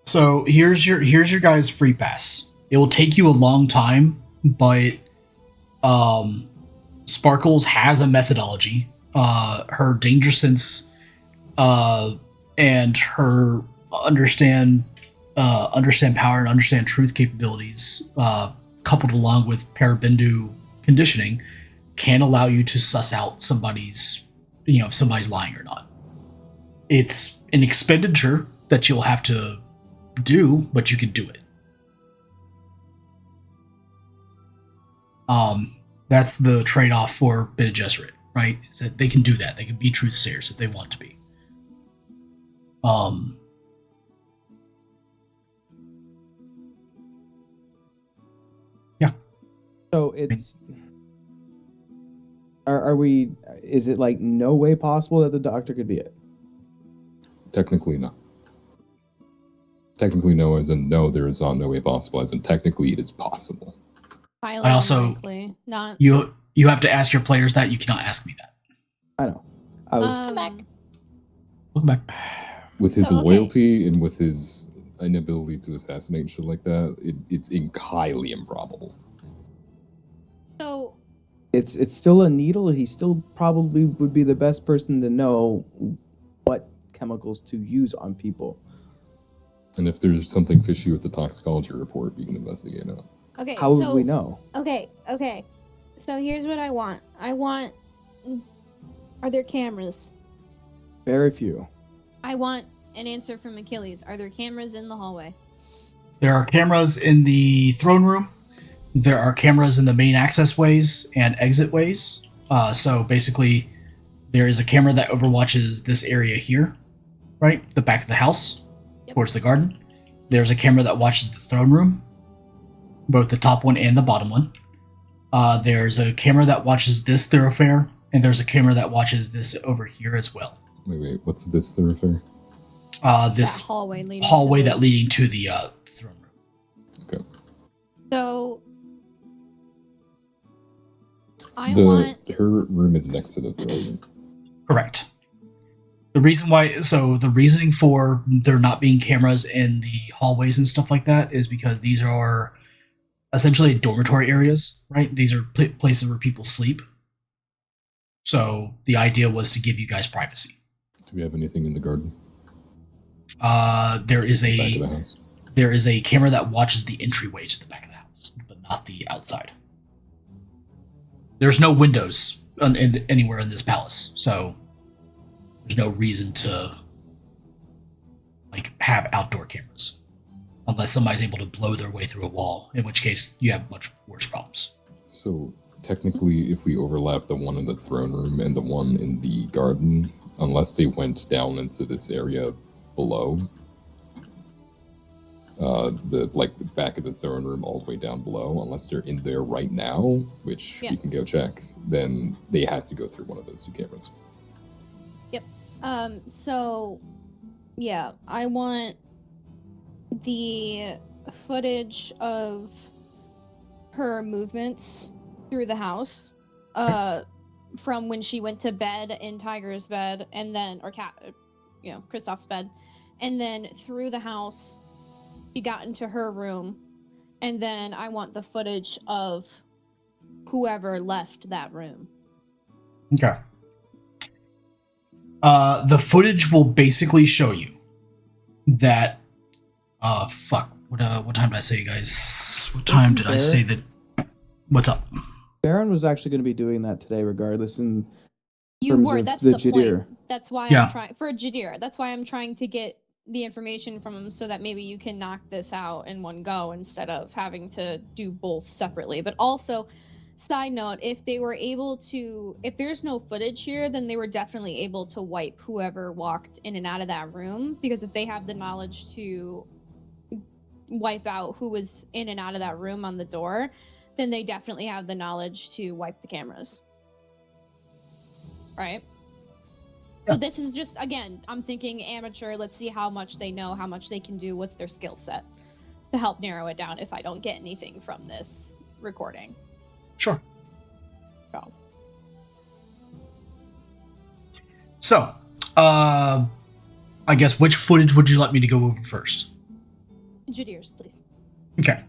So here's your guys' free pass. It will take you a long time, but Sparkles has a methodology. Her danger sense, and her understand power and understand truth capabilities, coupled along with Parabindu conditioning, can allow you to suss out if somebody's lying or not. It's an expenditure that you'll have to do, but you can do it. That's the trade-off for Bene Gesserit, right? Is that they can do that. They can be truth sayers if they want to be. Yeah. So it's. Are we? Is it like no way possible that the doctor could be it? Technically, no. Technically, no, as in no, there is not no way possible. As in technically, it is possible. Highly I also- unlikely. Not. You have to ask your players that. You cannot ask me that. I know. I was. Come back. Welcome back. With his So, okay. loyalty and with his inability to assassinate and shit like that, it's highly improbable. So It's still a needle. He still probably would be the best person to know what chemicals to use on people. And if there's something fishy with the toxicology report, we can investigate it. okay. How so, would we know? Okay. So here's what I want. Are there cameras? Very few. I want an answer from Achilles. Are there cameras in the hallway? There are cameras in the throne room. There are cameras in the main access ways and exit ways. So basically, there is a camera that overwatches this area here, right? The back of the house, Yep. towards the garden. There's a camera that watches the throne room, both the top one and the bottom one. There's a camera that watches this thoroughfare, and there's a camera that watches this over here as well. Wait, what's this thoroughfare? This That hallway leading. hallway to the- that leading to the throne room. Okay. So Her room is next to the throne room. Correct. The reasoning for there not being cameras in the hallways and stuff like that is because these are essentially dormitory areas, right? These are places where people sleep. So the idea was to give you guys privacy. Do we have anything in the garden? There is Back of the house. there is a camera that watches the entryway to the back of the house, but not the outside. There's no windows anywhere in this palace, so there's no reason to have outdoor cameras. Unless somebody's able to blow their way through a wall, in which case you have much worse problems. So technically, if we overlap the one in the throne room and the one in the garden, unless they went down into this area below, the back of the throne room all the way down below, unless they're in there right now, which we can go check, then they had to go through one of those two cameras. Yep. So, yeah, I want the footage of her movements through the house, from when she went to bed in Tiger's bed, and then, or Kristoff's bed, and then through the house, she got into her room, and then I want the footage of whoever left that room. Okay. The footage will basically show you that. Fuck. What time did I say, guys? What time did I say that? What's up? Baron was actually going to be doing that today, regardless. In you terms were. of That's the the Jadir. point. That's why I'm trying for Jadir. That's why I'm trying to get the information from him so that maybe you can knock this out in one go instead of having to do both separately. But also, side note, if there's no footage here, then they were definitely able to wipe whoever walked in and out of that room, because if they have the knowledge to wipe out who was in and out of that room on the door, then they definitely have the knowledge to wipe the cameras. Right? So this is just, again, I'm thinking amateur. Let's see how much they know, how much they can do, what's their skill set, to help narrow it down if I don't get anything from this recording. Sure. So, I guess which footage would you like me to go over first? Jadir's, please. Okay.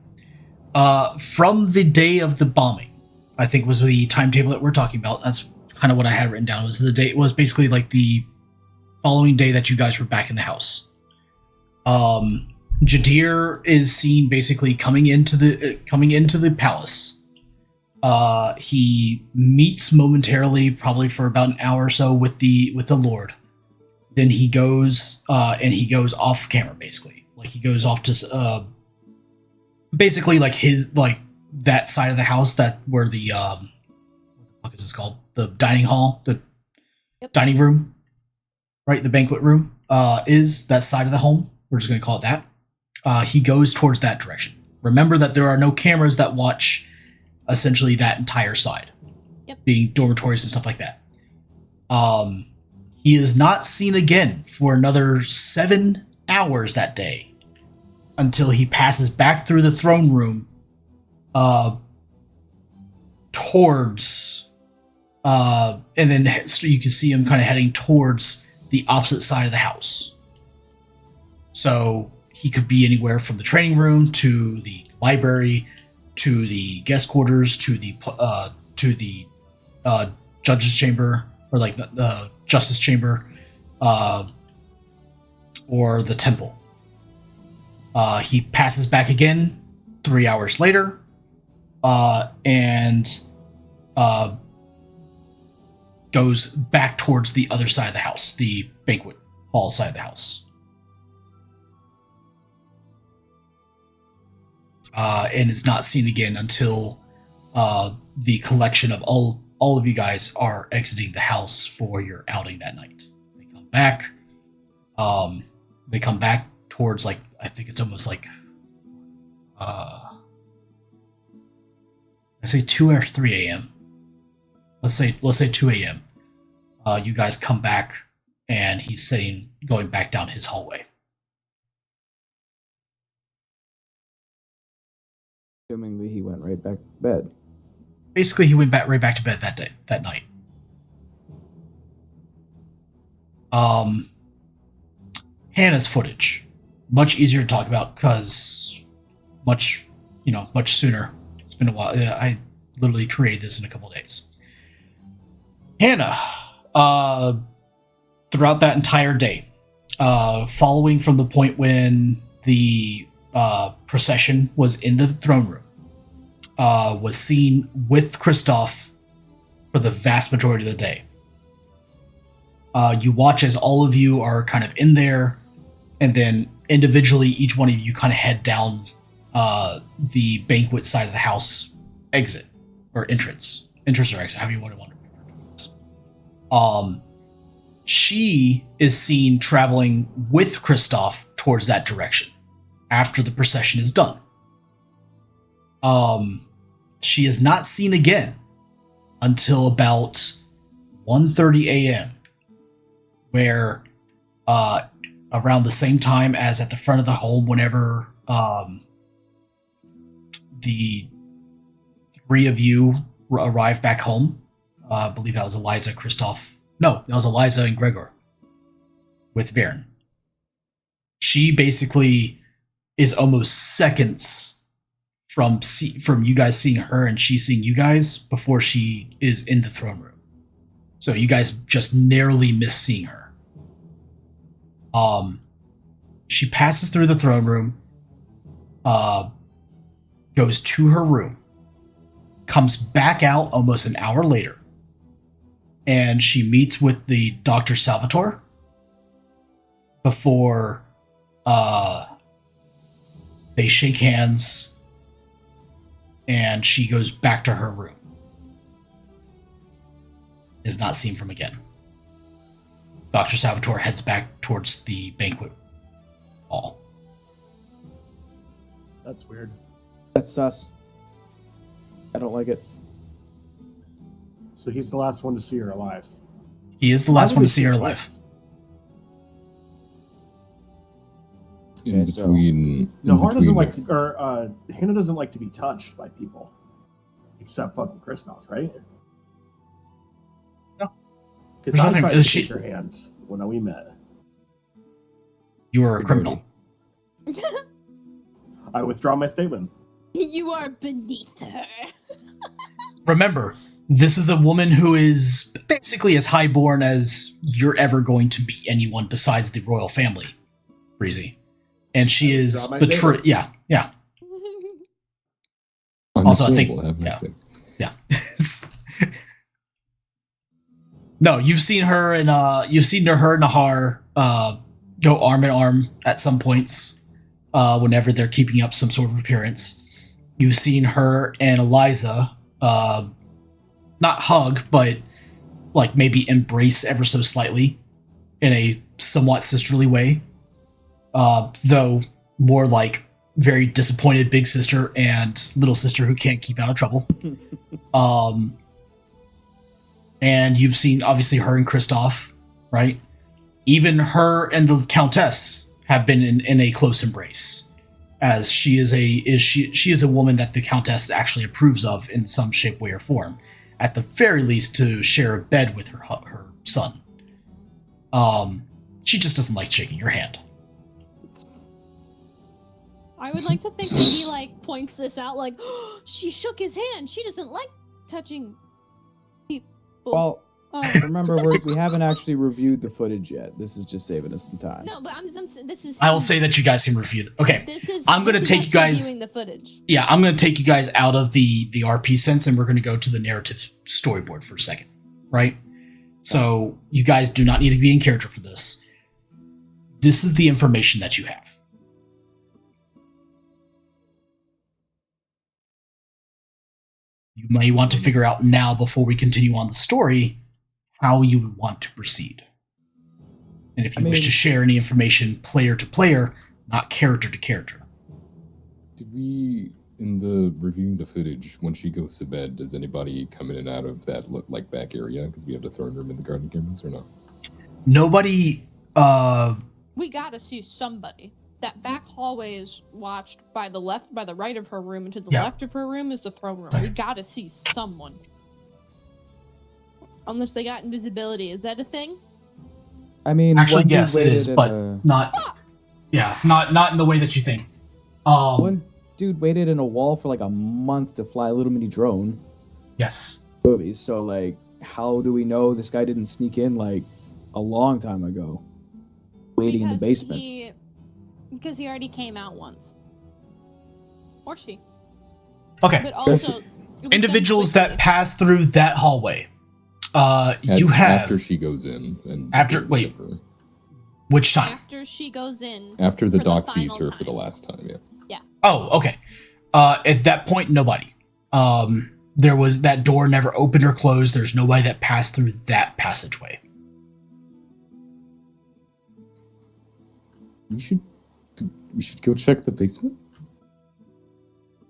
From the day of the bombing, I think was the timetable that we're talking about. That's kind of what I had written down. Was the day? It was basically like the following day that you guys were back in the house. Jadir is seen basically coming into the palace. He meets momentarily, probably for about an hour or so, with the Lord. Then he goes off camera, basically. Like he goes off to basically like that side of the house that where the what the fuck is this called? The dining hall, the dining room, right? The banquet room is that side of the home. We're just going to call it that. He goes towards that direction. Remember that there are no cameras that watch essentially that entire side, being dormitories and stuff like that. He is not seen again for another 7 hours that day until he passes back through the throne room towards and then you can see him kind of heading towards the opposite side of the house. So he could be anywhere from the training room to the library to the guest quarters to the judge's chamber, or like the justice chamber, or the temple. He passes back again 3 hours later, and goes back towards the other side of the house, the banquet hall side of the house. And is not seen again until the collection of all of you guys are exiting the house for your outing that night. They come back. They come back towards, like, I think it's almost like I say 2 or 3 a.m. Let's say 2 a.m. You guys come back and he's going back down his hallway. Assumingly, he went right back to bed. Basically, he went right back to bed that night. Hannah's footage, much easier to talk about because much sooner. It's been a while. I literally created this in a couple of days. Hannah, throughout that entire day, following from the point when the procession was in the throne room, was seen with Kristoff for the vast majority of the day. You watch as all of you are kind of in there, and then individually, each one of you kind of head down the banquet side of the house exit or entrance or exit, however you want to she is seen traveling with Kristoff towards that direction after the procession is done. She is not seen again until about 1:30 a.m., where around the same time as at the front of the home, whenever the three of you arrive back home. I believe that was Eliza, Kristoff. No, that was Eliza and Gregor with Baron. She basically is almost seconds from you guys seeing her and she seeing you guys before she is in the throne room. So you guys just narrowly miss seeing her. She passes through the throne room, goes to her room, comes back out almost an hour later, and she meets with the Dr. Salvatore before they shake hands, and she goes back to her room. Is not seen from again. Dr. Salvatore heads back towards the banquet hall. That's weird. That's sus. I don't like it. So he's the last one to see her alive. He is the last one to see her alive. In Okay, so- between. Nahar doesn't between like to, or Hannah doesn't like to be touched by people, except fucking Kristoff, right? No. Because I There's tried nothing- to shake your hand when we met. You are a criminal. I withdraw my statement. You are beneath her. Remember, this is a woman who is basically as highborn as you're ever going to be anyone besides the royal family, Breezy. And she is Withdraw my betrayed. statement. Yeah. Also, I think- Understandable, have yeah. nice day. Yeah. No, you've seen her and her and Nahar go arm in arm at some points whenever they're keeping up some sort of appearance. You've seen her and Eliza not hug, but like maybe embrace ever so slightly in a somewhat sisterly way. Though more like very disappointed big sister and little sister who can't keep out of trouble. And you've seen obviously her and Kristoff, right? Even her and the Countess have been in a close embrace, as she is a woman that the Countess actually approves of in some shape, way, or form. At the very least, to share a bed with her son. She just doesn't like shaking your hand. I would like to think that he like points this out, like she shook his hand. She doesn't like touching people. Well, Oh. remember, we haven't actually reviewed the footage yet. This is just saving us some time. No, but this is. I will say that you guys can review it. Okay, I'm gonna this is take us you guys. reviewing the footage. Yeah, I'm going to take you guys out of the RP sense, and we're going to go to the narrative storyboard for a second, right? So you guys do not need to be in character for this. This is the information that you have. You may want to figure out now, before we continue on the story, how you would want to proceed. And if you wish to share any information player to player, not character to character. Did we, in the reviewing the footage, when she goes to bed, does anybody come in and out of that like back area? Because we have the throne room and the garden cameras, or no? Nobody. We gotta see somebody. That back hallway is watched by the right of her room, and to the Yeah. left of her room is the throne room. We gotta see someone. Unless they got invisibility. Is that a thing? I mean, Actually, one dude yes, it waited is, in but a- not. Yeah, not in the way that you think. one dude waited in a wall for like a month to fly a little mini drone. Yes. Movies. So like, how do we know this guy didn't sneak in like a long time ago, waiting in the basement? Because he already came out once. Or she. Okay. But also, it was done Individuals quickly. that pass through that hallway. You have After she goes in and After- wait. which time? After she goes in. After the for the doc sees final her for the time. last time, yeah. Oh, okay. At that point, nobody. There was that door never opened or closed. There's nobody that passed through that passageway. We should go check the basement.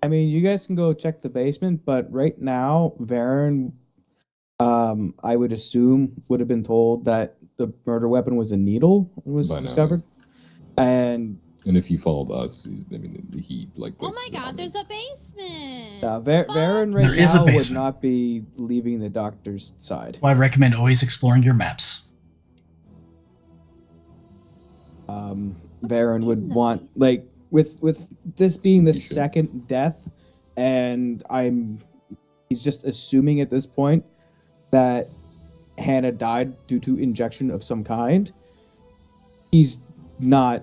I mean, you guys can go check the basement, but right now, Varen, I would assume, would have been told that the murder weapon was a needle and was By now, discovered. And if you followed us, I mean, he like. Oh places my it god, on there's his- a basement. Varen right There is a now would basement. not be leaving the doctor's side. Well, I recommend always exploring your maps. Varen would want, like, with this being the You should. second death, and he's just assuming at this point that Hannah died due to injection of some kind. He's not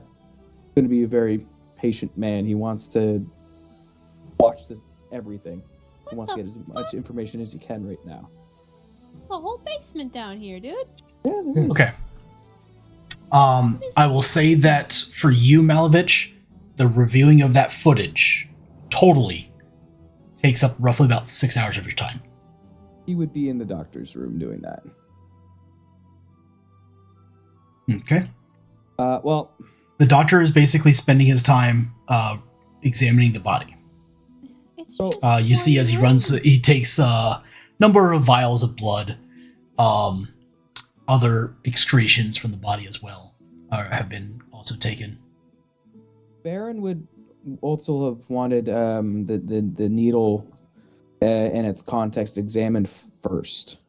going to be a very patient man. He wants to watch everything. He What wants to the get as much information as he can right now. The whole basement down here, dude. Yeah, there is. Okay. I will say that for you, Malavich, the reviewing of that footage totally takes up roughly about 6 hours of your time. He would be in the doctor's room doing that. Okay. Well, The doctor is basically spending his time examining the body. It's So- just You see, one as he room. runs, he takes a number of vials of blood. Other excretions from the body as well have been also taken. Baron would also have wanted the needle and its context examined first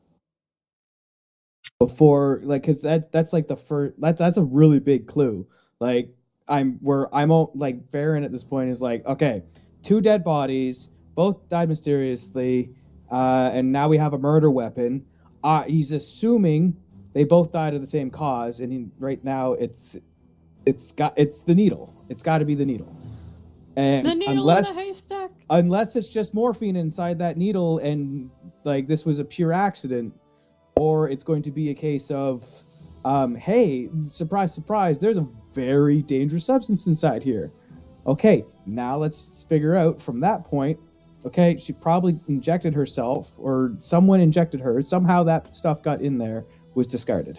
before, like, because that's like the first that's a really big clue. Like, like Baron at this point is like, okay, 2 dead bodies, both died mysteriously, and now we have a murder weapon. He's assuming they both died of the same cause, and right now it's the needle. It's got to be the needle. And The needle unless in the haystack. unless it's just morphine inside that needle, and like this was a pure accident, or it's going to be a case of, hey, surprise, surprise, there's a very dangerous substance inside here. Okay, now let's figure out from that point. Okay, she probably injected herself, or someone injected her. Somehow that stuff got in there, was discarded.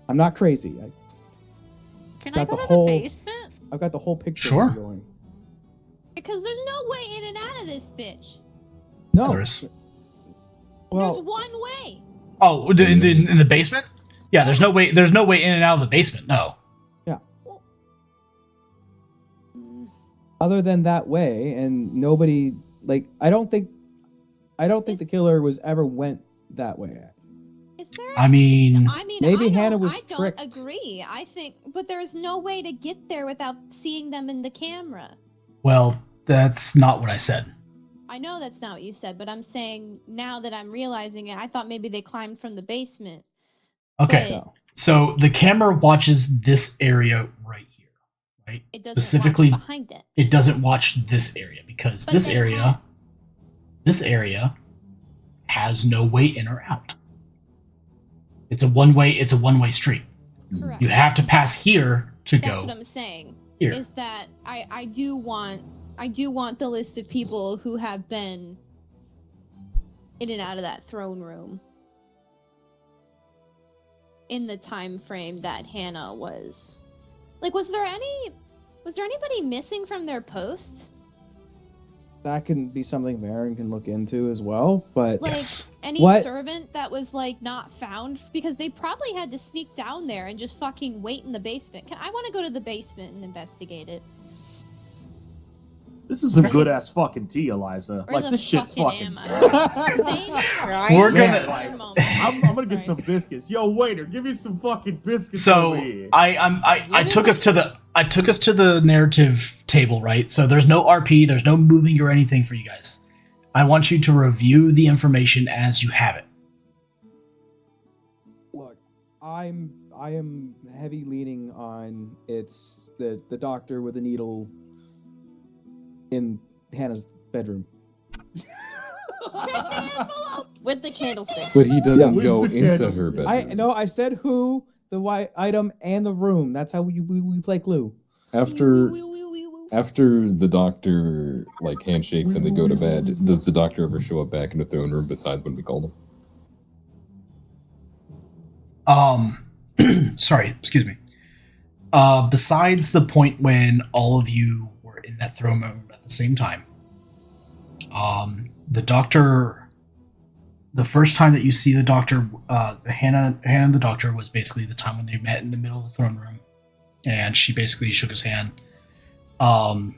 I'm not crazy. Can got I go the to whole- the basement? I've got the whole picture Sure. going. Because there's no way in and out of this bitch. No, There is. well, There's one way. Oh, in the basement? Yeah, there's no way. There's no way in and out of the basement. No. Mm, other than that way, and nobody, like, I don't think the killer was ever went that way. Is there? I mean, Maybe I don't- Hannah was I don't tricked. agree. I think, but there's no way to get there without seeing them in the camera. well, that's not what I said. I know that's not what you said, but I'm saying now that I'm realizing it, I thought maybe they climbed from the basement. Okay, No. so the camera watches this area right here, right? It doesn't Specifically, watch behind it. it doesn't watch this area because But this they area, have- this area has no way in or out. It's a one-way. It's a one-way street. Correct. You have to pass here to That's go what I'm saying. here. Is that I do want the list of people who have been in and out of that throne room in the time frame that Hannah was. Like, was there anybody missing from their post? That can be something Varen can look into as well, but Like Yes. any What? servant that was like not found, because they probably had to sneak down there and just fucking wait in the basement. I want to go to the basement and investigate it. This is some good ass fucking tea, Eliza. Or Like the this shit's fucking. am I? We're Man, gonna- like, Your moment. I'm gonna get some biscuits. Yo, waiter, give me some fucking biscuits So over here. I took us to the narrative table, right? So there's no RP, there's no moving or anything for you guys. I want you to review the information as you have it. look, I am heavy leaning on it's the doctor with a needle in Hannah's bedroom. With the candlestick. But he doesn't Yeah. go With the into candles. her bedroom. I said who. the white item and the room. That's how we play Clue. After the doctor like handshakes and they go to bed, does the doctor ever show up back in the throne room besides when we called him? Sorry, excuse me. Besides the point when all of you were in that throne room at the same time, the doctor, the first time that you see the doctor, Hannah and the doctor was basically the time when they met in the middle of the throne room, and she basically shook his hand. Hannah,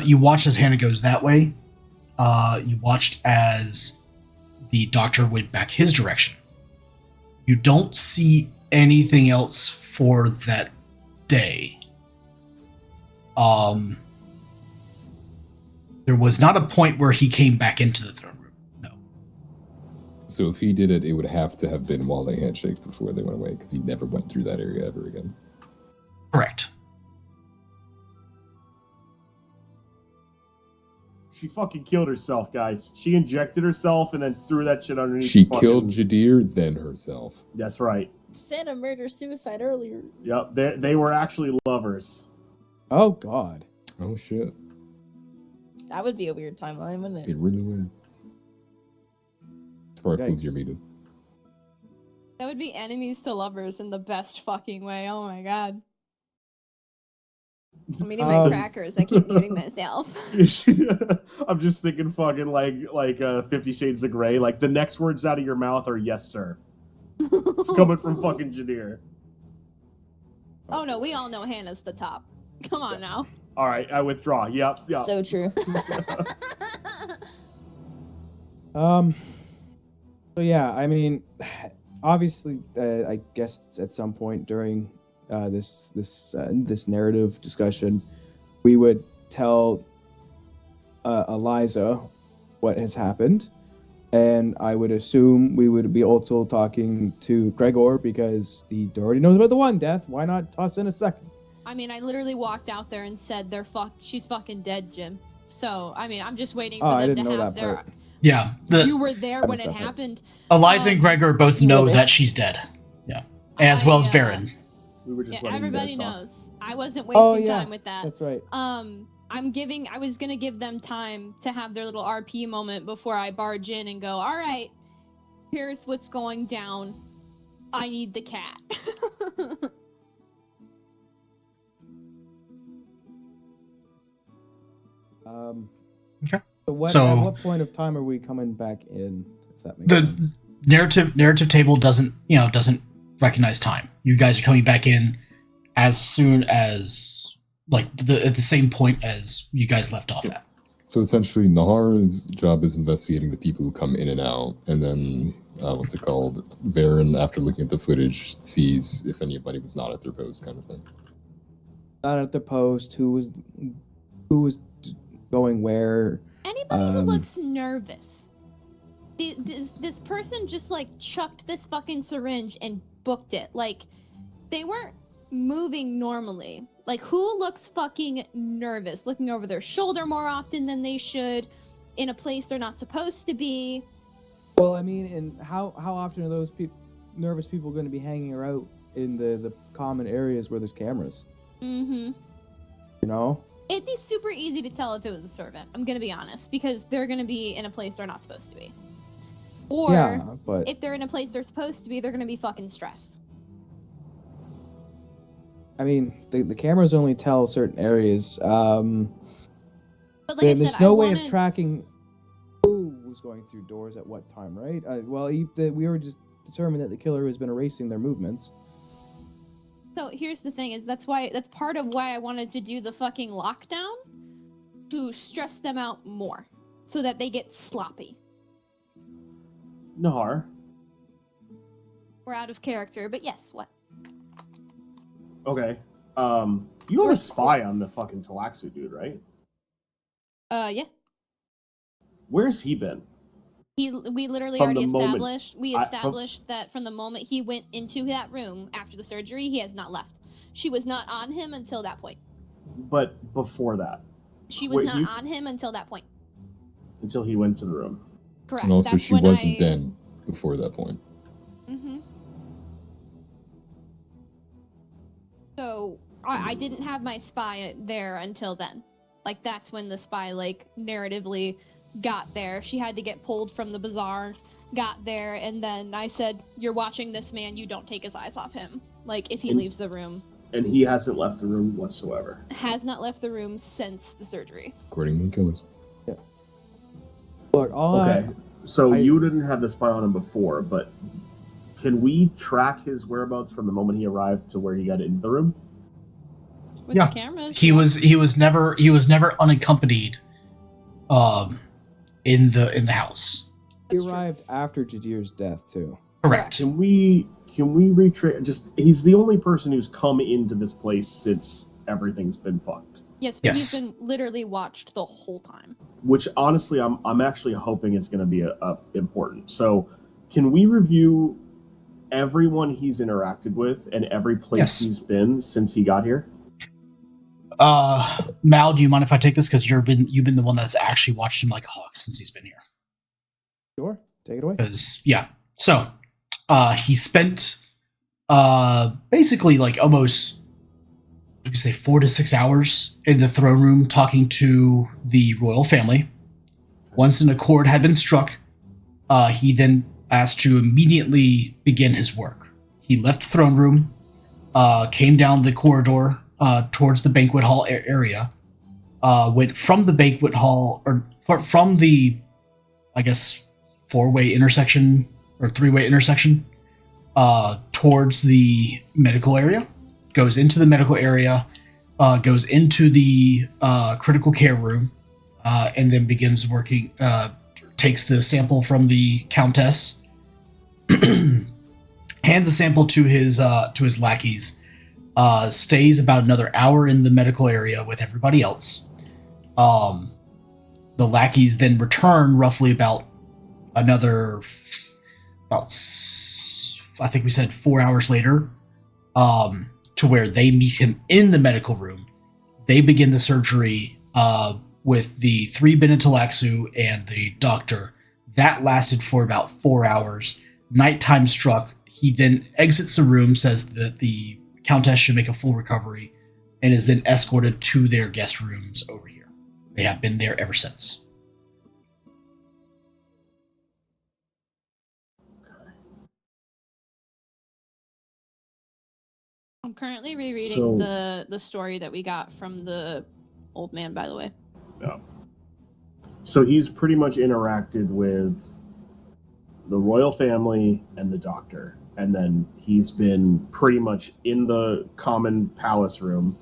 you watched as Hannah goes that way. You watched as the doctor went back his direction. You don't see anything else for that day. There was not a point where he came back into the throne room. No. So if he did it, it would have to have been while they handshaked before they went away, because he never went through that area ever again. Correct. She fucking killed herself, guys. She injected herself and then threw that shit underneath. She killed Jadir, then herself. That's right. Santa murder-suicide earlier. Yep, they were actually lovers. Oh, God. Oh, shit. That would be a weird timeline, wouldn't it? It really would. Sparkles, you're muted. That would be enemies to lovers in the best fucking way. Oh my god. I'm eating my crackers. I keep muting myself. I'm just thinking fucking like 50 Shades of Grey. Like, the next words out of your mouth are yes, sir. Coming from fucking Jadir. Oh no, we all know Hannah's the top. Come on now. All right, I withdraw. Yep. So true. So yeah, I mean, obviously, I guess at some point during this narrative discussion, we would tell Eliza what has happened, and I would assume we would be also talking to Gregor because he already knows about the one death. Why not toss in a second? I mean, I literally walked out there and said she's fucking dead, Jim. So, I mean, I'm just waiting for them I didn't to know have that their... part. Yeah. You were there when it happened. Eliza and Gregor both know that she's dead. Yeah. As well as Varen. We were just everybody knows. I wasn't wasting time with that. That's right. I was gonna give them time to have their little RP moment before I barge in and go, all right, here's what's going down. I need the cat. Okay. So at what point of time are we coming back in? If that makes sense. Narrative table doesn't recognize time. You guys are coming back in as soon as at the same point as you guys left off at. So essentially, Nahar's job is investigating the people who come in and out, and then Varen, after looking at the footage, sees if anybody was not at their post, kind of thing. Not at their post. Who was going where? Anybody who looks nervous. This person just chucked this fucking syringe and booked it. They weren't moving normally. Who looks fucking nervous, looking over their shoulder more often than they should, in a place they're not supposed to be? Well, I mean, and how often are those nervous people going to be hanging around in the common areas where there's cameras? Mm-hmm. You know? It'd be super easy to tell if it was a servant, I'm gonna be honest, because they're gonna be in a place they're not supposed to be. Or, but if they're in a place they're supposed to be, they're gonna be fucking stressed. I mean, the cameras only tell certain areas. But there's no way of tracking who was going through doors at what time, right? We were just determined that the killer has been erasing their movements. So here's the thing: that's part of why I wanted to do the fucking lockdown, to stress them out more, so that they get sloppy. Nahar. We're out of character, but yes, what? Okay. You have a spy on the fucking Talaxu dude, right? Yeah. Where's he been? We literally From already the moment- established. We established that from the moment he went into that room after the surgery, he has not left. She was not on him until that point. But before that? She was not on him until that point. Until he went to the room. Correct. And also, That's she when wasn't dead before that point. Mm-hmm. So I didn't have my spy there until then. Like, that's when the spy, like, narratively got there. She had to get pulled from the bazaar, got there, and then I said, "You're watching this man, you don't take his eyes off him. Like, if he leaves the room." And he hasn't left the room whatsoever. Has not left the room since the surgery. According to killers. Look, Okay, so you didn't have the spy on him before, but can we track his whereabouts from the moment he arrived to where he got into the room? With Yeah. the cameras. He was never unaccompanied in the house. he That's true. arrived after Jadir's death too. Correct. Can we retrace? Just he's the only person who's come into this place since everything's been fucked. Yes, but Yes. he's been literally watched the whole time. Which honestly, I'm actually hoping it's going to be important. So, can we review everyone he's interacted with and every place Yes. he's been since he got here? Mal, do you mind if I take this? Because you've been the one that's actually watched him like a hawk since he's been here. Sure, take it away. Because so he spent basically like almost, we say, 4 to 6 hours in the throne room talking to the royal family. Once an accord had been struck, he then asked to immediately begin his work. He left the throne room, came down the corridor towards the banquet hall area, went from the banquet hall, or from the, I guess, 4-way intersection or 3-way intersection, towards the medical area, goes into the medical area, goes into the critical care room, and then begins working, takes the sample from the countess, hands the sample to his lackeys, stays about another hour in the medical area with everybody else. The lackeys then return roughly about I think we said 4 hours later, to where they meet him in the medical room. They begin the surgery with the 3 Benetilaxu and the doctor. That lasted for about 4 hours. Nighttime struck. He then exits the room, says that the countess should make a full recovery, and is then escorted to their guest rooms over here. They have been there ever since. I'm currently rereading So- the story that we got from the old man, by the way. So he's pretty much interacted with the royal family and the doctor, and then he's been pretty much in the common palace room,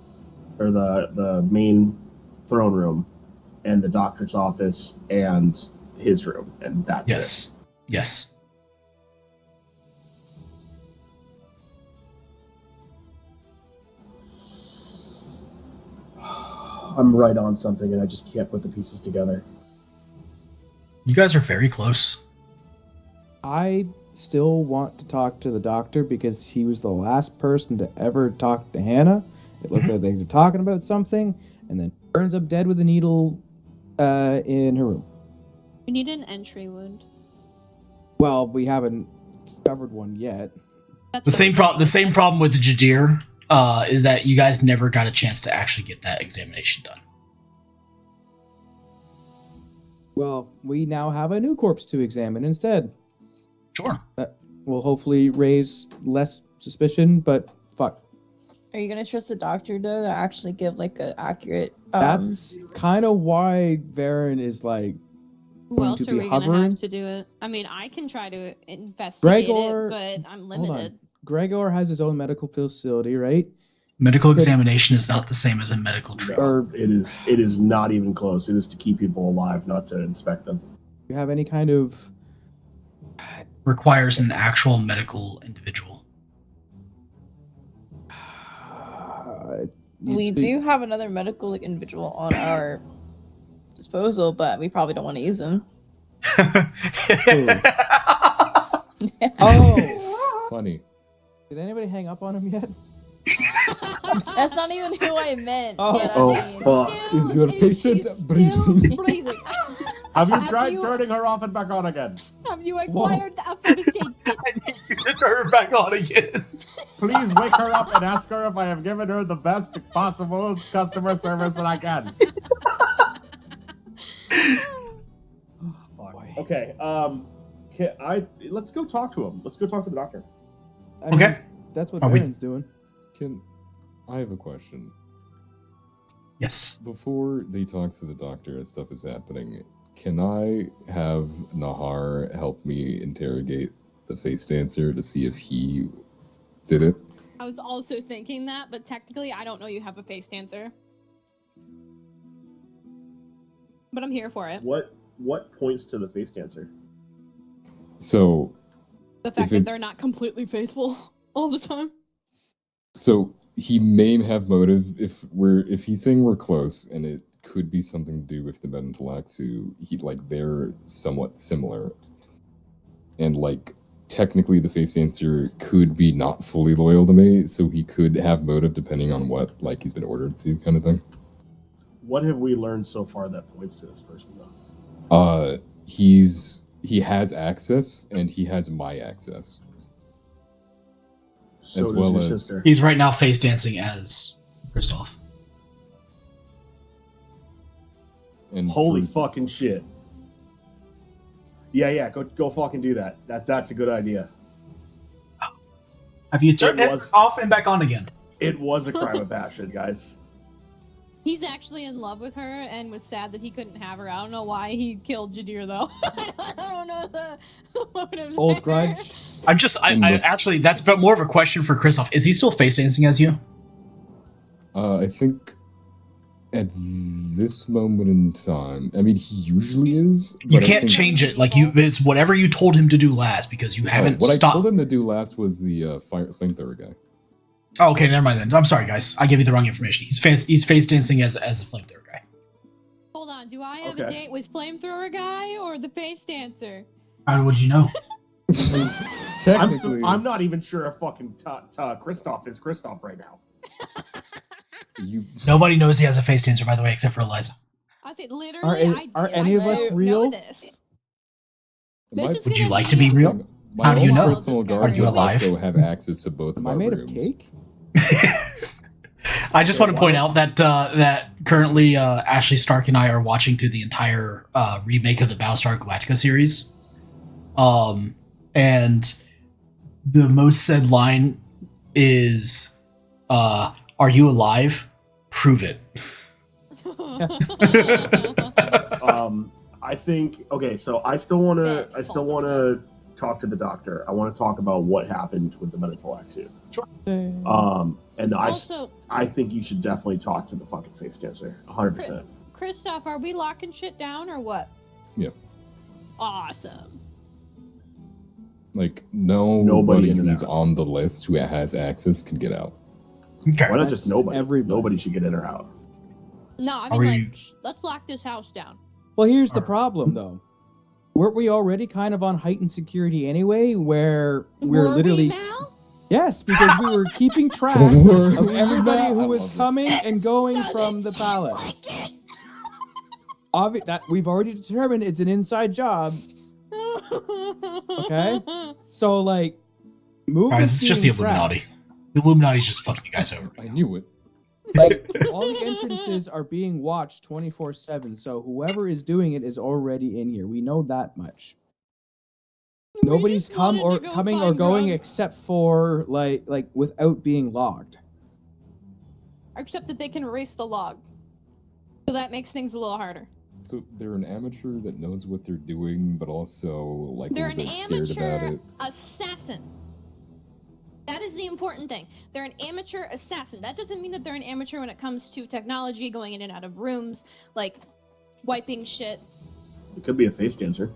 or the main throne room, and the doctor's office and his room, and that's it. Yes. I'm right on something, and I just can't put the pieces together. You guys are very close. I still want to talk to the doctor because he was the last person to ever talk to Hannah. It looks like they're talking about something, and then turns up dead with a needle in her room. You need an entry wound. Well, we haven't discovered one yet. That's The what- same problem with the Jadir is that you guys never got a chance to actually get that examination done. Well, we now have a new corpse to examine instead. Sure. That will hopefully raise less suspicion, but fuck. Are you gonna trust the doctor though to actually give like an accurate? That's kind of why Varen is like. Who going else to are be we gonna hovering? have to do it? I mean, I can try to investigate Gregor- it, but I'm Hold on. limited. Gregor has his own medical facility, right? Medical examination is not the same as a medical treatment. Or It is not even close. It is to keep people alive, not to inspect them. you have any kind of Requires an actual medical individual. We do have another medical individual on our disposal, but we probably don't want to use him. Oh, Funny. did anybody hang up on him yet? That's not even who I meant. Oh. but I Oh, mean- fuck. Is your She's patient still breathing? breathing. Have you Have tried you- turning her off and back on again? Have you acquired a first aid kit? I need you to turn her back on again. Please wake her up and ask her if I have given her the best possible customer service that I can. Boy. Okay, let's go talk to him. Let's go talk to the doctor. I mean, Okay. that's what Are we- Baron's doing. I have a question. Yes. Before they talk to the doctor as stuff is happening, can I have Nahar help me interrogate the face dancer to see if he did it? I was also thinking that, but technically I don't know you have a face dancer. But I'm here for it. What points to the face dancer? So, The fact If that it's- they're not completely faithful all the time. so he may have motive if he's saying we're close, and it could be something to do with the Benintalaxu. They're somewhat similar, and technically the face dancer could be not fully loyal to me, so he could have motive depending on what he's been ordered to, kind of thing. What have we learned so far that points to this person, though? He has access, and he has my access. So As does well your as- sister. He's right now face dancing as Kristoff. And Holy for- fucking shit. Yeah, go fucking do that. That's a good idea. Have you turned It it was- off and back on again? It was a crime of passion, guys. He's actually in love with her and was sad that he couldn't have her. I don't know why he killed Jadir though. I don't know the motive Old there. grudge. I actually, that's more of a question for Kristoff. Is he still face dancing as you? I think at this moment in time, I mean, he usually is. You but I can't think- change it. It's whatever you told him to do last because you haven't What I stopped. told him to do last was the flamethrower guy. Oh, okay, never mind then. I'm sorry, guys. I gave you the wrong information. He's face dancing as the flamethrower guy. Hold on, do I have a Okay. date with flamethrower guy or the face dancer? How would you know? Technically, I'm not even sure if fucking Kristoff is Kristoff right now. you Nobody knows he has a face dancer, by the way, except for Eliza. I think literally. Are any of us don't real? know this. My- This is Would you gonna like be- to be real? My How do you own know? personal guard Are you would alive? also have access to both of Am I our made rooms. of cake? I just want to point out that currently Ashley Stark and I are watching through the entire remake of the Battlestar Galactica series. And the most said line is, "Are you alive? Prove it." I think okay. So I still want to talk to the doctor. I want to talk about what happened with the Benintalaxu. And Also, I think you should definitely talk to the fucking face dancer. 100%. Kristoff, are we locking shit down or what? Yep. Awesome. Nobody Nobody in and who's out. on the list who has access can get out. Okay. Why not That's just nobody? everybody. Nobody should get in or out. No, I Are mean, we- like, let's lock this house down. Well, here's the Alright. problem, though. Weren't we already kind of on heightened security anyway, where we're Were literally... we, Mal? Yes, because we were keeping track Were of we, everybody Mal? who I was love it. coming and going Doesn't from the seem palace. like That we've already determined it's an inside job. it. Okay. So, movement. Guys, it's just the Illuminati. The Illuminati's just fucking you guys over. I knew it. All the entrances are being watched 24/7, so whoever is doing it is already in here. We know that much. We Nobody's just wanted to go coming or find going drugs. except for like without being logged. Except that they can erase the log. So that makes things a little harder. So they're an amateur that knows what they're doing, but also They're a an little bit scared about amateur it. assassin. That is the important thing. They're an amateur assassin. That doesn't mean that they're an amateur when it comes to technology, going in and out of rooms, like wiping shit. It could be a face dancer.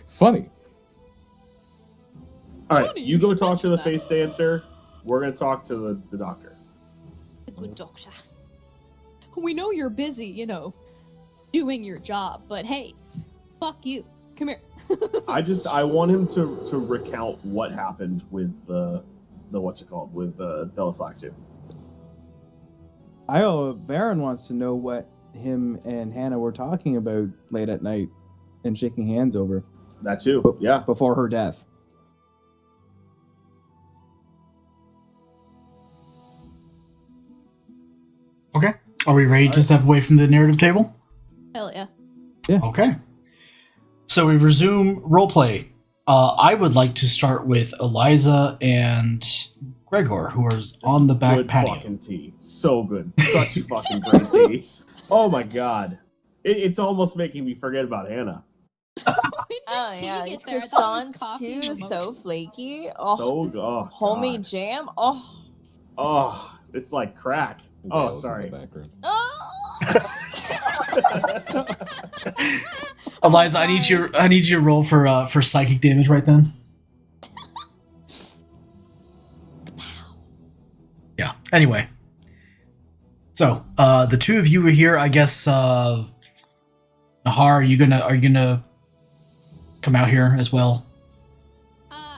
Funny. All right, Funny you you go should talk to mention the that. face dancer. We're gonna talk to the doctor. The good doctor. We know you're busy, doing your job, but hey, fuck you. Come here. I want him to recount what happened with the what's it called with Bellaslaxu. Baron wants to know what him and Hannah were talking about late at night and shaking hands over That too. Yeah. before her death. Okay. Are we ready to step away from the narrative table? Hell yeah. Okay. So we resume roleplay. I would like to start with Eliza and Gregor, who are on the back Good patio. fucking tea. So good. Such fucking great tea. Oh my god. It's almost making me forget about Hannah. Oh yeah, these croissants too, so flaky. Oh, So this oh, homemade God. jam. Oh. Oh, it's like crack. Oh, Gals in sorry. the background. Eliza, I need you to roll for psychic damage right then. Yeah. Anyway. So, the two of you were here, I guess Nahar, are you gonna come out here as well?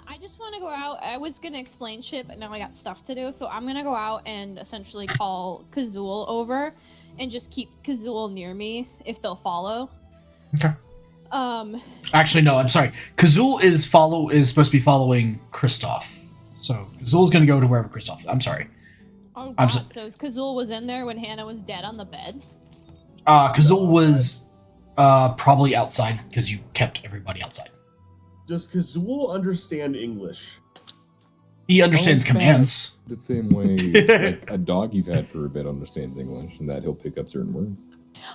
I just want to go out. I was gonna explain shit, but now I got stuff to do, so I'm gonna go out and essentially call Kazul over, and just keep Kazul near me if they'll follow. Okay. Actually, no. I'm sorry. Kazul is supposed to be following Kristoff. So Kazul's gonna go to wherever Kristoff. I'm sorry. Oh I'm god, so Kazul was in there when Hannah was dead on the bed? Kazul was probably outside because you kept everybody outside. Does Kazul understand English? He understands Oh, commands. The same way like a dog you've had for a bit understands English, and that he'll pick up certain words.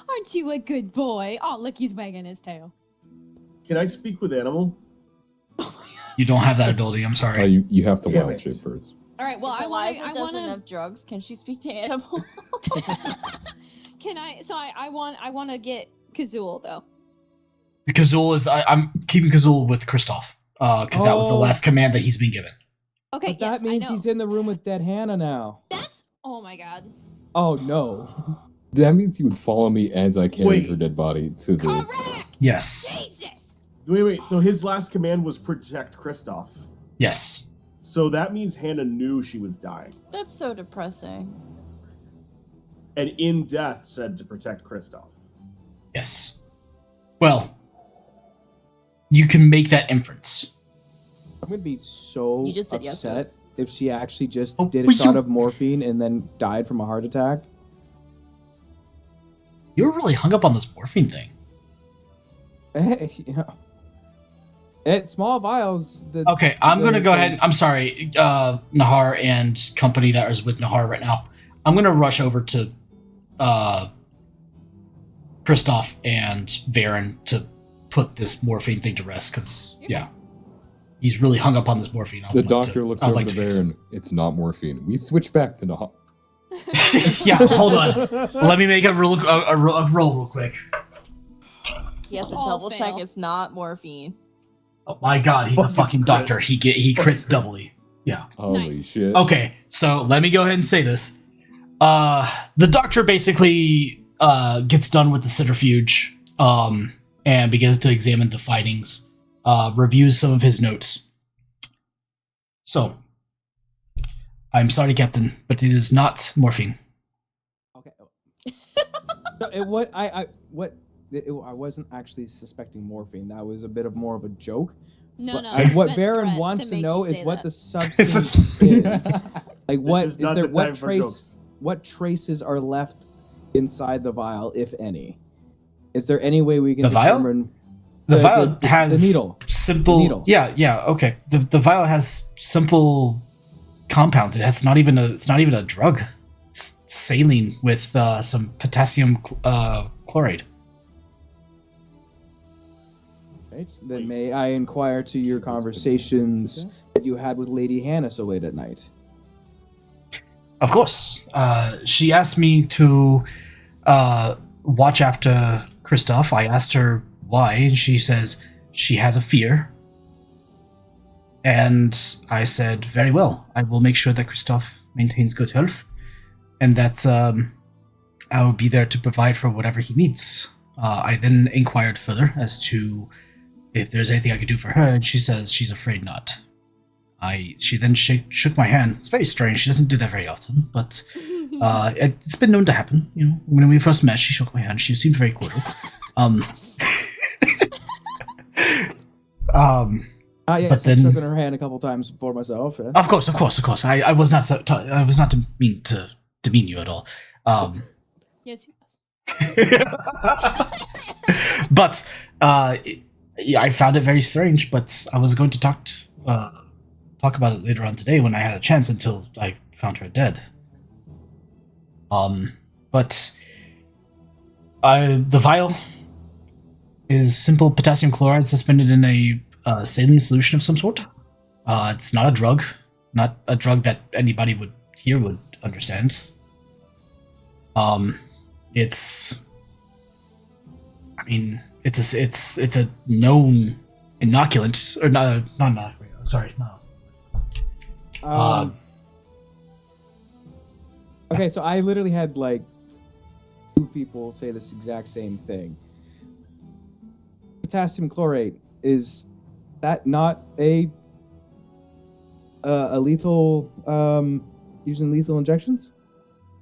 Aren't you a good boy? Oh, look, he's wagging his tail. Can I speak with animal? You don't have that ability. I'm sorry. You have to Damn wild it. shape first. All right, well, If I Eliza want does to. enough drugs, can she speak to animals? Can I? So I want to get Kazul though. Kazul is. I'm keeping Kazul with Kristoff because that was the Oh. last command that he's been given. Okay, But yes, that means I know. he's in the room with dead Hannah now. That's. Oh my god. Oh no. That means he would follow me as I carried Wait. her dead body to the. Correct. Yes. Jesus. Wait. So his last command was protect Kristoff. Yes. So that means Hannah knew she was dying, That's so depressing. and in death said to protect Kristoff. Yes. Well, you can make that inference. I'm gonna be so You just said yes to upset us. if she actually just Oh, did a but shot you- of morphine and then died from a heart attack. You're really hung up on this morphine thing. Hey, yeah. It's small vials. Okay, I'm gonna go ahead. I'm sorry, Nahar and company that is with Nahar right now. I'm gonna rush over to Kristoff and Varen to put this morphine thing to rest because yeah, he's really hung up on this morphine. The doctor looks over to fix it. Varen. It's not morphine. We switch back to Nah. Yeah, hold on. Let me make a roll real quick. He has to All double check fail. it's not morphine. Oh my god, he's a fucking crit. doctor. He crits doubly. Yeah. Holy Nice. shit. Okay, so let me go ahead and say this. The doctor basically gets done with the centrifuge and begins to examine the findings, reviews some of his notes. So, I'm sorry, Captain, but it is not morphine. Okay. I wasn't actually suspecting morphine. That was a bit of more of a joke. No, But no. what it's meant Baron threat wants to to make know you is say what that. the substance is. Like what This is is not there? the What time for trace? jokes. What traces are left inside the vial, if any? Is there any way we can The vial? determine The vial the has needle? simple. The needle. Yeah, okay. The vial has simple compounds. It's not even a drug. It's saline with some potassium chloride. Right. So then may I inquire to your conversations that you had with Lady Hannah so late at night? Of course. She asked me to watch after Kristoff. I asked her why, and she says she has a fear. And I said, very well. I will make sure that Kristoff maintains good health, and that I will be there to provide for whatever he needs. I then inquired further as to if there's anything I could do for her, and she says she's afraid not. She then shook my hand. It's very strange. She doesn't do that very often, but It's been known to happen. You know, when we first met, she shook my hand. She seemed very cordial. Yes, But then- I've shaken her hand a couple times before myself. Yeah. Of course. I was not. I was not to mean to demean you at all. Yes. But yeah, I found it very strange. But I was going to talk about it later on today when I had a chance until I found her dead. But the vial is simple potassium chloride suspended in a saline solution of some sort. It's not a drug, not a drug that anybody would understand. It's a known inoculant, or not inoculant. Sorry, no. Okay, so I literally had like 2 people say this exact same thing. Potassium chlorate, is that not a lethal using lethal injections?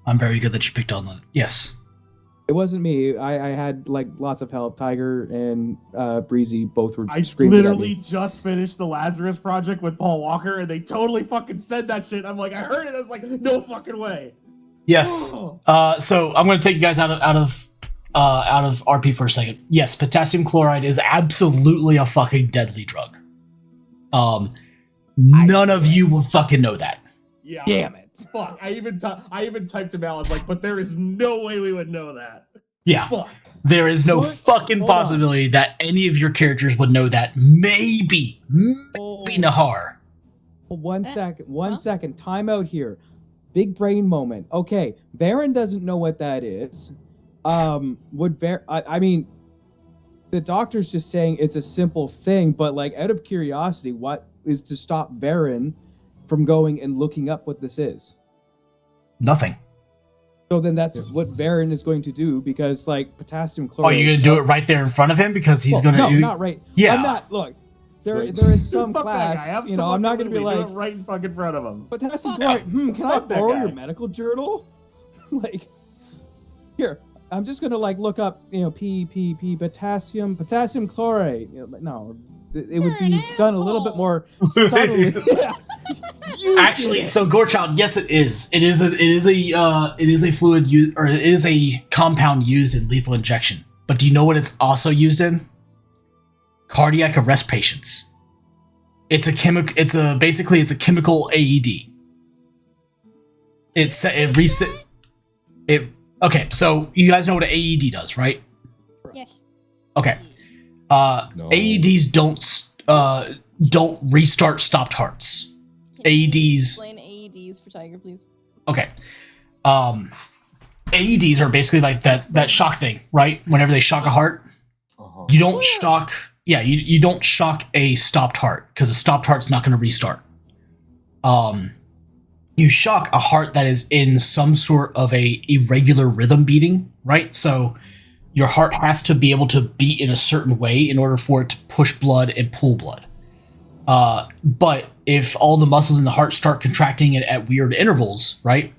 I'm very good that you picked on that. Yes. It wasn't me. I had like lots of help. Tiger and Breezy both were I screaming literally at me. just finished the Lazarus Project with Paul Walker, and they totally fucking said that shit. I'm like, I heard it. I was like, no fucking way. Yes. So I'm going to take you guys out of RP for a second. Yes, potassium chloride is absolutely a fucking deadly drug. None of you will fucking know that. Yeah. Damn it. Fuck. I even typed him out. I was like, but there is no way we would know that. Yeah. Fuck. There is no What? fucking Hold on. possibility that any of your characters would know that. Maybe Oh, Nahar. one second. huh? Second. Time out here. Big brain moment. Okay, Baron doesn't know what that is. Would I mean, the doctor's just saying it's a simple thing, but like out of curiosity, what is to stop Baron from going and looking up what this is? Nothing. So then that's what Baron is going to do, because like potassium Oh, chloride. you're gonna do it right there in front of him because he's Well, gonna. No, not right. Yeah. I'm not. Look, there like- is some Fuck that guy. class. Have You know, I'm not going to be someone like do it right in fucking front of him. potassium Fuck chloride. Can I Fuck that borrow guy. your medical journal? Like, here. I'm just gonna like look up, you know, potassium chloride. You know, like, no, it would You're an be done a little bit asshole. more subtly. Yeah. You Actually, did it. so Gorechild, yes, it is. It is a fluid or it is a compound used in lethal injection. But do you know what it's also used in? Cardiac arrest patients. It's a chemical. It's a chemical AED. It reset. It okay. So you guys know what an AED does, right? Yes. Okay. No. AEDs don't restart stopped hearts. Can you AEDs. Explain AEDs for Tiger, please. Okay. AEDs are basically like that shock thing, right? Whenever they shock a heart, Uh-huh. you don't shock. Yeah, you don't shock a stopped heart because a stopped heart's not going to restart. You shock a heart that is in some sort of a irregular rhythm beating, right? So your heart has to be able to beat in a certain way in order for it to push blood and pull blood. But if all the muscles in the heart start contracting at weird intervals, right,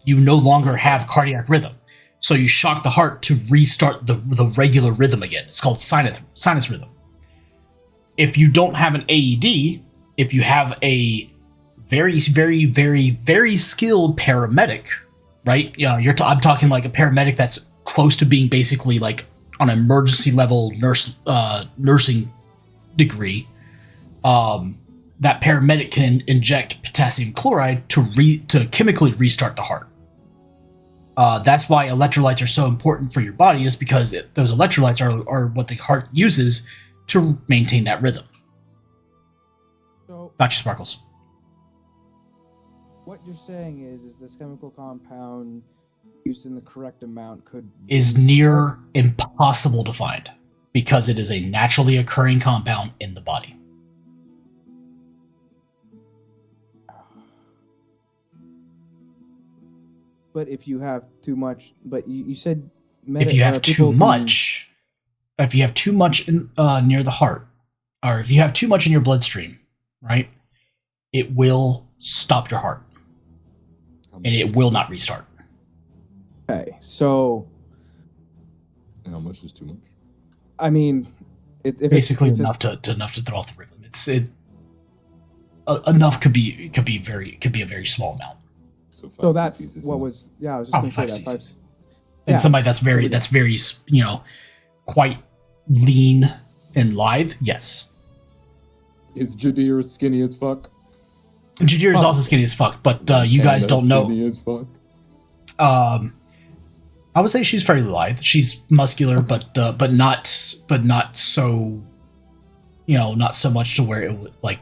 you no longer have cardiac rhythm. So you shock the heart to restart the regular rhythm again. It's called sinus rhythm. If you don't have an AED, if you have a very, very, very, very skilled paramedic, right? You know, I'm talking like a paramedic that's close to being basically like on an emergency level nursing degree. That paramedic can inject potassium chloride to chemically restart the heart. That's why electrolytes are so important for your body, is because those electrolytes are what the heart uses to maintain that rhythm. So Gotcha, Sparkles. what you're saying is this chemical compound used in the correct amount Is near impossible to find because it is a naturally occurring compound in the body. But if you have too much, but you said If you have too much in, near the heart, or if you have too much in your bloodstream, right, it will stop your heart and it will not restart. Okay, so How much is too much? I mean, if Basically it's, enough to throw off the rhythm. Enough could be a very small amount. So five so that cc's is what enough. was I was just Probably gonna 5 say that cc's. Yeah, And somebody there we go. that's very quite lean and lithe. Yes. Is Jadir skinny as fuck? And Jadir is Oh. also skinny as fuck, but Is you guys Hannah don't know. Skinny as fuck. I would say she's fairly lithe. She's muscular, but not so, not so much to where it would like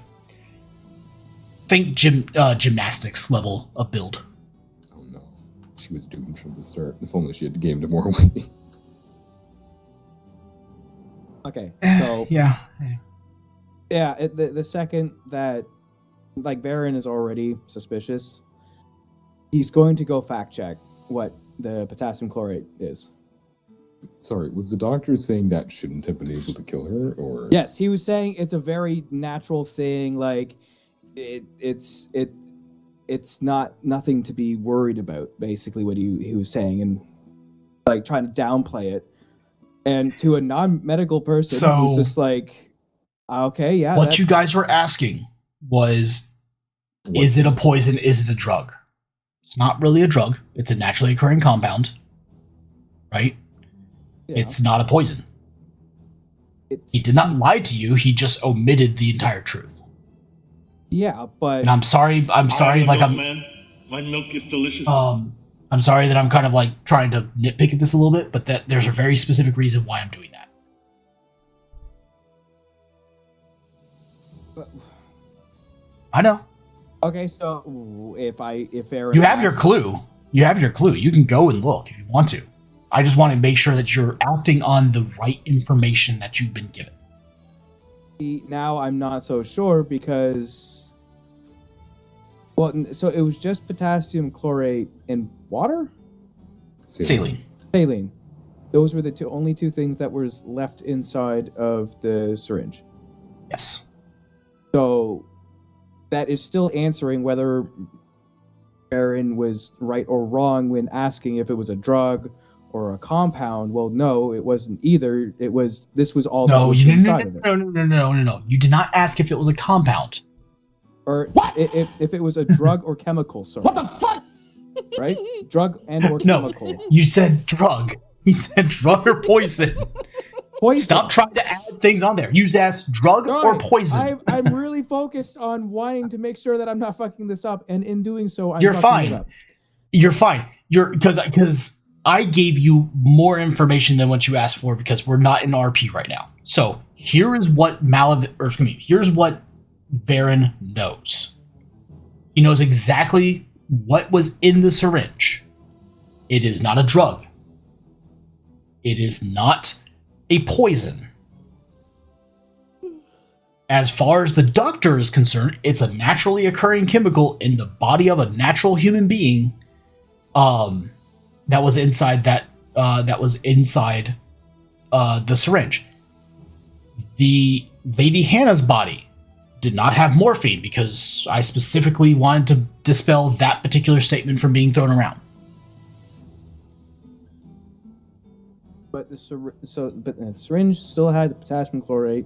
think gymnastics level of build. Oh no, she was doomed from the start. If only she had gained more weight. Okay, so Yeah. the second that like Baron is already suspicious, he's going to go fact check what the potassium chlorate is. Sorry, was the doctor saying that shouldn't have been able to kill her, or? Yes, he was saying it's a very natural thing. Like it's not nothing to be worried about. Basically, what he was saying, and like trying to downplay it. And to a non-medical person So- who's just like, okay, yeah. What you guys were asking was, is it a poison? Is it a drug? It's not really a drug. It's a naturally occurring compound, right? Yeah, It's not a poison. He did not lie to you. He just omitted the entire truth. Yeah, but And I'm sorry. Like man. My milk is delicious. I'm sorry that I'm kind of like trying to nitpick at this a little bit, but that there's a very specific reason why I'm doing that. I know. okay. So if Aaron, You have your clue. You have your clue. You can go and look if you want to. I just want to make sure that you're acting on the right information that you've been given. Now I'm not so sure because, well, so it was just potassium chlorate and water? Saline. Saline. Those were the only two things that was left inside of the syringe. Yes. So that is still answering whether Aaron was right or wrong when asking if it was a drug or a compound. Well, no, it wasn't either. This was all that No, was inside of it. no. You did not ask if it was a compound. Or if it was a drug or chemical, sorry. What the fuck? Right? Drug and or No, chemical. you said drug. He said drug or poison. Poison. Stop trying to add things on there. You just asked drug or Sorry, poison. I'm really focused on wanting to make sure that I'm not fucking this up, and in doing so, I'm You're fucking fine. it up. You're fine. Because I gave you more information than what you asked for because we're not in RP right now. So here is what here's what Varen knows. He knows exactly what was in the syringe. It is not a drug. It is not a poison. As far as the doctor is concerned, it's a naturally occurring chemical in the body of a natural human being. That was inside the syringe. The Lady Hannah's body did not have morphine because I specifically wanted to dispel that particular statement from being thrown around. But the syringe still had the potassium chlorate,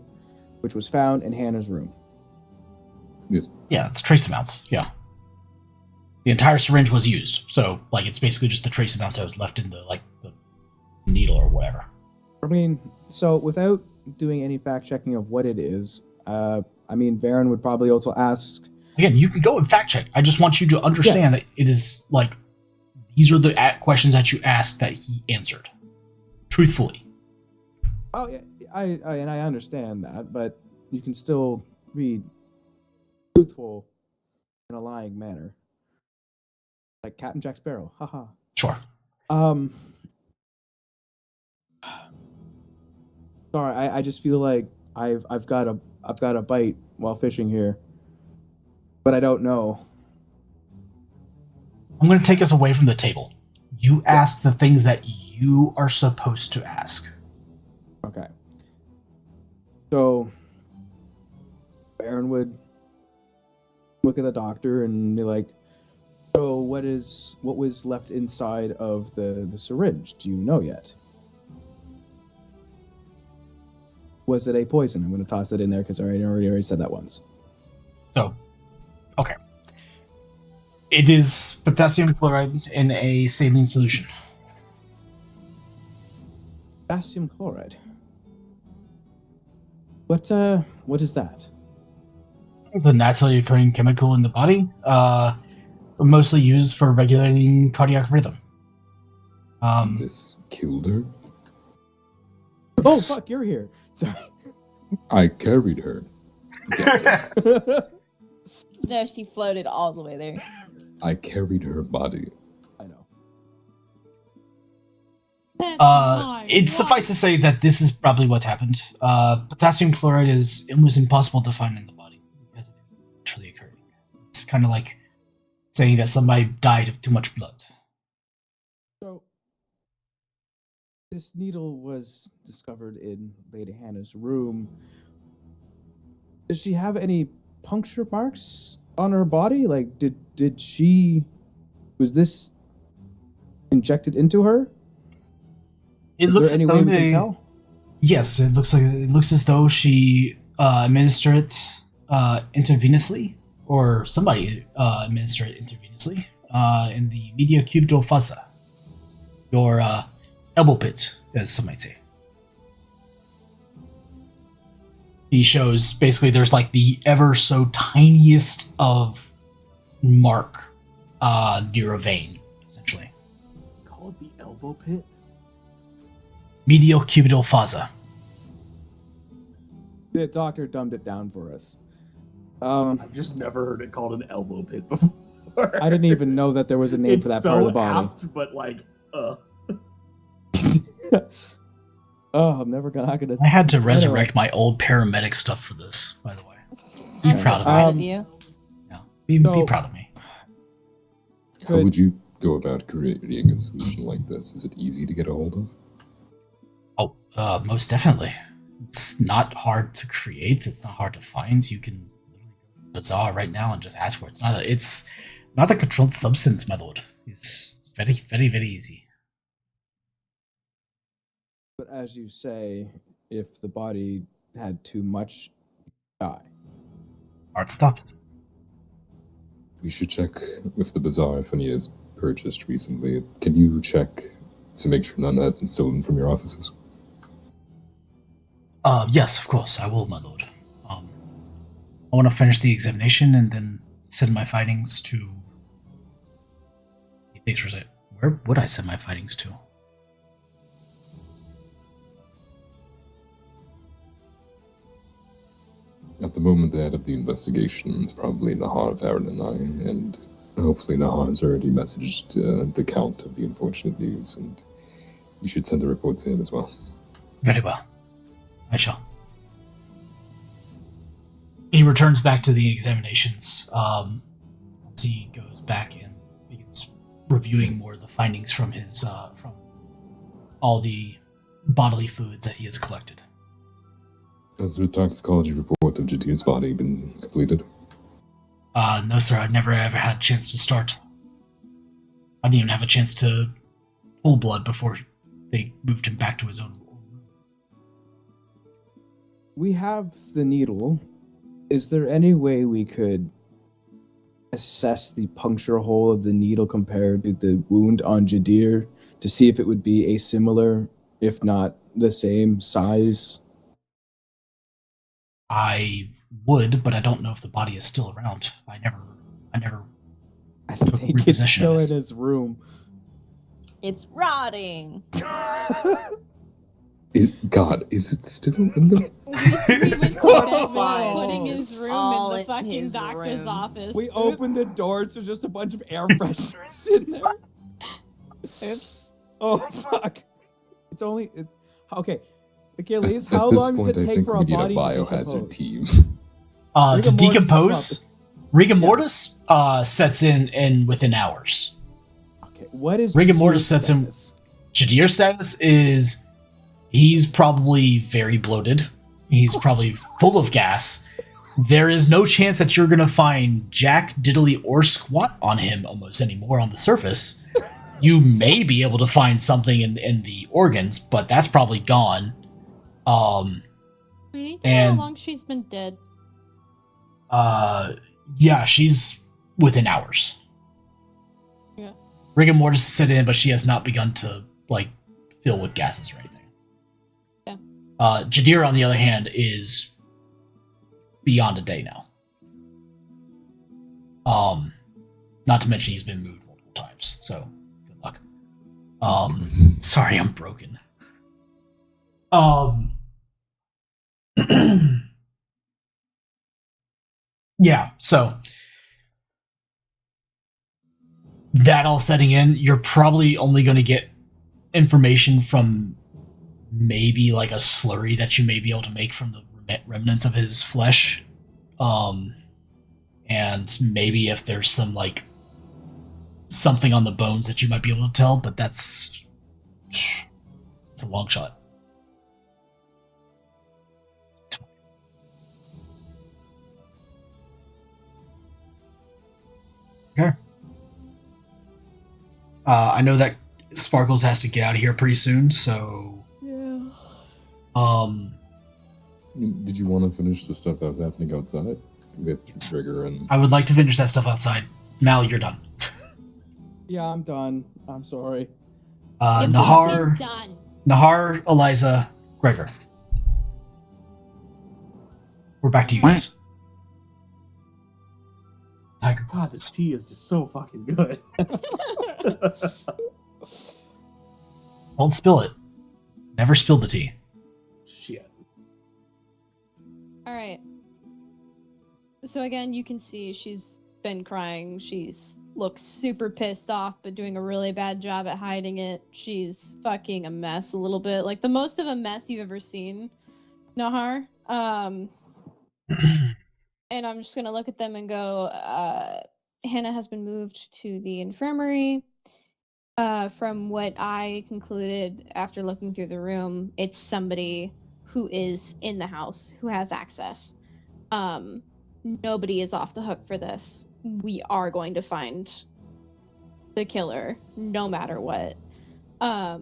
which was found in Hannah's room. Yes. Yeah, it's trace amounts. Yeah. The entire syringe was used. So, like, it's basically just the trace amounts that was left in the needle or whatever. I mean, so without doing any fact checking of what it is, Varen would probably also ask. Again, you can go and fact check. I just want you to understand that it is like these are the questions that you asked that he answered truthfully. Oh, yeah, I understand that, but you can still be truthful in a lying manner, like Captain Jack Sparrow. Haha. Sure. Sorry, I just feel like I've got a bite while fishing here, but I don't know. I'm going to take us away from the table. You ask the things that you are supposed to ask. Okay. So, Baron would look at the doctor and be like, So what was left inside of the syringe? Do you know yet? Was it a poison? I'm going to toss that in there because I already said that once. So, okay. It is potassium chloride in a saline solution. Potassium chloride. What is that? It's a naturally occurring chemical in the body, mostly used for regulating cardiac rhythm. This killed her? Oh, fuck, you're here. Sorry. I carried her. No, she floated all the way there. I carried her body. I know. It's suffice to say that this is probably what happened. Potassium chloride was impossible to find in the body because it is naturally occurring. It's kind of like saying that somebody died of too much blood. So, this needle was discovered in Lady Hannah's room. Does she have any puncture marks on her body? Like, was this injected into her? Is there any way we can tell? Yes, it looks as though she administered it intravenously, or somebody administered it intravenously in the media cubital fossa, your elbow pit, as some might say. He shows basically there's like the ever so tiniest of mark near a vein, essentially. Call it the elbow pit? Medial cubital fossa. The doctor dumbed it down for us. I've just never heard it called an elbow pit before. I didn't even know that there was a name for that part of the body. Apt, but like, Oh, I'm never gonna. I had to resurrect my old paramedic stuff for this, by the way. Be I'm proud so proud of of me. you. Yeah, be proud of me. How would you go about creating a solution like this? Is it easy to get a hold of? Oh, most definitely. It's not hard to create. It's not hard to find. You can literally go to Bazaar right now and just ask for it. It's not a controlled substance, my lord. It's very, very, very easy. But as you say, if the body had too much, die. Art stopped. We should check with the bazaar if any is purchased recently. Can you check to make sure none have been stolen from your offices? Yes, of course, I will, my lord. I want to finish the examination and then send my findings to... Thanks for saying. Where would I send my findings to? At the moment, the head of the investigation is probably Nahar, Varen, and I, and hopefully Nahar has already messaged the Count of the unfortunate news, and you should send a report to him as well. Very well. I shall. He returns back to the examinations. Once he goes back and begins reviewing more of the findings from his from all the bodily fluids that he has collected. Has the toxicology report of Jadir's body been completed? No, sir. I never ever had a chance to start. I didn't even have a chance to pull blood before they moved him back to his own room. We have the needle. Is there any way we could assess the puncture hole of the needle compared to the wound on Jadir to see if it would be a similar, if not the same size? I would, but I don't know if the body is still around. I never I took think it's repossession still of in it. his room. It's rotting. God, is it still in the... We went Horrified. putting his room All in the in fucking his doctor's room. office. We opened the doors, there's just a bunch of air fresheners in there. Oops. Oh, fuck. It's only... okay. Achilles, At how this long point, does it I take think for we a need a body to biohazard decompose? team. To Rigor mortis decompose, rigor mortis sets in within hours. Okay, what is Rigor Jadir's mortis sets in. status? Jadir's status is he's probably very bloated. He's probably full of gas. there is no chance that you're going to find jack, diddly, or squat on him almost anymore on the surface. You may be able to find something in the organs, but that's probably gone. We need to know how And long she's been dead. yeah, she's within hours. Yeah. Rigor mortis has set in, but she has not begun to like fill with gases or anything. Yeah. Jadir, on the other hand, is beyond a day now. Not to mention he's been moved multiple times, so good luck. Sorry, I'm broken. Yeah, so that all setting in, you're probably only going to get information from maybe like a slurry that you may be able to make from the remnants of his flesh. And maybe if there's some like something on the bones that you might be able to tell, but it's a long shot. Okay. I know that Sparkles has to get out of here pretty soon, so Yeah. Did you want to finish the stuff that was happening outside with Trigger and? I would like to finish that stuff outside. Mal, you're done. Yeah, I'm done. I'm sorry. Nahar, Done. Nahar, Eliza, Gregor. We're back to you guys. Tiger God, this tea is just so fucking good. Don't spill it. Never spill the tea. Shit. All right. So again, you can see she's been crying. She's looks super pissed off, but doing a really bad job at hiding it. She's fucking a mess a little bit, like the most of a mess you've ever seen, Nahar. And I'm just gonna look at them and go, Hannah has been moved to the infirmary. From what I concluded after looking through the room, it's somebody who is in the house, who has access. Nobody is off the hook for this. We are going to find the killer, no matter what. I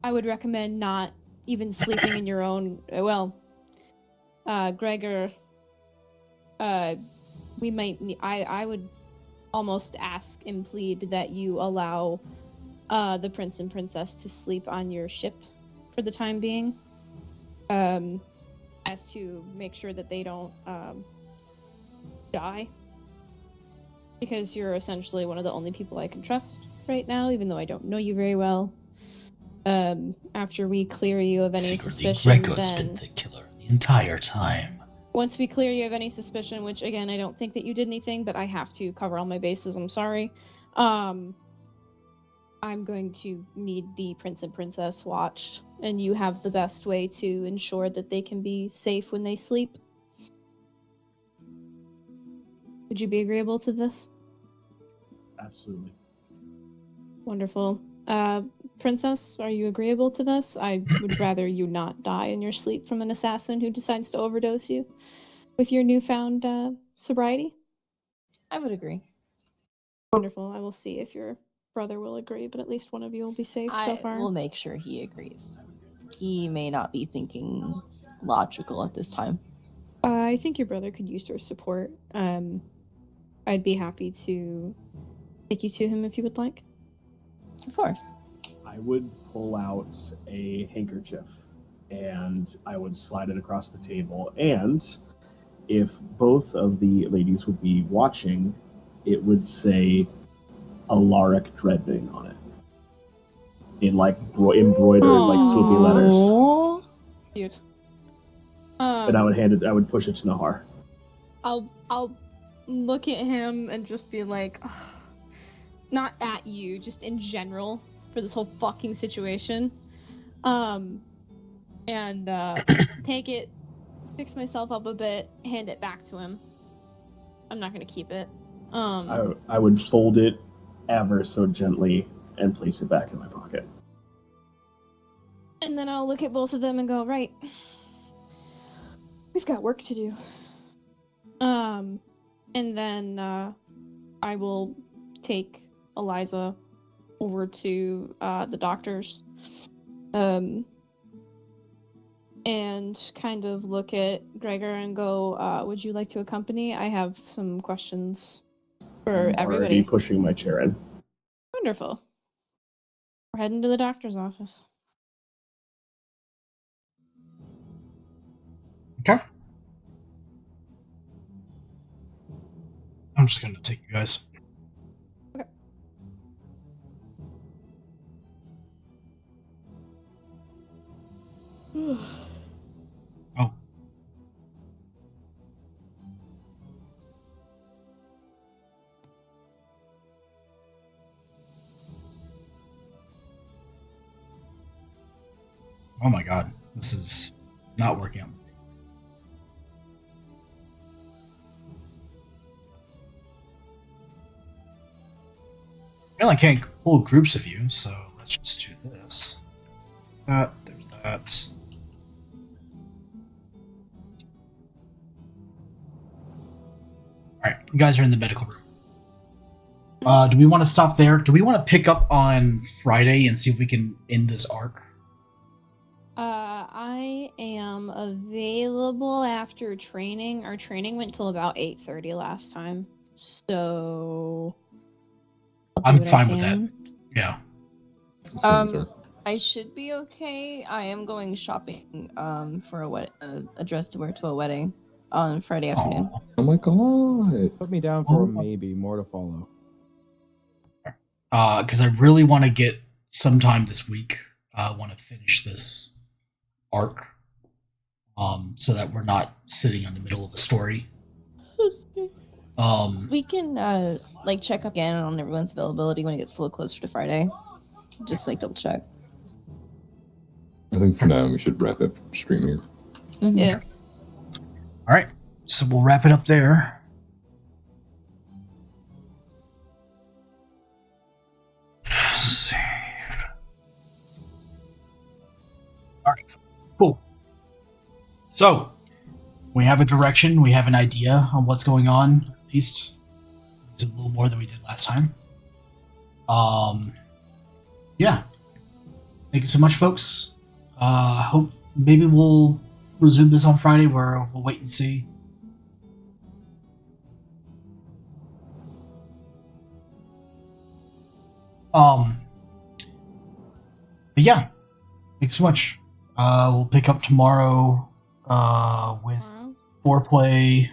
would recommend not even sleeping in your own. Well, Gregor, we might. I would almost ask and plead that you allow the prince and princess to sleep on your ship for the time being, as to make sure that they don't die, because you're essentially one of the only people I can trust right now, even though I don't know you very well. After we clear you of any Secretly, suspicion, Gregor's then been the killer the entire time. once we clear you of any suspicion, which again I don't think that you did anything, but I have to cover all my bases, I'm sorry. I'm going to need the prince and princess watched, and you have the best way to ensure that they can be safe when they sleep. Would you be agreeable to this? Absolutely. Wonderful. Princess, are you agreeable to this? I would rather you not die in your sleep from an assassin who decides to overdose you with your newfound sobriety. I would agree. Wonderful. I will see if your brother will agree, but at least one of you will be safe so I far. will make sure he agrees. He may not be thinking logical at this time. I think your brother could use your support. I'd be happy to take you to him if you would like. Of course. I would pull out a handkerchief and I would slide it across the table. And if both of the ladies would be watching, it would say Alaric Dreadwing on it. In like embroidered, like swoopy letters. Aww. Cute. And I would hand it, I would push it to Nahar. I'll look at him and just be like, ugh. Not at you, just in general for this whole fucking situation. And take it, fix myself up a bit, hand it back to him. I'm not gonna keep it. I would fold it ever so gently and place it back in my pocket. And then I'll look at both of them and go, right. We've got work to do. And then I will take Eliza over to the doctor's. And kind of look at Gregor and go, would you like to accompany? I have some questions for I'm everybody. already pushing my chair in. Wonderful. We're heading to the doctor's office. Okay. I'm just gonna take you guys. Oh. Oh my god. This is not working out. Well, I can't pull groups of you, so let's just do this. There's that. Alright, you guys are in the medical room. Do we want to stop there? Do we want to pick up on Friday and see if we can end this arc? I am available after training. Our training went till about 8:30 last time. So I'm fine with that. Yeah. I should be okay. I am going shopping for a dress to wear to a wedding on Friday afternoon. Oh my god. Put me down for a maybe, more to follow. Because I really want to get sometime this week. I want to finish this arc, so that we're not sitting in the middle of a story. We can check up again on everyone's availability when it gets a little closer to Friday. Just double check. I think for now we should wrap up stream here. Mm-hmm. yeah. All right, so we'll wrap it up there. Let's see. All right, cool. So we have a direction. We have an idea on what's going on. At least it's a little more than we did last time. Yeah. Thank you so much, folks. Hope maybe we'll resume this on Friday, where we'll wait and see. But yeah, thanks so much. We'll pick up tomorrow with foreplay.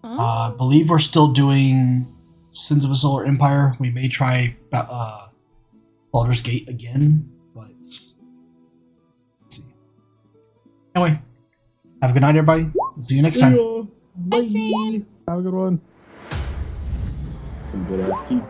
I believe we're still doing Sins of a Solar Empire. We may try Baldur's Gate again, but let's see. Anyway, have a good night, everybody. See you next time. Bye. Have a good one. Some good ass tea.